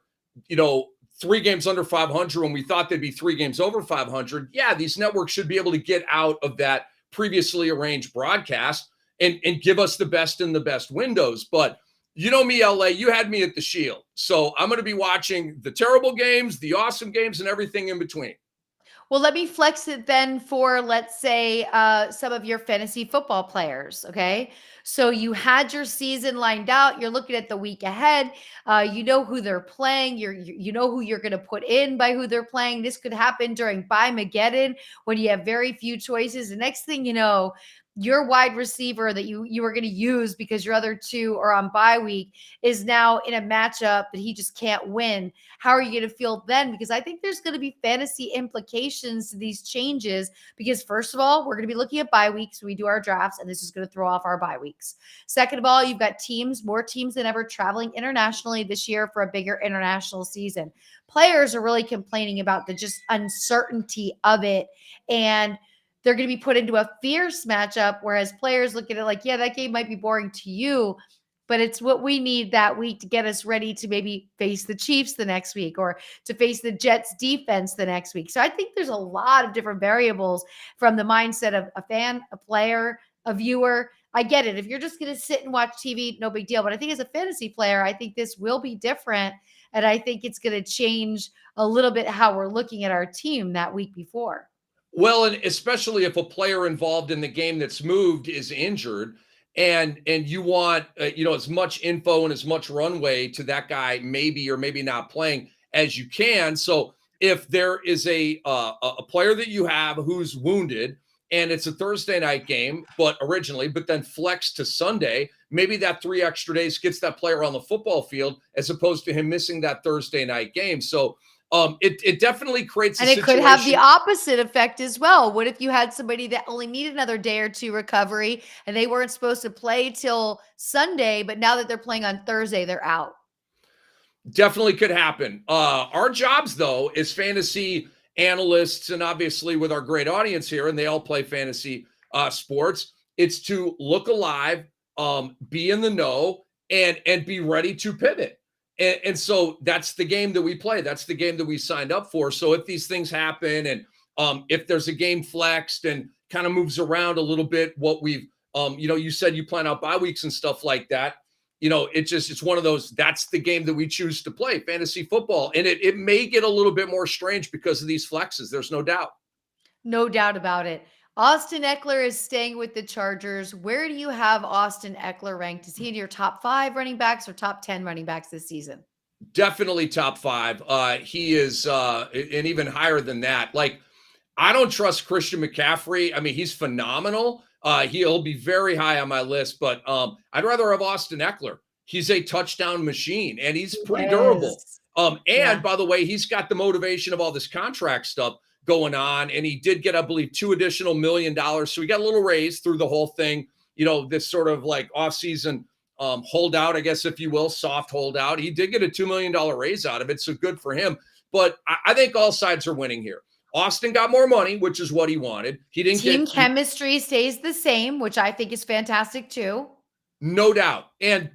3 games under 500, when we thought they'd be 3 games over 500, these networks should be able to get out of that previously arranged broadcast and give us the best in the best windows. But you know me, LA, you had me at the Shield. So I'm going to be watching the terrible games, the awesome games, and everything in between. Well, let me flex it then for, let's say, some of your fantasy football players, okay? So you had your season lined out. You're looking at the week ahead. You know who they're playing. You know who you're going to put in by who they're playing. This could happen during Buy-Mageddon when you have very few choices. The next thing you know, your wide receiver that you were going to use because your other 2 are on bye week is now in a matchup that he just can't win. How are you going to feel then? Because I think there's going to be fantasy implications to these changes because first of all, we're going to be looking at bye weeks when we do our drafts, and this is going to throw off our bye weeks. Second of all, you've got more teams than ever traveling internationally this year for a bigger international season. Players are really complaining about the just uncertainty of it, and they're going to be put into a fierce matchup, whereas players look at it like, that game might be boring to you, but it's what we need that week to get us ready to maybe face the Chiefs the next week or to face the Jets defense the next week. So I think there's a lot of different variables from the mindset of a fan, a player, a viewer. I get it. If you're just going to sit and watch TV, no big deal. But I think as a fantasy player, I think this will be different. And I think it's going to change a little bit how we're looking at our team that week before. Well, and especially if a player involved in the game that's moved is injured and you want, as much info and as much runway to that guy maybe or maybe not playing as you can. So if there is a player that you have who's wounded and it's a Thursday night game, but then flexed to Sunday, maybe that 3 extra days gets that player on the football field as opposed to him missing that Thursday night game. So it definitely creates and it could have the opposite effect as well. What if you had somebody that only needed another day or 2 recovery and they weren't supposed to play till Sunday, but now that they're playing on Thursday, they're out? Definitely could happen. Our jobs, though, as fantasy analysts, and obviously with our great audience here, and they all play fantasy sports, it's to look alive, be in the know, and be ready to pivot. And so that's the game that we play. That's the game that we signed up for. So if these things happen and if there's a game flexed and kind of moves around a little bit, what we've, you said you plan out bye weeks and stuff like that. it's one of those, that's the game that we choose to play, fantasy football. And it may get a little bit more strange because of these flexes. There's no doubt. No doubt about it. Austin Eckler is staying with the Chargers. Where do you have Austin Eckler ranked? Is he in your top 5 running backs or top 10 running backs this season? Definitely top 5. He is, and even higher than that. Like, I don't trust Christian McCaffrey. I mean, he's phenomenal. He'll be very high on my list, but I'd rather have Austin Eckler. He's a touchdown machine, and he's pretty durable. And by the way, he's got the motivation of all this contract stuff going on, and he did get, I believe, $2 additional million. So he got a little raise through the whole thing. This sort of like offseason holdout, I guess, if you will, soft holdout. He did get a $2 million raise out of it, so good for him. But I think all sides are winning here. Austin got more money, which is what he wanted. He didn't Team chemistry stays the same, which I think is fantastic too. No doubt.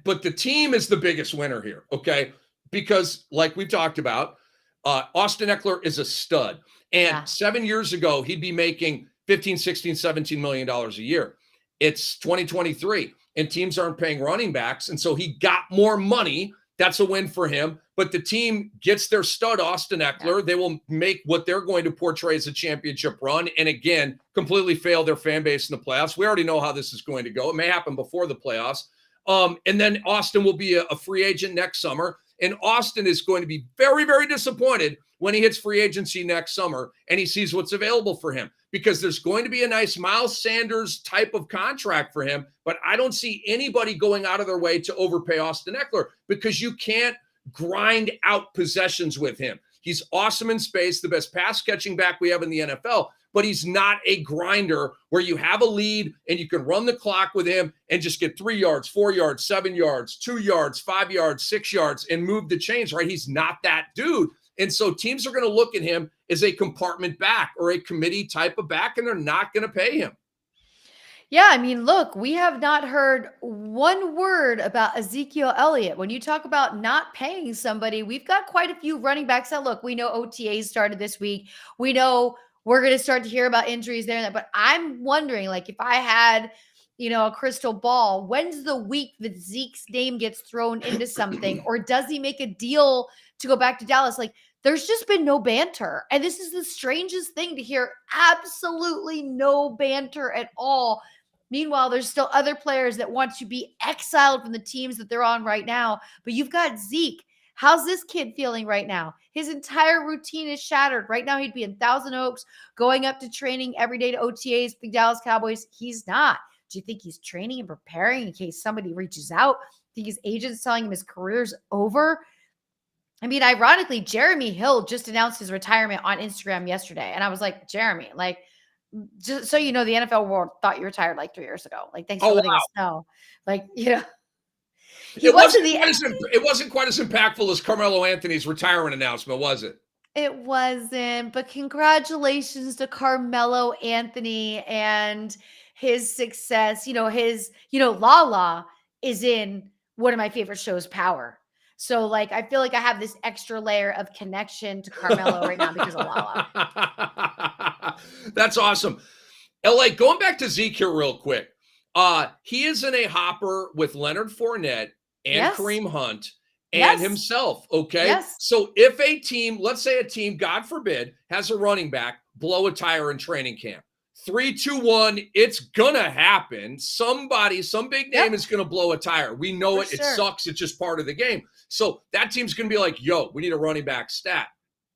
But the team is the biggest winner here, okay? Because like we talked about, Austin Eckler is a stud. And 7 years ago, he'd be making $15, $16, $17 million a year. It's 2023, and teams aren't paying running backs. And so he got more money. That's a win for him. But the team gets their stud, Austin Eckler. Yeah. They will make what they're going to portray as a championship run. And again, completely fail their fan base in the playoffs. We already know how this is going to go. It may happen before the playoffs. And then Austin will be a free agent next summer. And Austin is going to be very, very disappointed when he hits free agency next summer and he sees what's available for him, because there's going to be a nice Miles Sanders type of contract for him. But I don't see anybody going out of their way to overpay Austin Eckler, because you can't grind out possessions with him. He's awesome in space, the best pass catching back we have in the NFL, but he's not a grinder where you have a lead and you can run the clock with him and just get 3 yards, 4 yards, 7 yards, 2 yards, 5 yards, 6 yards, and move the chains, right? He's not that dude. And so teams are going to look at him as a compartment back or a committee type of back, and they're not going to pay him. Yeah, I mean, look, we have not heard one word about Ezekiel Elliott. When you talk about not paying somebody, we've got quite a few running backs. Now, look, we know OTAs started this week. We know we're going to start to hear about injuries there. But I'm wondering, like, if I had, a crystal ball, when's the week that Zeke's name gets thrown into something? Or does he make a deal to go back to Dallas? Like, there's just been no banter. And this is the strangest thing to hear. Absolutely no banter at all. Meanwhile, there's still other players that want to be exiled from the teams that they're on right now. But you've got Zeke. How's this kid feeling right now? His entire routine is shattered. Right now, he'd be in Thousand Oaks, going up to training every day to OTAs, the Dallas Cowboys. He's not. Do you think he's training and preparing in case somebody reaches out? Do you think his agent's telling him his career's over? I mean, ironically, Jeremy Hill just announced his retirement on Instagram yesterday. And I was like, Jeremy, like, just so you know, the NFL world thought you retired like 3 years ago. Like, thanks for letting us know. Like, it wasn't quite as impactful as Carmelo Anthony's retirement announcement, was it? It wasn't, but congratulations to Carmelo Anthony and his success. Lala is in one of my favorite shows, Power. So, like, I feel like I have this extra layer of connection to Carmelo right now because of Lala. That's awesome. LA, going back to Zeke here real quick. He is in a hopper with Leonard Fournette and Kareem Hunt and himself, okay? Yes. So if a team, let's say a team, God forbid, has a running back blow a tire in training camp, 3, 2, 1, it's gonna happen. Some big name is gonna blow a tire. We know it. It sucks. It's just part of the game. So that team's gonna be like, yo, we need a running back stat.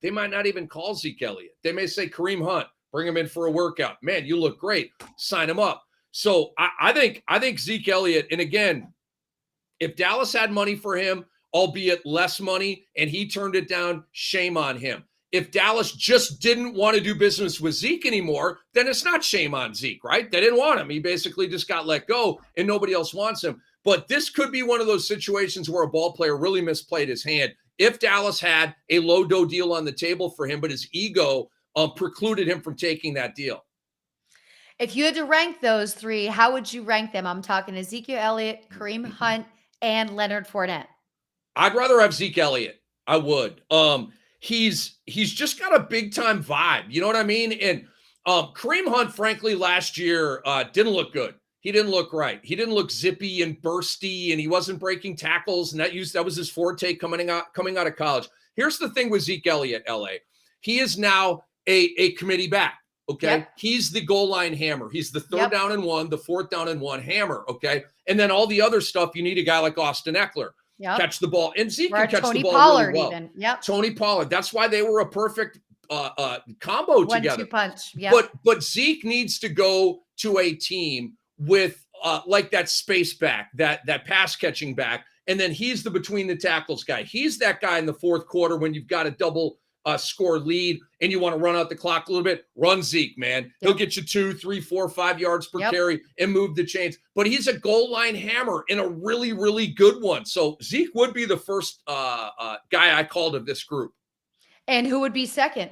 They might not even call Zeke Elliott. They may say Kareem Hunt, bring him in for a workout. Man, you look great. Sign him up. So I think Zeke Elliott, and again, if Dallas had money for him, albeit less money, and he turned it down, shame on him. If Dallas just didn't want to do business with Zeke anymore, then it's not shame on Zeke, right? They didn't want him. He basically just got let go and nobody else wants him. But this could be one of those situations where a ball player really misplayed his hand. If Dallas had a low-dough deal on the table for him, but his ego precluded him from taking that deal. If you had to rank those three, how would you rank them? I'm talking Ezekiel Elliott, Kareem Hunt, and Leonard Fournette. I'd rather have Zeke Elliott. I would. He's just got a big time vibe. You know what I mean? And Kareem Hunt, frankly, last year didn't look good. he didn't look right. He didn't look zippy and bursty, and he wasn't breaking tackles, and that was his forte coming out of college. Here's the thing with Zeke Elliott, LA. He is now a committee back. Okay. Yep. He's the goal line hammer. He's the third down and 1, the fourth down and 1 hammer. Okay. And then all the other stuff, you need a guy like Austin Eckler. Yep. Catch the ball. And Zeke can catch Tony the ball Pollard really well. even. Yep. Tony Pollard. That's why they were a perfect combo together. 1-2 punch. Yep. But Zeke needs to go to a team with like that space back, that pass catching back. And then he's the between the tackles guy. He's that guy in the fourth quarter when you've got a double score lead and you want to run out the clock a little bit. Run Zeke, man. He'll get you 2, 3, 4, 5 yards per carry and move the chains. But he's a goal line hammer and a really, really good one. So Zeke would be the first guy I called of this group. And who would be second?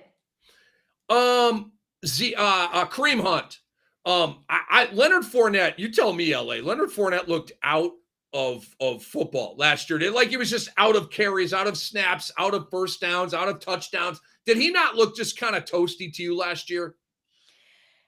Kareem Hunt. Leonard Fournette, you tell me, LA. Leonard Fournette looked out of football last year. Like he was just out of carries, out of snaps, out of first downs, out of touchdowns. Did he not look just kind of toasty to you last year?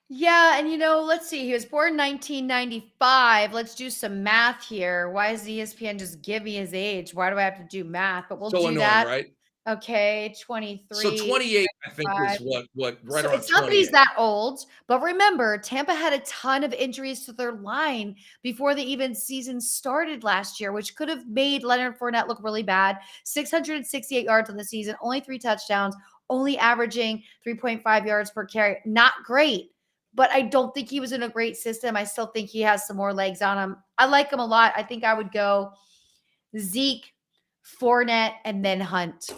Yeah, and let's see. He was born in 1995. Let's do some math here. Why is ESPN just give me his age? Why do I have to do math? But we'll do annoying, that. Right? Okay, 23. So 28, I think, was what right So around it's not that 28. he's that old, but remember, Tampa had a ton of injuries to their line before the even season started last year, which could have made Leonard Fournette look really bad. 668 yards on the season, only 3 touchdowns, only averaging 3.5 yards per carry. Not great, but I don't think he was in a great system. I still think he has some more legs on him. I like him a lot. I think I would go Zeke, Fournette, and then Hunt.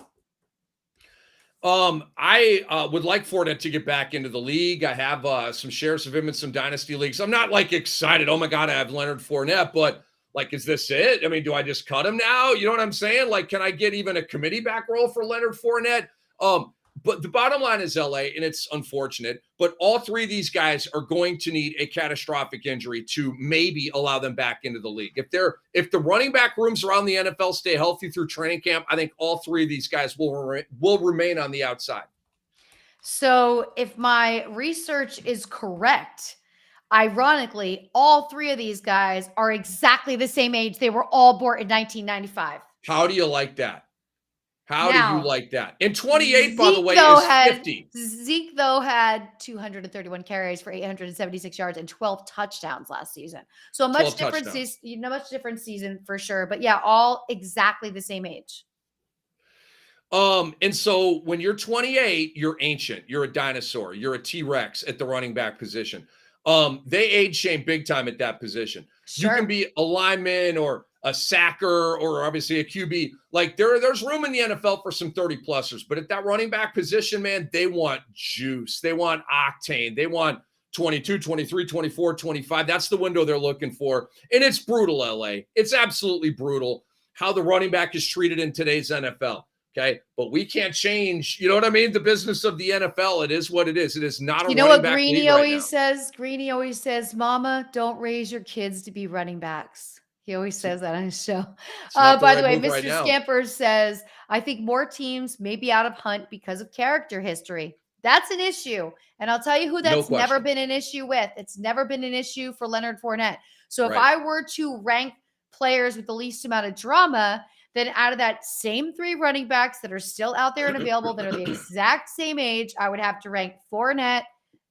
I would like Fournette to get back into the league. I have some shares of him in some dynasty leagues. I'm not like excited. Oh my God, I have Leonard Fournette, but like, is this it? I mean, do I just cut him now? You know what I'm saying? Like, can I get even a committee back role for Leonard Fournette? But the bottom line is LA, and it's unfortunate, but all 3 of these guys are going to need a catastrophic injury to maybe allow them back into the league. If the running back rooms around the NFL stay healthy through training camp, I think all 3 of these guys will remain on the outside. So if my research is correct, ironically, all 3 of these guys are exactly the same age. They were all born in 1995. How do you like that? How Now, do you like that? And 28, Zeke, by the way, though, is 50. Zeke, though, had 231 carries for 876 yards and 12 touchdowns last season. So a much different season for sure. But yeah, all exactly the same age. And so when you're 28, you're ancient. You're a dinosaur. You're a T-Rex at the running back position. They age shame big time at that position. Sure. You can be a lineman or a sacker or obviously a QB. Like there's room in the NFL for some 30-plussers. But at that running back position, man, they want juice. They want octane. They want 22, 23, 24, 25. That's the window they're looking for. And it's brutal, LA. It's absolutely brutal how the running back is treated in today's NFL. Okay. But we can't change, you know what I mean? The business of the NFL. It is what it is. It is not a running back league Greeny right always now. says? Greeny always says, Mama, don't raise your kids to be running backs. He always says that on his show. By the way, Mr. Scamper says, I think more teams may be out of Hunt because of character history. That's an issue. And I'll tell you who that's never been an issue with. It's never been an issue for Leonard Fournette. So if I were to rank players with the least amount of drama, then out of that same 3 running backs that are still out there and available that are the exact same age, I would have to rank Fournette,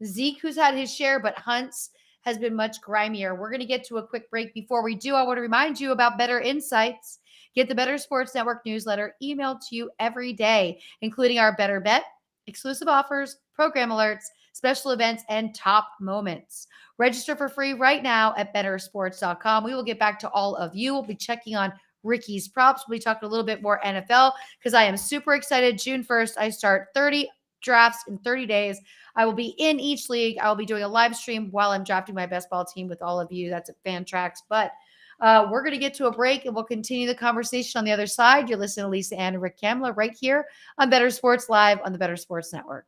Zeke, who's had his share, but Hunt's has been much grimier. We're going to get to a quick break. Before we do, I want to remind you about Bettor Insights. Get the Bettor Sports Network newsletter emailed to you every day, including our Bettor Bet, exclusive offers, program alerts, special events, and top moments. Register for free right now at bettorsports.com. We will get back to all of you. We'll be checking on Ricky's props. We'll be talking a little bit more NFL because I am super excited. June 1st, I start 30 drafts in 30 days. I will be in each league. I will be doing a live stream while I'm drafting my best ball team with all of you. That's at Fantrax. But we're going to get to a break and we'll continue the conversation on the other side. You're listening to Lisa Ann and Rick Kamla right here on Bettor Sports Live on the Bettor Sports Network.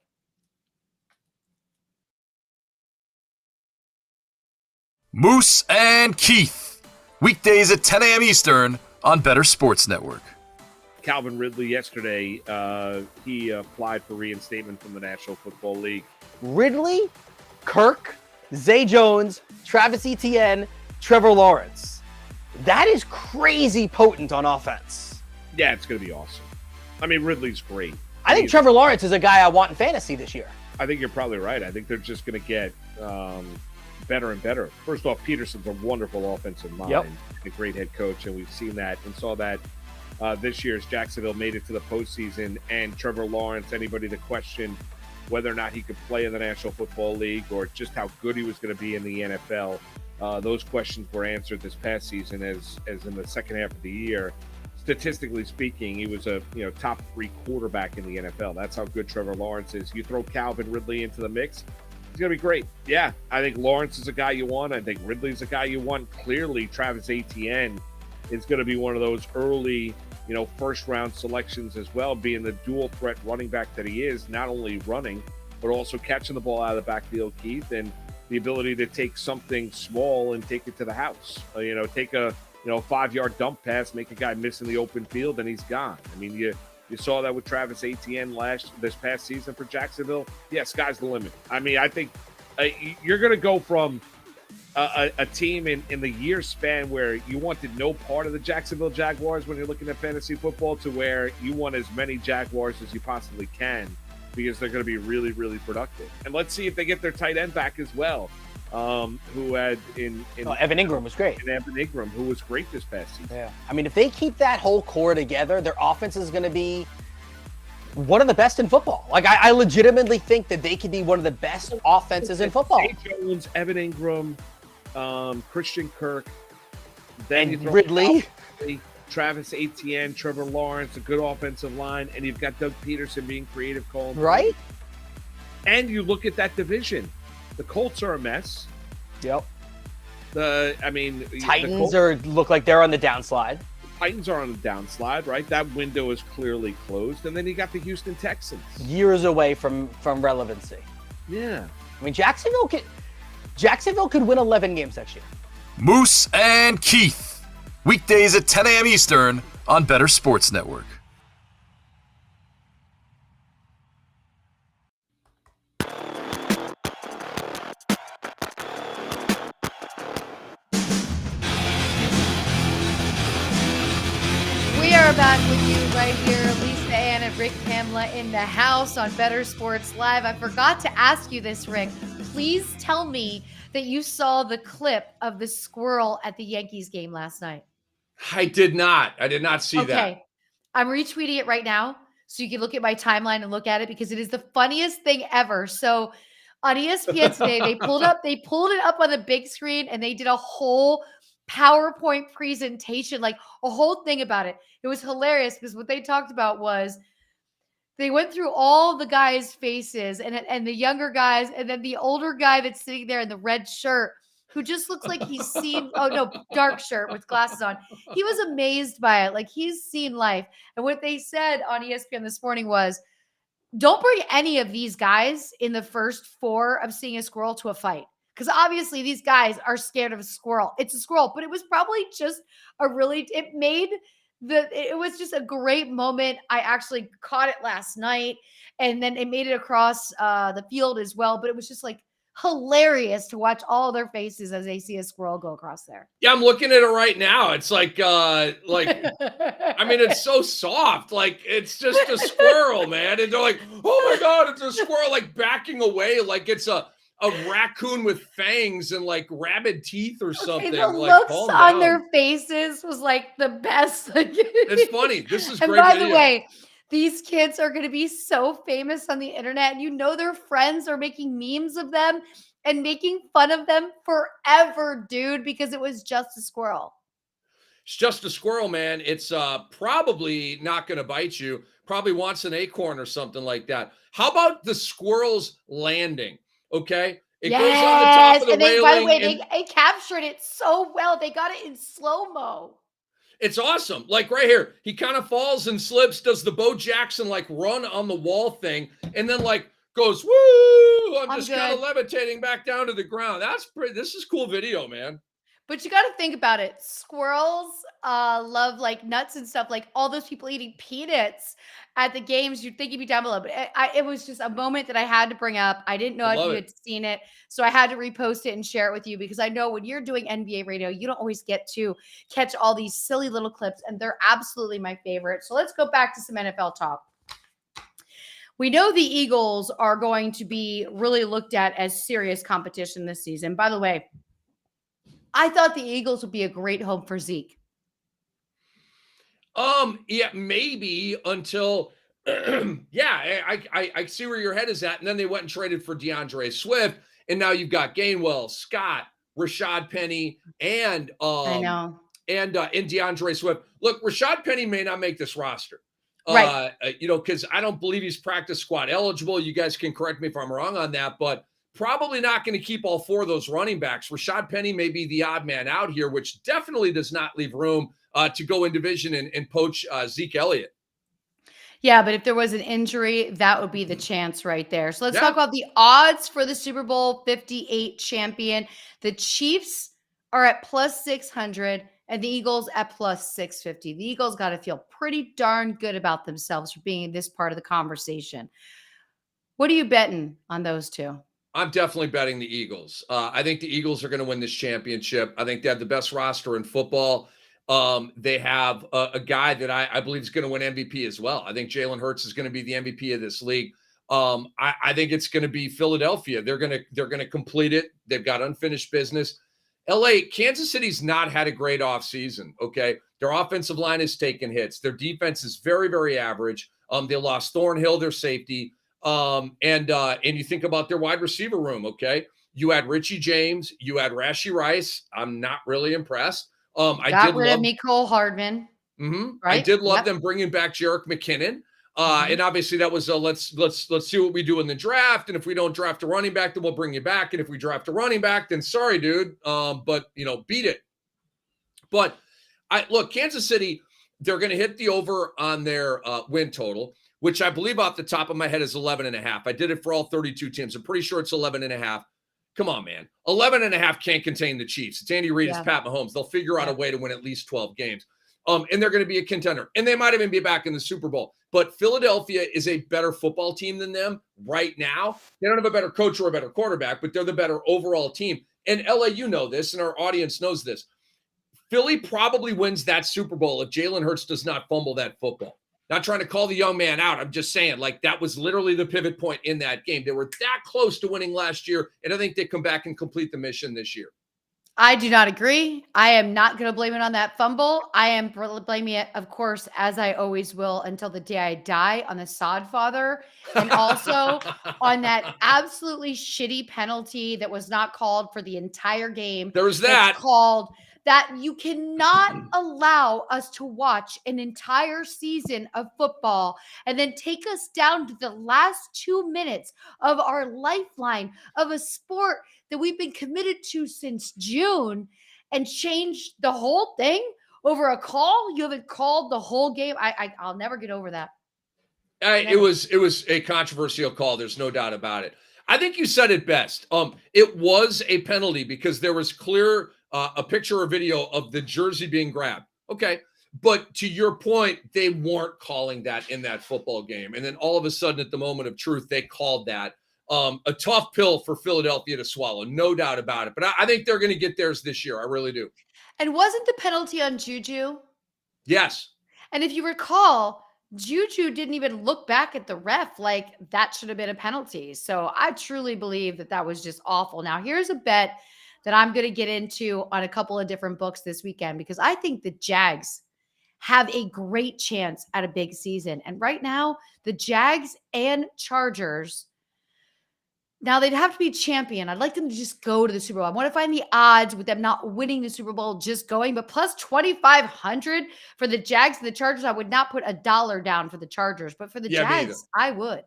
Moose and Keith, weekdays at 10 a.m. Eastern on Bettor Sports Network. Calvin Ridley yesterday, he applied for reinstatement from the National Football League. Ridley, Kirk, Zay Jones, Travis Etienne, Trevor Lawrence. That is crazy potent on offense. Yeah, it's going to be awesome. I mean, Ridley's great. I think Trevor Lawrence is a guy I want in fantasy this year. I think you're probably right. I think they're just going to get better and better. First off, Peterson's a wonderful offensive mind, a great head coach, and we've seen that and saw that this year as Jacksonville made it to the postseason. And Trevor Lawrence, anybody that questioned whether or not he could play in the National Football League or just how good he was going to be in the NFL, those questions were answered this past season as in the second half of the year. Statistically speaking, he was a top 3 quarterback in the NFL. That's how good Trevor Lawrence is. You throw Calvin Ridley into the mix, he's going to be great. Yeah, I think Lawrence is a guy you want. I think Ridley's a guy you want. Clearly, Travis Etienne is going to be one of those early, first-round selections as well, being the dual-threat running back that he is, not only running, but also catching the ball out of the backfield, Keith, and the ability to take something small and take it to the house. Take a 5-yard dump pass, make a guy miss in the open field, and he's gone. I mean, you saw that with Travis Etienne this past season for Jacksonville. Yeah, sky's the limit. I mean, I think you're going to go from a team in the year span where you wanted no part of the Jacksonville Jaguars when you're looking at fantasy football to where you want as many Jaguars as you possibly can because they're going to be really, really productive. And let's see if they get their tight end back as well. Who had Evan Ingram was great. And Evan Ingram, who was great this past season. Yeah. I mean, if they keep that whole core together, their offense is going to be one of the best in football. Like, I legitimately think that they could be one of the best offenses in football. Zay Jones, Evan Ingram, Christian Kirk, then and Ridley, Travis Etienne, Trevor Lawrence, a good offensive line, and you've got Doug Peterson being creative calling. Right. And you look at that division. The Colts are a mess. Yep. Titans look like they're on the downslide. Titans are on the downslide, right? That window is clearly closed. And then you got the Houston Texans. Years away from relevancy. Yeah. I mean, Jacksonville could win 11 games next year. Moose and Keith. Weekdays at 10 a.m. Eastern on Bettor Sports Network. We are back with you right here, Lisa Ann and Rick Kamla in the house on Bettor Sports Live. I forgot to ask you this, Rick. Please tell me that you saw the clip of the squirrel at the Yankees game last night. I did not. I did not see that. Okay. I'm retweeting it right now so you can look at my timeline and look at it because it is the funniest thing ever. So on ESPN today, they pulled it up on the big screen and they did a whole PowerPoint presentation, like a whole thing about it. It was hilarious because what they talked about was they went through all the guys' faces and the younger guys, and then the older guy that's sitting there in the red shirt who just looks like he's seen, dark shirt with glasses on. He was amazed by it. Like, he's seen life. And what they said on ESPN this morning was, don't bring any of these guys in the first 4 of seeing a squirrel to a fight. Because obviously these guys are scared of a squirrel. It's a squirrel, but it was probably just it was just a great moment. I actually caught it last night and then it made it across the field as well. But it was just like hilarious to watch all their faces as they see a squirrel go across there. Yeah, I'm looking at it right now. It's like I mean, it's so soft. Like, it's just a squirrel, man. And they're like, oh my God, it's a squirrel, like backing away like it's a raccoon with fangs and like rabid teeth or something. The like, looks on their faces was like the best. It's funny. This is and great. By video. the way, these kids are going to be so famous on the internet, and their friends are making memes of them and making fun of them forever, dude, because it was just a squirrel. It's just a squirrel, man. It's probably not going to bite you. Probably wants an acorn or something like that. How about the squirrel's landing? Okay. It goes on the top of the railing. By the way, they captured it so well. They got it in slow-mo. It's awesome. Like right here, he kind of falls and slips, does the Bo Jackson like run on the wall thing, and then like goes, woo! I'm just kind of levitating back down to the ground. That's pretty. This is cool video, man. But you got to think about it. Squirrels love like nuts and stuff. Like all those people eating peanuts at the games, you'd think you'd be down below. But it was just a moment that I had to bring up. I didn't know I if love you it. had seen it. So I had to repost it and share it with you because I know when you're doing NBA radio, you don't always get to catch all these silly little clips. And they're absolutely my favorite. So let's go back to some NFL talk. We know the Eagles are going to be really looked at as serious competition this season. By the way, I thought the Eagles would be a great home for Zeke. Yeah, maybe until, yeah, I see where your head is at. And then they went and traded for DeAndre Swift. And now you've got Gainwell, Scott, Rashad Penny, and I know. And DeAndre Swift. Look, Rashad Penny may not make this roster. Right. Because I don't believe he's practice squad eligible. You guys can correct me if I'm wrong on that, but probably not going to keep all four of those running backs. Rashad Penny may be the odd man out here, which definitely does not leave room to go in division and poach Zeke Elliott. Yeah, but if there was an injury, that would be the chance right there. So let's talk about the odds for the Super Bowl 58 champion. The Chiefs are at plus 600 and the Eagles at plus 650. The Eagles got to feel pretty darn good about themselves for being in this part of the conversation. What are you betting on those two? I'm definitely betting the Eagles. I think the Eagles are going to win this championship. I think they have the best roster in football. They have a guy that I believe is going to win MVP as well. I think Jalen Hurts is going to be the MVP of this league. I think it's going to be Philadelphia. They're going to complete it. They've got unfinished business. Kansas City's not had a great offseason, okay? Their offensive line has taken hits. Their defense is very, very average. They lost Thornhill, their safety. And you think about their wide receiver room, okay? You had Richie James. You had Rashee Rice. I'm not really impressed. I did love Mecole Hardman. Mm-hmm. Right? I did love them bringing back Jerick McKinnon. And obviously that was let's see what we do in the draft. And if we don't draft a running back, then we'll bring you back. And if we draft a running back, then sorry, dude. But beat it. But look, Kansas City, they're going to hit the over on their win total, which I believe off the top of my head is 11.5. I did it for all 32 teams. I'm pretty sure it's 11.5. Come on, man. 11.5 can't contain the Chiefs. It's Andy Reid, it's Pat Mahomes. They'll figure out a way to win at least 12 games. And they're going to be a contender. And they might even be back in the Super Bowl. But Philadelphia is a better football team than them right now. They don't have a better coach or a better quarterback, but they're the better overall team. And LA, you know this, and our audience knows this. Philly probably wins that Super Bowl if Jalen Hurts does not fumble that football. Not trying to call the young man out. I'm just saying, that was literally the pivot point in that game. They were that close to winning last year, and I think they come back and complete the mission this year. I do not agree. I am not going to blame it on that fumble. I am blaming it, of course, as I always will until the day I die, on the sod father, and also on that absolutely shitty penalty that was not called for the entire game. There's that. Called that you cannot allow us to watch an entire season of football and then take us down to the last 2 minutes of our lifeline of a sport that we've been committed to since June and change the whole thing over a call. You haven't called the whole game. I'll never get over that. It was a controversial call. There's no doubt about it. I think you said it best. It was a penalty because there was clear a picture or video of the jersey being grabbed. Okay. But to your point, they weren't calling that in that football game. And then all of a sudden at the moment of truth, they called that. A tough pill for Philadelphia to swallow, no doubt about it. But I think they're going to get theirs this year. I really do. And wasn't the penalty on Juju? Yes. And if you recall, Juju didn't even look back at the ref like that should have been a penalty. So I truly believe that was just awful. Now, here's a bet that I'm going to get into on a couple of different books this weekend because I think the Jags have a great chance at a big season. And right now, the Jags and Chargers, now they'd have to be champion. I'd like them to just go to the Super Bowl. I want to find the odds with them not winning the Super Bowl, just going, but plus 2,500 for the Jags and the Chargers. I would not put $1 down for the Chargers, but for the Jags, I would.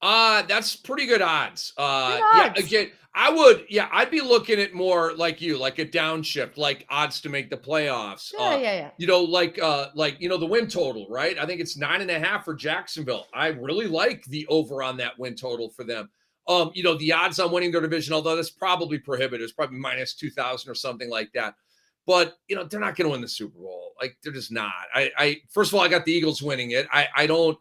That's pretty good odds. Odds. Yeah, again, I'd be looking at more like you, like a downshift, like odds to make the playoffs. Yeah. The win total, right? I think it's 9.5 for Jacksonville. I really like the over on that win total for them. The odds on winning their division, although that's probably prohibitive, it's probably minus 2,000 or something like that. But, they're not going to win the Super Bowl. Like, they're just not. First of all, I got the Eagles winning it. I don't,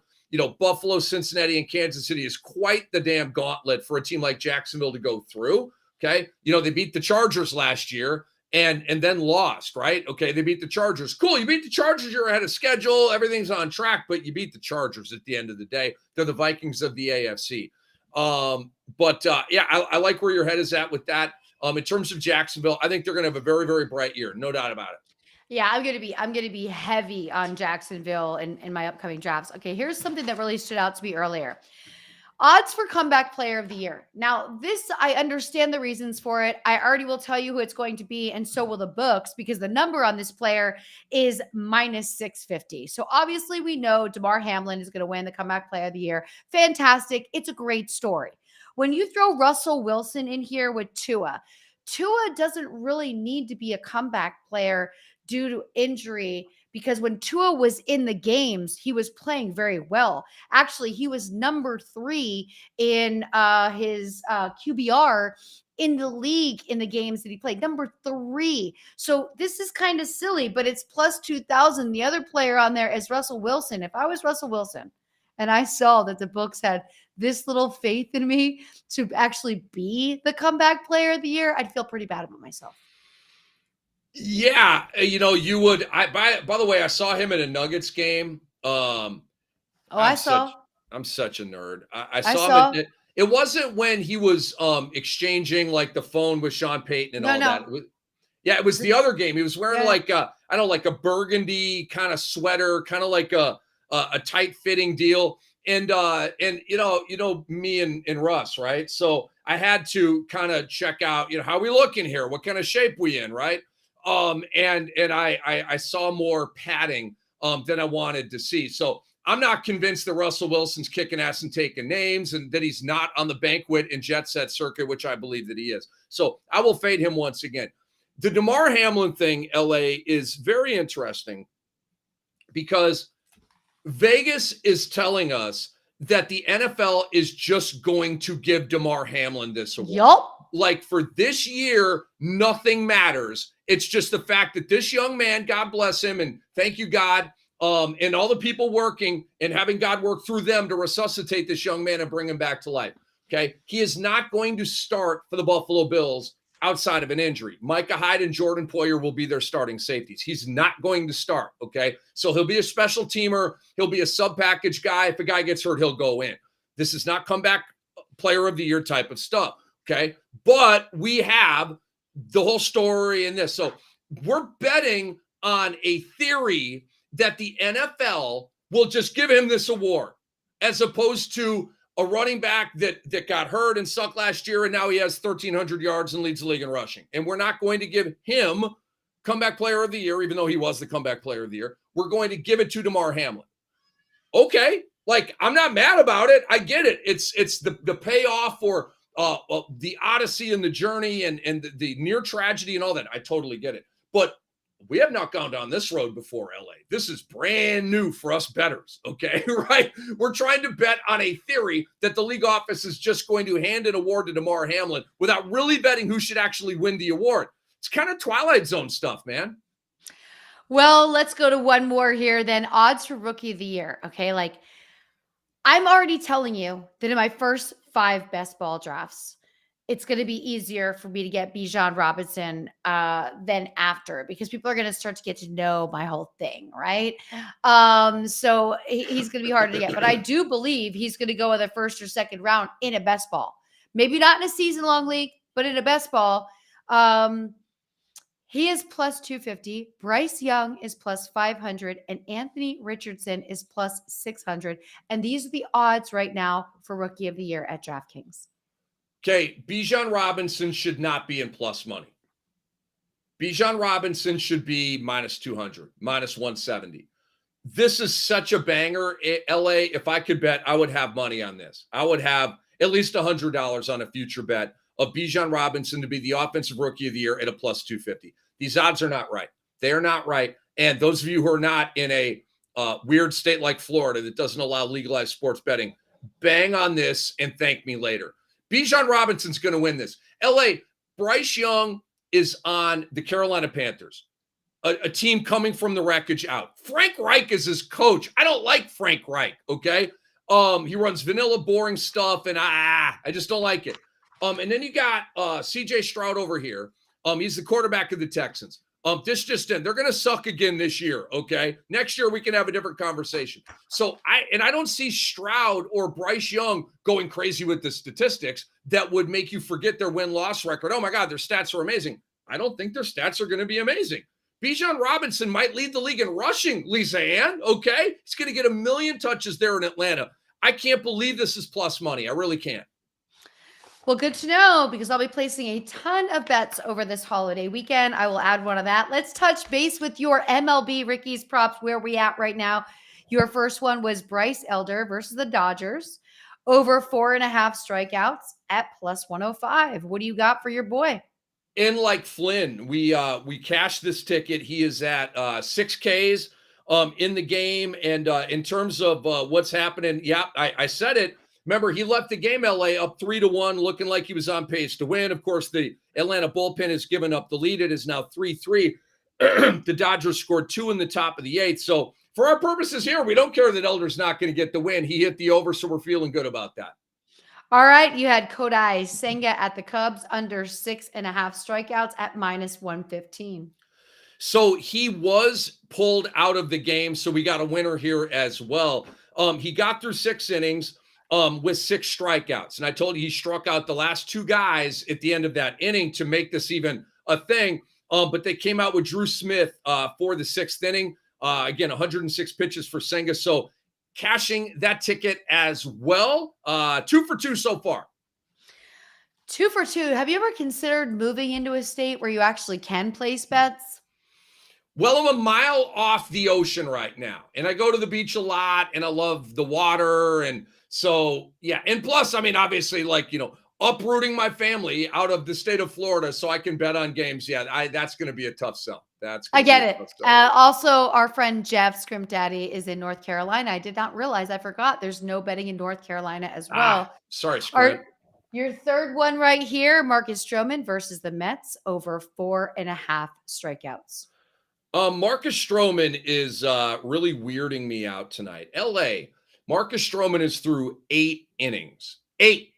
Buffalo, Cincinnati, and Kansas City is quite the damn gauntlet for a team like Jacksonville to go through. Okay. They beat the Chargers last year and then lost, right? Okay. They beat the Chargers. Cool. You beat the Chargers. You're ahead of schedule. Everything's on track, but you beat the Chargers at the end of the day. They're the Vikings of the AFC. I like where your head is at with that. In terms of Jacksonville, I think they're going to have a very, very bright year. No doubt about it. Yeah, I'm gonna be heavy on Jacksonville in my upcoming drafts. Okay, here's something that really stood out to me earlier. Odds for comeback player of the year. Now, this, I understand the reasons for it. I already will tell you who it's going to be, and so will the books, because the number on this player is minus 650. So obviously we know DeMar Hamlin is going to win the comeback player of the year. Fantastic. It's a great story. When you throw Russell Wilson in here with Tua doesn't really need to be a comeback player due to injury, because when Tua was in the games, he was playing very well. Actually, he was number 3 in his QBR in the league in the games that he played, number 3. So this is kind of silly, but it's plus 2,000. The other player on there is Russell Wilson. If I was Russell Wilson and I saw that the books had this little faith in me to actually be the comeback player of the year, I'd feel pretty bad about myself. Yeah, you would. By the way, I saw him in a Nuggets game. I'm such a nerd. I saw him. It wasn't when he was exchanging like the phone with Sean Payton and all that. It was the other game. He was wearing like a burgundy kind of sweater, kind of like a tight fitting deal. And me and Russ, right? So I had to kind of check out, how we looking here? What kind of shape we in, right? And I saw more padding than I wanted to see. So I'm not convinced that Russell Wilson's kicking ass and taking names, and that he's not on the banquet and jet set circuit, which I believe that he is. So I will fade him once again. The DeMar Hamlin thing, LA, is very interesting because Vegas is telling us that the NFL is just going to give DeMar Hamlin this award. Yup. Like, for this year, nothing matters. It's just the fact that this young man, God bless him, and thank you, God, and all the people working and having God work through them to resuscitate this young man and bring him back to life. Okay. He is not going to start for the Buffalo Bills outside of an injury. Micah Hyde and Jordan Poyer will be their starting safeties. He's not going to start. Okay. So he'll be a special teamer. He'll be a sub package guy. If a guy gets hurt, he'll go in. This is not comeback player of the year type of stuff. Okay. But we have the whole story in this. So we're betting on a theory that the NFL will just give him this award, as opposed to a running back that got hurt and sucked last year, and now he has 1,300 yards and leads the league in rushing. And we're not going to give him comeback player of the year, even though he was the comeback player of the year. We're going to give it to DeMar Hamlin. Okay. Like, I'm not mad about it. I get it. It's the payoff for the odyssey and the journey and the near tragedy and all that. I totally get it. But we have not gone down this road before, LA. This is brand new for us bettors, okay? Right? We're trying to bet on a theory that the league office is just going to hand an award to DeMar Hamlin without really betting who should actually win the award. It's kind of Twilight Zone stuff, man. Well, let's go to one more here then. Odds for Rookie of the Year, okay? Like, I'm already telling you that in my first 5 best ball drafts, it's going to be easier for me to get Bijan Robinson than after, because people are going to start to get to know my whole thing, right? So he's going to be harder to get. But I do believe he's going to go in the first or second round in a best ball. Maybe not in a season-long league, but in a best ball. He is plus 250. Bryce Young is plus 500. And Anthony Richardson is plus 600. And these are the odds right now for Rookie of the Year at DraftKings. Okay, Bijan Robinson should not be in plus money. Bijan Robinson should be minus 200, minus 170. This is such a banger. LA, if I could bet, I would have money on this. I would have at least $100 on a future bet of Bijan Robinson to be the offensive rookie of the year at a plus 250. These odds are not right. They are not right. And those of you who are not in a weird state like Florida that doesn't allow legalized sports betting, bang on this and thank me later. Bijan Robinson's going to win this. LA, Bryce Young is on the Carolina Panthers, a team coming from the wreckage out. Frank Reich is his coach. I don't like Frank Reich, okay? He runs vanilla, boring stuff, and I just don't like it. And then you got CJ Stroud over here. He's the quarterback of the Texans. This just in. They're going to suck again this year, okay? Next year, we can have a different conversation. So I don't see Stroud or Bryce Young going crazy with the statistics that would make you forget their win-loss record. Oh, my God, their stats are amazing. I don't think their stats are going to be amazing. Bijan Robinson might lead the league in rushing, Lisa Ann, okay? He's going to get 1 million touches there in Atlanta. I can't believe this is plus money. I really can't. Well, good to know, because I'll be placing a ton of bets over this holiday weekend. I will add one of that. Let's touch base with your MLB Ricky's props, where we at right now. Your first one was Bryce Elder versus the Dodgers, over 4.5 strikeouts at plus 105. What do you got for your boy? In like Flynn, we cashed this ticket. He is at 6 Ks in the game. And in terms of what's happening, I said it. Remember, he left the game, LA, up 3-1, looking like he was on pace to win. Of course, the Atlanta bullpen has given up the lead. It is now 3-3. The Dodgers scored 2 in the top of the 8th. So for our purposes here, we don't care that Elder's not going to get the win. He hit the over, so we're feeling good about that. All right, you had Kodai Senga at the Cubs under 6.5 strikeouts at minus 115. So he was pulled out of the game, so we got a winner here as well. He got through 6 innings. With 6 strikeouts. And I told you he struck out the last 2 guys at the end of that inning to make this even a thing. But they came out with Drew Smith for the 6th inning. Again, 106 pitches for Senga. So cashing that ticket as well. 2 for 2 so far. 2 for 2. Have you ever considered moving into a state where you actually can place bets? Well, I'm a mile off the ocean right now. And I go to the beach a lot and I love the water. And so, yeah. And plus, I mean, obviously, like, uprooting my family out of the state of Florida so I can bet on games. Yeah, that's going to be a tough sell. I get it. Also, our friend Jeff Scrimp Daddy is in North Carolina. I did not realize. I forgot. There's no betting in North Carolina as well. Sorry, Scrimp. Your third one right here, Marcus Stroman versus the Mets over 4.5 strikeouts. Marcus Stroman is really weirding me out tonight. LA, Marcus Stroman is through 8 innings. 8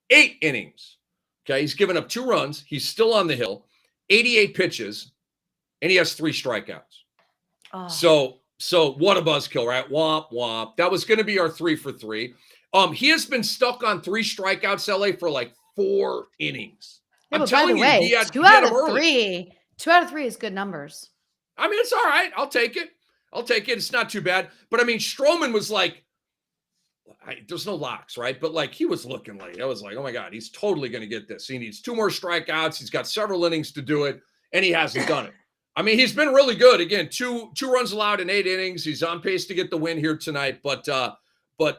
innings. Okay, he's given up 2 runs. He's still on the hill. 88 pitches, and he has 3 strikeouts. Oh. So what a buzzkill, right? Womp, womp. That was going to be our 3 for 3. He has been stuck on 3 strikeouts, LA, for like 4 innings. Yeah, I'm telling you, he had 2 out of 3. 2 out of 3 is good numbers. I mean, it's all right. I'll take it. It's not too bad. But I mean, Stroman was like, there's no locks, right? But like, he was looking like, I was like, oh my God, he's totally going to get this. He needs 2 more strikeouts. He's got several innings to do it, and he hasn't done it. I mean, he's been really good. Again, two runs allowed in 8 innings. He's on pace to get the win here tonight, but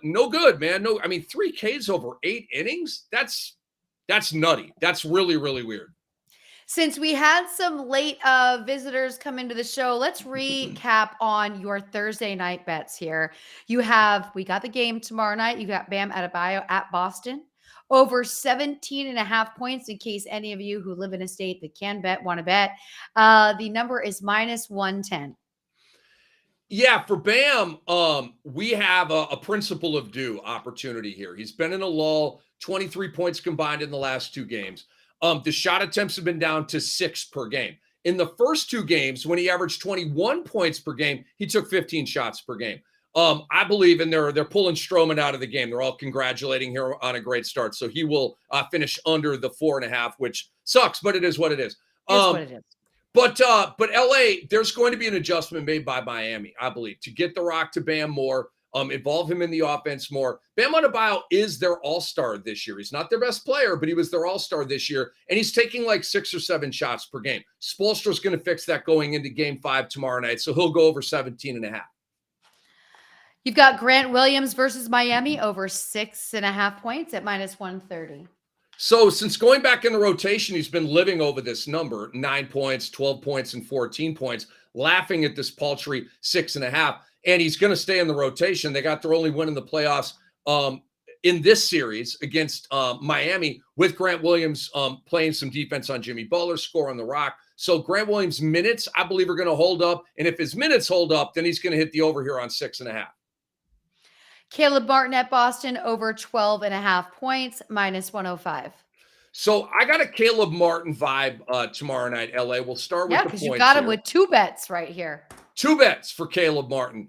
no good, man. No, I mean, 3 Ks over 8 innings. That's nutty. That's really, really weird. Since we had some late visitors come into the show, let's recap on your Thursday night bets here. We got the game tomorrow night. You got Bam Adebayo at Boston. Over 17.5 points, in case any of you who live in a state that can bet, want to bet. The number is minus 110. Yeah, for Bam, we have a principle of due opportunity here. He's been in a lull, 23 points combined in the last 2 games. The shot attempts have been down to 6 per game. In the first 2 games, when he averaged 21 points per game, he took 15 shots per game. I believe, and they're pulling Stroman out of the game. They're all congratulating him on a great start. So he will finish under the 4.5, which sucks, but it is what it is. What it is. But LA, there's going to be an adjustment made by Miami, I believe, to get the rock to Bam more, involve him in the offense more. Bam Adebayo is their all-star this year. He's not their best player, but he was their all-star this year, and he's taking like 6 or 7 shots per game. Spoelstra's going to fix that going into Game 5 tomorrow night, so he'll go over 17.5. You've got Grant Williams versus Miami over 6.5 points at minus 130. So since going back in the rotation, he's been living over this number, 9 points, 12 points, and 14 points, laughing at this paltry 6.5. And he's going to stay in the rotation. They got their only win in the playoffs in this series against Miami with Grant Williams playing some defense on Jimmy Butler, score on the rock. So Grant Williams' minutes, I believe, are going to hold up. And if his minutes hold up, then he's going to hit the over here on 6.5. Caleb Martin at Boston over 12.5 points, -105. So I got a Caleb Martin vibe tomorrow night, LA. We'll start with the because points you got him here. with 2 bets right here. 2 bets for Caleb Martin.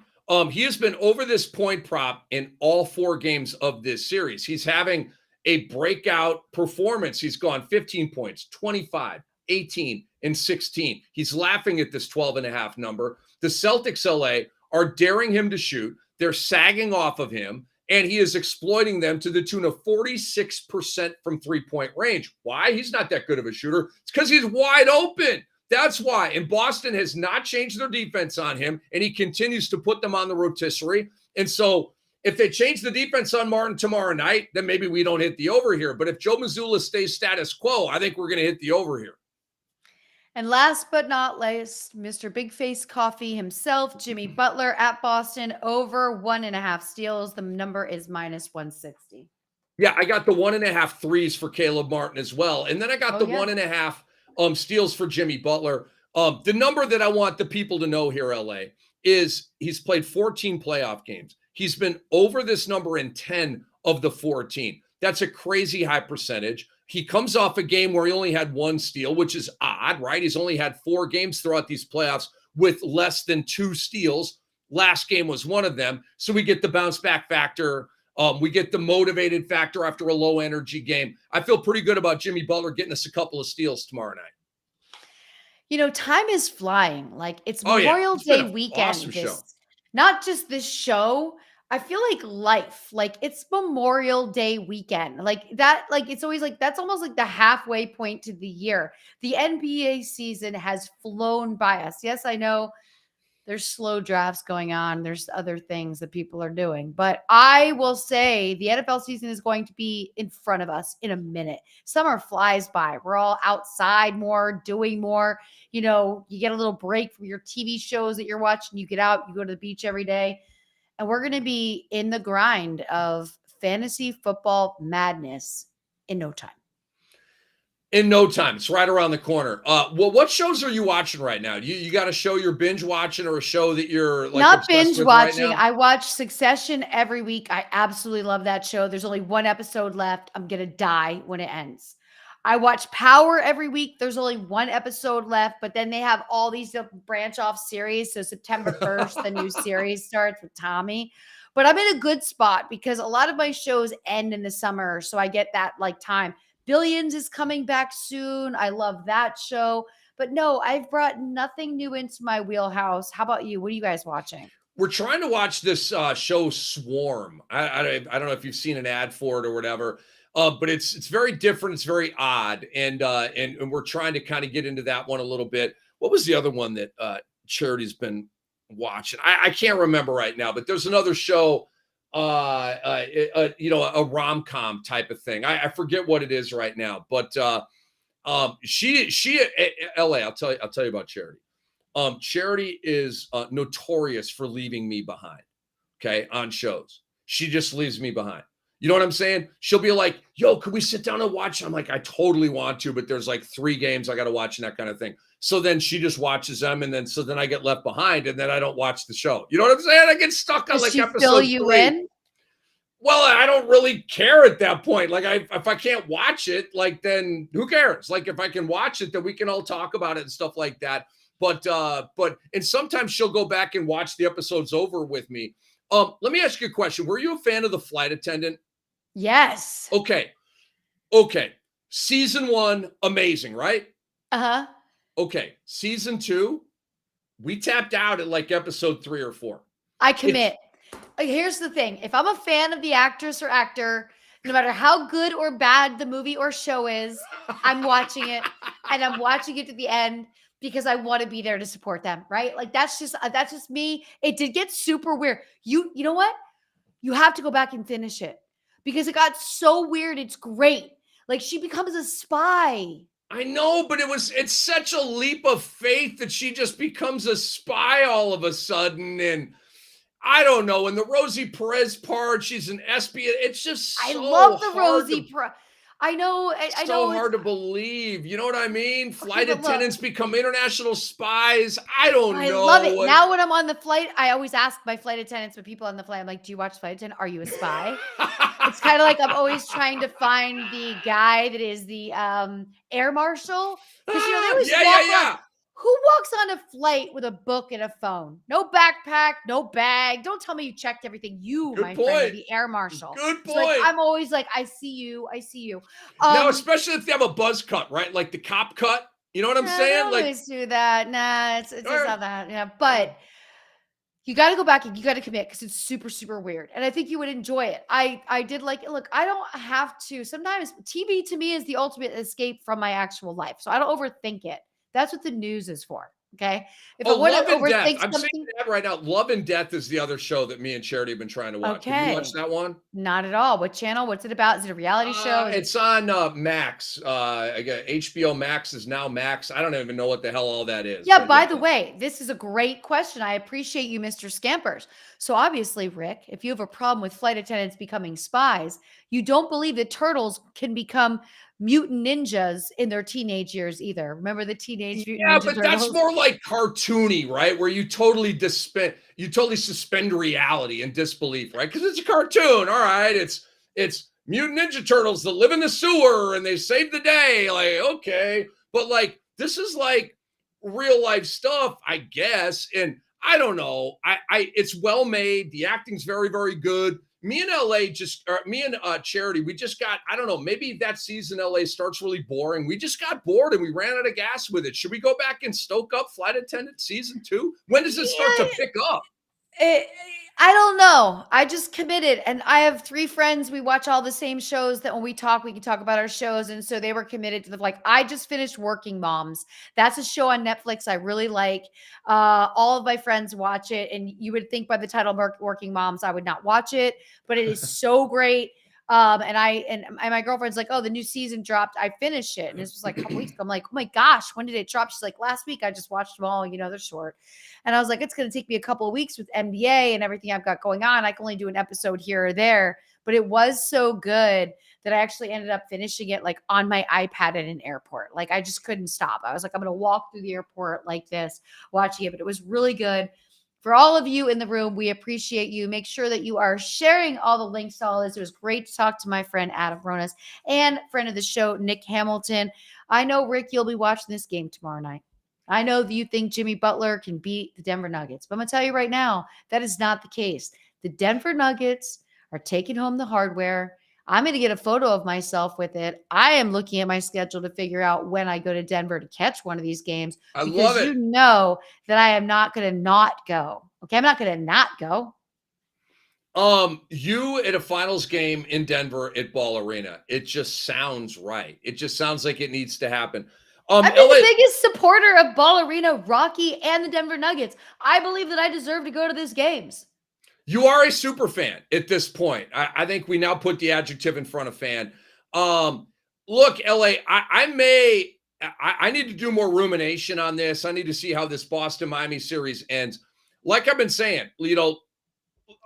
He has been over this point prop in all 4 games of this series. He's having a breakout performance. He's gone 15 points, 25, 18, and 16. He's laughing at this 12.5 number. The Celtics LA are daring him to shoot. They're sagging off of him, and he is exploiting them to the tune of 46% from three-point range. Why? He's not that good of a shooter. It's because he's wide open. That's why. And Boston has not changed their defense on him, and he continues to put them on the rotisserie. And so if they change the defense on Martin tomorrow night, then maybe we don't hit the over here. But if Joe Mazzulla stays status quo, I think we're going to hit the over here. And last but not least, Mr. Big Face Coffee himself, Jimmy Butler at Boston over 1.5 steals. The number is -160. Yeah, I got the 1.5 threes for Caleb Martin as well. And then I got 1.5 steals for Jimmy Butler. The number that I want the people to know here, LA, is he's played 14 playoff games. He's been over this number in 10 of the 14. That's a crazy high percentage. He comes off a game where he only had 1 steal, which is odd, right? He's only had 4 games throughout these playoffs with less than 2 steals. Last game was one of them. So we get the bounce back factor. We get the motivated factor after a low energy game. I feel pretty good about Jimmy Butler getting us a couple of steals tomorrow night. You know, time is flying. Like it's Memorial Day weekend. Awesome Not just this show. I feel like life, like it's Memorial Day weekend. Like that, like it's always like that's almost like the halfway point to the year. The NBA season has flown by us. Yes, I know there's slow drafts going on. There's other things that people are doing. But I will say the NFL season is going to be in front of us in a minute. Summer flies by. We're all outside more, doing more. You know, you get a little break from your TV shows that you're watching. You get out, you go to the beach every day. And we're going to be in the grind of fantasy football madness in no time. In no time. It's right around the corner. Well, what shows are you watching right now? You got a show you're binge watching or a show that you're like not binge watching. Right now? I watch Succession every week. I absolutely love that show. There's only 1 episode left. I'm going to die when it ends. I watch Power every week. There's only 1 episode left, but then they have all these branch off series. So September 1st, the new series starts with Tommy. But I'm in a good spot because a lot of my shows end in the summer. So I get that like time. Billions is coming back soon. I love that show. But no, I've brought nothing new into my wheelhouse. How about you? What are you guys watching? We're trying to watch this show Swarm. I don't know if you've seen an ad for it or whatever. But it's very different. It's very odd. And we're trying to kind of get into that one a little bit. What was the other one that Charity's been watching? I can't remember right now, but there's another show, a rom-com type of thing. I forget what it is right now, but she LA, I'll tell you about Charity. Charity is notorious for leaving me behind. Okay. On shows. She just leaves me behind. You know what I'm saying? She'll be like, yo, could we sit down and watch? I'm like, I totally want to, but there's like 3 games I got to watch and that kind of thing. So then she just watches them. And then I get left behind and then I don't watch the show. You know what I'm saying? I get stuck on Does like she episode fill you 3. in? Well, I don't really care at that point. Like if I can't watch it, like then who cares? Like if I can watch it, then we can all talk about it and stuff like that. But sometimes she'll go back and watch the episodes over with me. Let me ask you a question. Were you a fan of The Flight Attendant? Yes. Okay. Season 1, amazing, right? Uh-huh. Okay. Season 2, we tapped out at like episode 3 or 4. I commit. Here's the thing. If I'm a fan of the actress or actor, no matter how good or bad the movie or show is, I'm watching it and I'm watching it to the end because I want to be there to support them, right? Like that's just me. It did get super weird. You know what? You have to go back and finish it. Because it got so weird. It's great. Like she becomes a spy. I know, but it's such a leap of faith that she just becomes a spy all of a sudden. And I don't know. And the Rosie Perez part, she's an SB. It's just so I love the hard Rosie. I know. I so know. hard to believe. You know what I mean? Flight but look. attendants become international spies. I don't know. I love it. Now when I'm on the flight, I always ask my flight attendants, when people on the flight, I'm like, do you watch Flight Attendant? Are you a spy? It's kind of like I'm always trying to find the guy that is the air marshal. Because, you know, they always walk who walks on a flight with a book and a phone? No backpack, no bag. Don't tell me you checked everything. You, Good my point. friend, are the air marshal. Good point. So, like, I'm always like, I see you. I see you. Now, especially if they have a buzz cut, right? Like the cop cut. You know what I'm saying? They Like, always do that. Nah, it's not that. Yeah, but you got to go back and you got to commit because it's super, super weird. And I think you would enjoy it. I did like it. Look, I don't have to. Sometimes TV to me is the ultimate escape from my actual life. So I don't overthink it. That's what the news is for. Okay. If I want to overthink I'm something, saying that right now. Love and Death is the other show that me and Charity have been trying to watch. Have you watched that one? Not at all. What channel? What's it about? Is it a reality show? It's on Max. Again, HBO Max is now Max. I don't even know what the hell all that is. Yeah, by the way, this is a great question. I appreciate you, Mr. Scampers. So obviously, Rick, if you have a problem with flight attendants becoming spies, you don't believe that turtles can become mutant ninjas in their teenage years either. Remember the Teenage Mutant Ninja but Turtles? that's more like cartoony, right? Where you totally suspend reality and disbelief, right? Because it's a cartoon. All right, it's mutant ninja turtles that live in the sewer and they save the day. Like, okay, but like this is like real life stuff, I guess. And I don't know. It's well made. The acting's very, very good. Me and Charity, we just got, I don't know, maybe that season LA starts really boring. We just got bored and we ran out of gas with it. Should we go back and stoke up Flight Attendant season 2? When does it start to pick up? I don't know. I just committed, and I have 3 friends. We watch all the same shows that when we talk, we can talk about our shows. And so they were committed to I just finished Working Moms. That's a show on Netflix I really like. All of my friends watch it. And you would think by the title Working Moms, I would not watch it, but it is so great. And my girlfriend's like, oh, the new season dropped. I finished it. And this was like a couple weeks ago. I'm like, oh my gosh, when did it drop? She's like, last week. I just watched them all. You know, they're short. And I was like, it's going to take me a couple of weeks with NBA and everything I've got going on. I can only do an episode here or there, but it was so good that I actually ended up finishing it like on my iPad at an airport. Like I just couldn't stop. I was like, I'm going to walk through the airport like this, watching it, but it was really good. For all of you in the room, we appreciate you. Make sure that you are sharing all the links to all this. It was great to talk to my friend Adam Ronus and friend of the show, Nick Hamilton. I know, Rick, you'll be watching this game tomorrow night. I know that you think Jimmy Butler can beat the Denver Nuggets, but I'm going to tell you right now, that is not the case. The Denver Nuggets are taking home the hardware. I'm going to get a photo of myself with it. I am looking at my schedule to figure out when I go to Denver to catch one of these games. I because love it. You know that I am not going to not go. Okay, I'm not going to not go. You at a finals game in Denver at Ball Arena. It just sounds right. It just sounds like it needs to happen. I've been the biggest supporter of Ball Arena, Rocky, and the Denver Nuggets. I believe that I deserve to go to these games. You are a super fan at this point. I think we now put the adjective in front of fan. Look, LA, I need to do more rumination on this. I need to see how this Boston-Miami series ends. Like I've been saying, you know,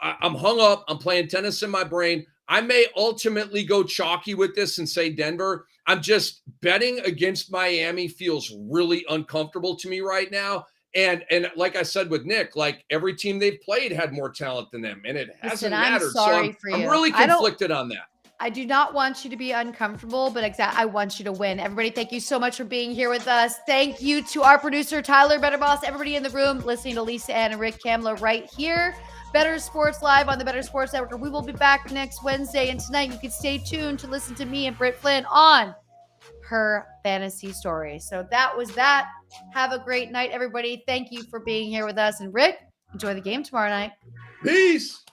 I'm hung up. I'm playing tennis in my brain. I may ultimately go chalky with this and say Denver. I'm just betting against Miami feels really uncomfortable to me right now. And like I said with Nick, like every team they've played had more talent than them, and it hasn't mattered. Sorry for you. I'm really conflicted on that. I do not want you to be uncomfortable, but I want you to win. Everybody, thank you so much for being here with us. Thank you to our producer, Tyler Better Boss, everybody in the room listening to Lisa Ann and Rick Kamla right here. Better Sports Live on the Better Sports Network. We will be back next Wednesday, and tonight you can stay tuned to listen to me and Britt Flynn on her fantasy story. So that was that. Have a great night, everybody. Thank you for being here with us. And Rick, enjoy the game tomorrow night. Peace.